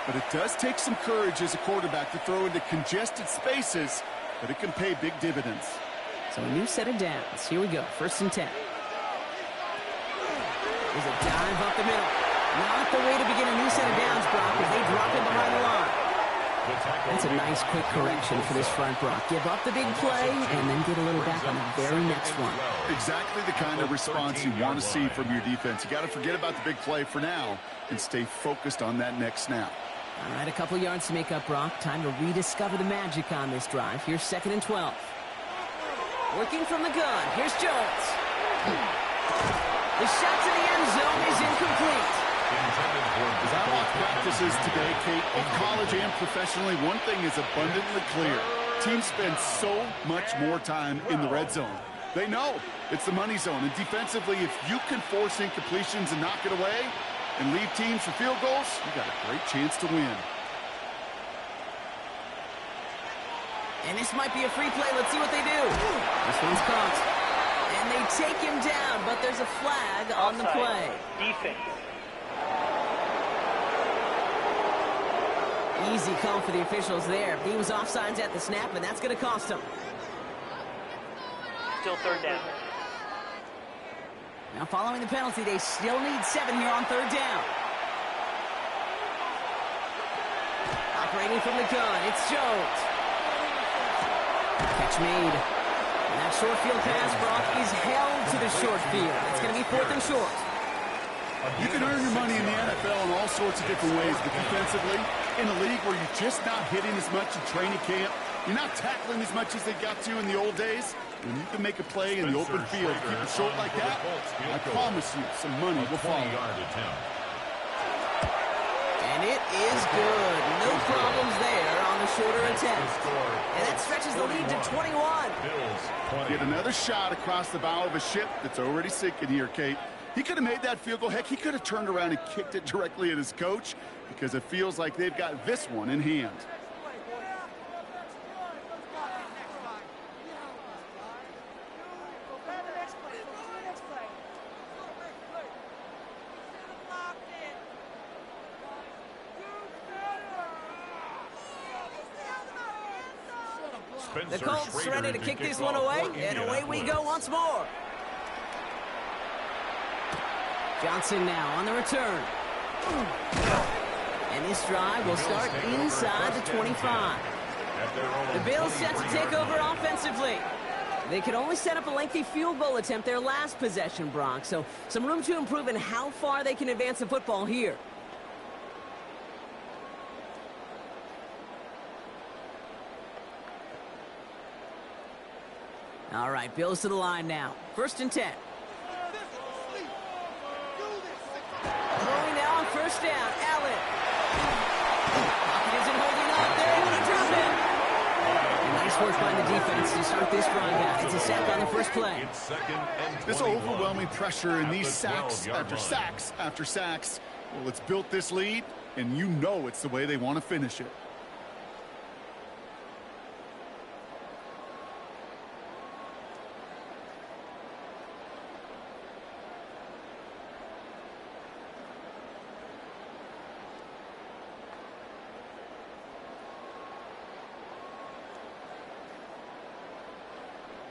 F: but it does take some courage as a quarterback to throw into congested spaces, but it can pay big dividends.
E: So a new set of downs. Here we go, 1st and 10. There's a dive up the middle. Not the way to begin a new set of downs, Brock, as they drop in behind the line. That's a nice quick correction for this front, Brock. Give up the big play and then get a little back on the very next one.
F: Exactly the kind of response you want to see from your defense. You got to forget about the big play for now and stay focused on that next snap.
E: All right, a couple yards to make up, Brock. Time to rediscover the magic on this drive. Here's 2nd and 12. Working from the gun. Here's Jones. The shot to the end zone is incomplete.
F: As I watch practices today, Kate, in college and professionally, one thing is abundantly clear. Teams spend so much more time in the red zone. They know it's the money zone. And defensively, if you can force incompletions and knock it away and leave teams for field goals, you got a great chance to win.
E: And this might be a free play. Let's see what they do. This one's caught. And they take him down, but there's a flag on the play.
H: Defense.
E: Easy call for the officials there. He was offsides at the snap, and that's going to cost him.
H: Still third down.
E: Now following the penalty, they still need 7 here on third down. Operating from the gun, it's Jones. Catch made. And that short field pass, Brock, is held to the short field. It's going to be 4th and short.
F: You can earn your money in the NFL in all sorts of different ways, but defensively, in a league where you're just not hitting as much in training camp, you're not tackling as much as they got to in the old days, when you can make a play in the open field, keep it short like that, I promise you some money will follow.
E: And it is good. No problems there on the shorter attempt. And that stretches the lead to 21.
F: Get another shot across the bow of a ship that's already sinking here, Kate. He could have made that field goal. Heck, he could have turned around and kicked it directly at his coach because it feels like they've got this one in hand.
E: The Colts ready to kick this one away, and away we go once more. Johnson now on the return. And this drive will start inside the 25. The Bills set to take over offensively. They could only set up a lengthy field goal attempt their last possession, Brock, so some room to improve in how far they can advance the football here. All right, Bills to the line now. 1st and 10. Throwing now on 1st down. Allen. Pocket isn't holding up. They're able to drop it. And nice work by the defense to start this drive out. It's a sack on the first play.
F: This overwhelming pressure and these sacks after sacks after sacks. Well, it's built this lead, and you know it's the way they want to finish it.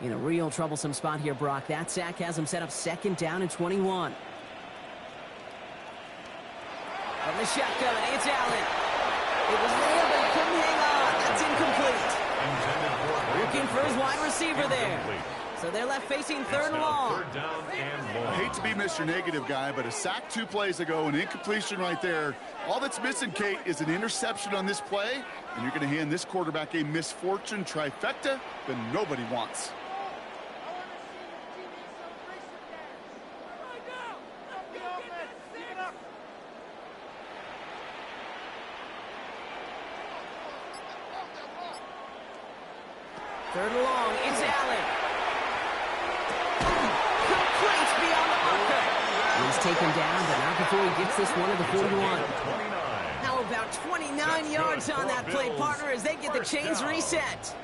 E: In a real troublesome spot here, Brock. That sack has him set up 2nd down and 21. From the shotgun, it's Allen. It was there, but he couldn't hang on. That's incomplete. Looking for his wide receiver there. So they're left facing 3rd and long.
F: I hate to be Mr. Negative guy, but a sack 2 plays ago, an incompletion right there. All that's missing, Kate, is an interception on this play, and you're going to hand this quarterback a misfortune trifecta that nobody wants.
E: Third and long, it's Allen. Complete beyond the marker. He's taken down, but not before he gets this one to the 41. How about 29 yards on that play, partner, as they get the chains reset?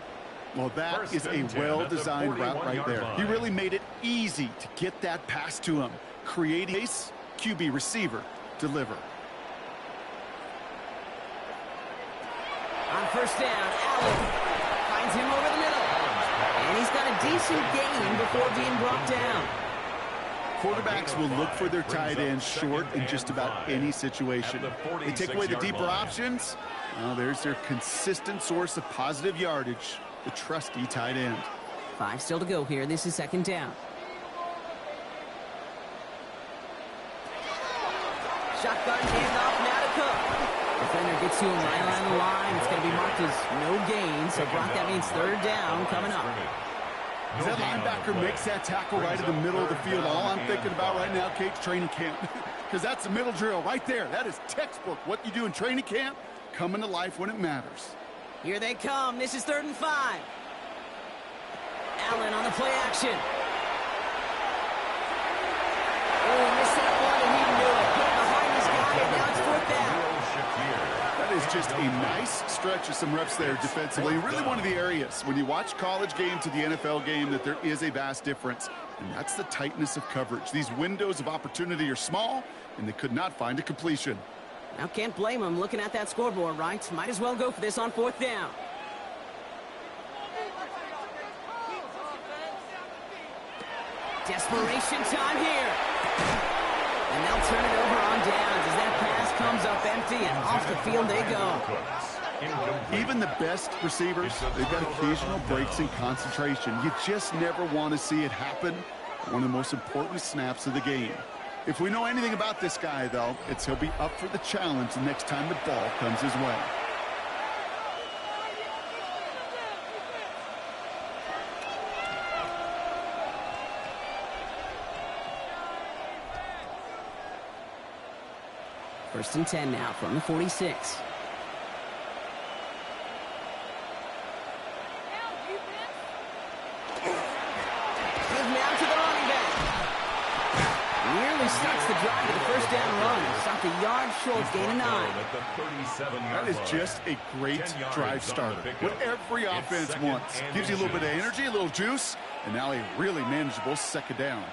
F: Well, that is a well-designed route right there. He really made it easy to get that pass to him. Creating ace, QB receiver, deliver.
E: On 1st down, Allen finds him over the middle. And he's got a decent gain before being brought down.
F: Quarterbacks will look for their tight end short in just about any situation. They take away the deeper options. Well, there's their consistent source of positive yardage, the trusty tight end.
E: 5 still to go here. This is 2nd down. Shotgun handoff now to Cook. Defender gets to him right on the line. It's going to be marked as no gain. So, Brock, that means 3rd down coming up.
F: As that linebacker makes that tackle right in the middle of the field, all I'm thinking about right now, Kate's training camp. Because that's the middle drill right there. That is textbook. What you do in training camp, coming to life when it matters.
E: Here they come. This is 3rd and 5. Allen on the play action. Oh, missed that one, and he knew it. Put it behind his guy, and now it's 4th down.
F: That is just a nice stretch of some reps there defensively. Really one of the areas, when you watch college game to the NFL game, that there is a vast difference. And that's the tightness of coverage. These windows of opportunity are small, and they could not find a completion.
E: Now, can't blame him looking at that scoreboard, right? Might as well go for this on 4th down. Desperation time here. And they'll turn it over on downs as that pass comes up empty, and off the field they go.
F: Even the best receivers, they've got occasional breaks in concentration. You just never want to see it happen. One of the most important snaps of the game. If we know anything about this guy, though, it's he'll be up for the challenge the next time the ball comes his way.
E: First and 10 now from the 46. Now to the running back. Nearly starts the drive to the first down run. Stopped a yard short, gain of 9.
F: That is just a great drive starter. What every offense wants. Gives you a little bit of energy, a little juice, and now a really manageable 2nd down.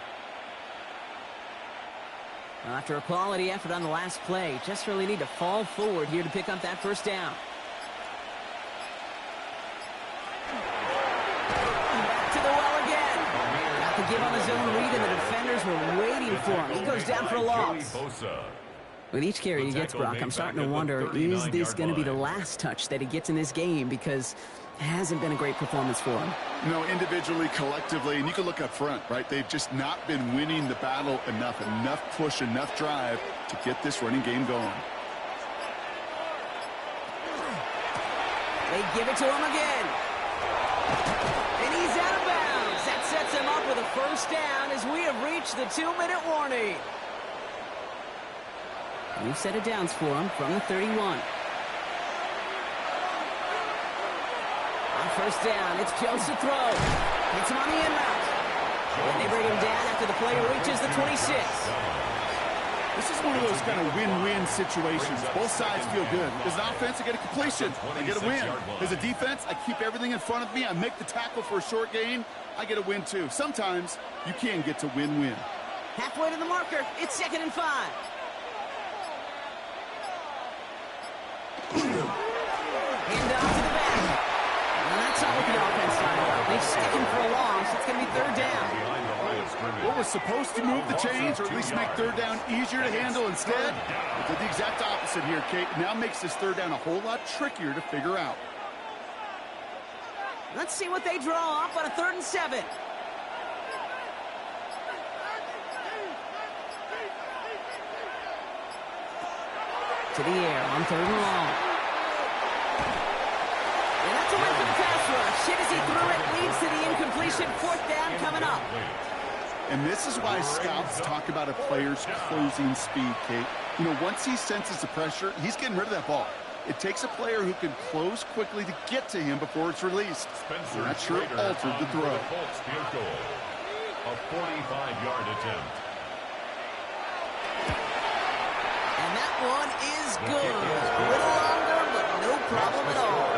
E: Well, after a quality effort on the last play, just really need to fall forward here to pick up that 1st down. Back to the well again. Got the give on the zone read, and the defenders were waiting for him. He goes down for a loss. With each carry he gets, Brock, I'm starting to wonder, is this going to be the last touch that he gets in this game? Because it hasn't been a great performance for him.
F: You know, individually, collectively, and you can look up front, right? They've just not been winning the battle enough push, enough drive to get this running game going.
E: They give it to him again. And he's out of bounds. That sets him up with a 1st down as we have reached the 2-minute warning. New set of downs for him from the 31. On 1st down, it's Jones to throw. Hits him on the in route. And they bring him down after the player reaches the 26.
F: This is one of those kind of win-win situations. Both sides feel good. As an offense, I get a completion. I get a win. As a defense, I keep everything in front of me. I make the tackle for a short gain. I get a win, too. Sometimes, you can get to win-win.
E: Halfway to the marker. It's 2nd and 5. Hand off to the back. And that's not what the offense lined up. They stick him for a loss. It's going to be 3rd down.
F: What was supposed to move the chains, or at least make 3rd down easier to handle instead, it did the exact opposite here, Kate. Now makes this 3rd down a whole lot trickier to figure out.
E: Let's see what they draw up on a 3rd and 7. To the air on 3rd and long. And that's away from the pass rush. Shit as he threw it, leads to the incompletion. 4th down coming up.
F: And this is why scouts talk about a player's closing speed, Kate. You know, once he senses the pressure, he's getting rid of that ball. It takes a player who can close quickly to get to him before it's released. And that sure altered the throw.
C: A 45-yard attempt.
E: And that one is good. A little longer, but no problem at all.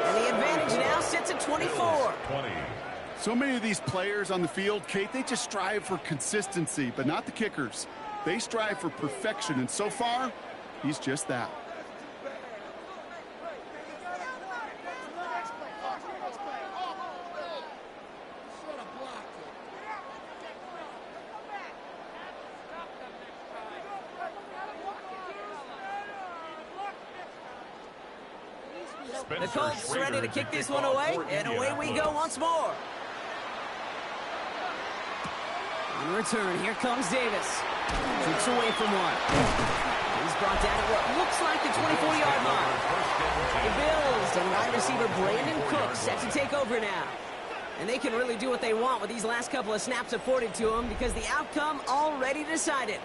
E: And the advantage now sits at 24.
C: 20.
F: So many of these players on the field, Kate, they just strive for consistency, but not the kickers. They strive for perfection, and so far, he's just that.
E: The Colts ready to kick this one away, and away we go once more. On return, here comes Davis. Shoots away from one. He's brought down at what looks like the 24-yard line. The Bills and wide receiver Brandon Cook set to take over now. And they can really do what they want with these last couple of snaps afforded to them because the outcome already decided.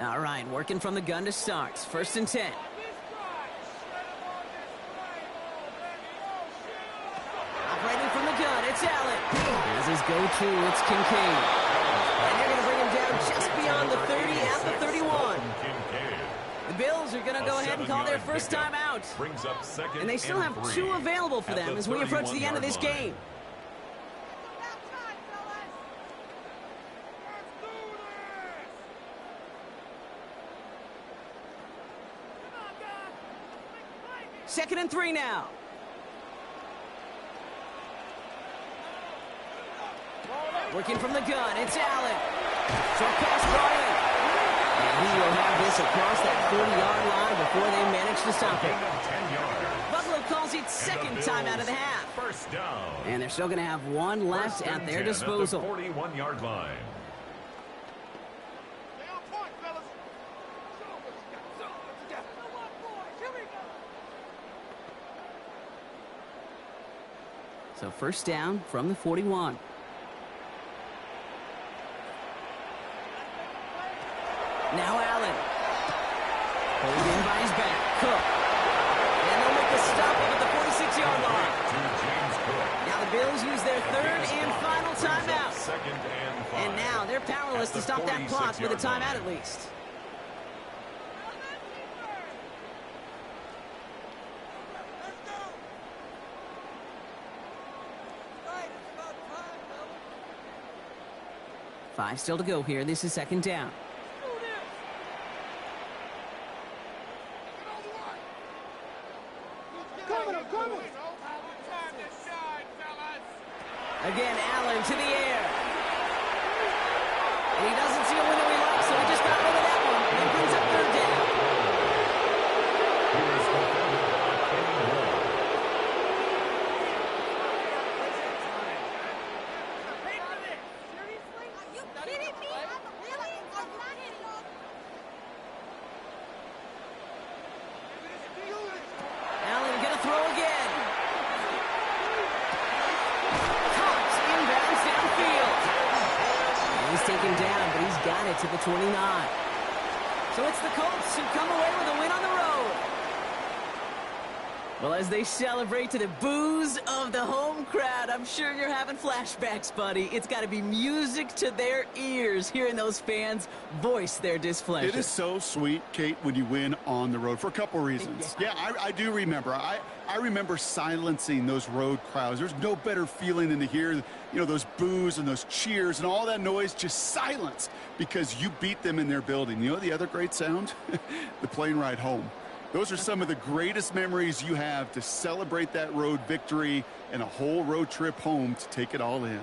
E: All right, working from the gun to start. 1st and 10. Operating from the gun, it's Allen. As his go-to, it's Kincaid. And they're going to bring him down just beyond the 30 at the 31. The Bills are going to go ahead and call their first time out. And they still have 2 available for them as we approach the end of this game. Second and 3 now. Working from the gun, it's Allen. Short pass brought in. And he will have this across that 40-yard line before they manage to stop it. Buffalo calls it second time out of the half.
C: First down.
E: And they're still going to have 1 left at their disposal.
C: At the 41-yard line.
E: So first down from the 41. Now Allen. Pulled in by his back. Cook. And they'll make the stop at the 46-yard line. Now the Bills use their 3rd and final timeout. And now they're powerless to stop that clock with a timeout at least. Five still to go here. This is 2nd down. Again, Allen to the air. And he doesn't see a window he likes, so he just got rid of that one. And brings up 3rd down. Allen gonna throw again. Cox inbounds downfield. And he's taken down, but he's got it to the 29. So it's the Colts who come away with a win on the road. Well, as they celebrate to the boos of the home crowd, I'm sure you're having flashbacks, buddy. It's got to be music to their ears, hearing those fans voice their displeasure.
F: It is so sweet, Kate, when you win on the road for a couple reasons. Yeah, I do remember. I remember silencing those road crowds. There's no better feeling than to hear, those boos and those cheers and all that noise just silence because you beat them in their building. You know the other great sound? The plane ride home. Those are some of the greatest memories you have to celebrate that road victory and a whole road trip home to take it all in.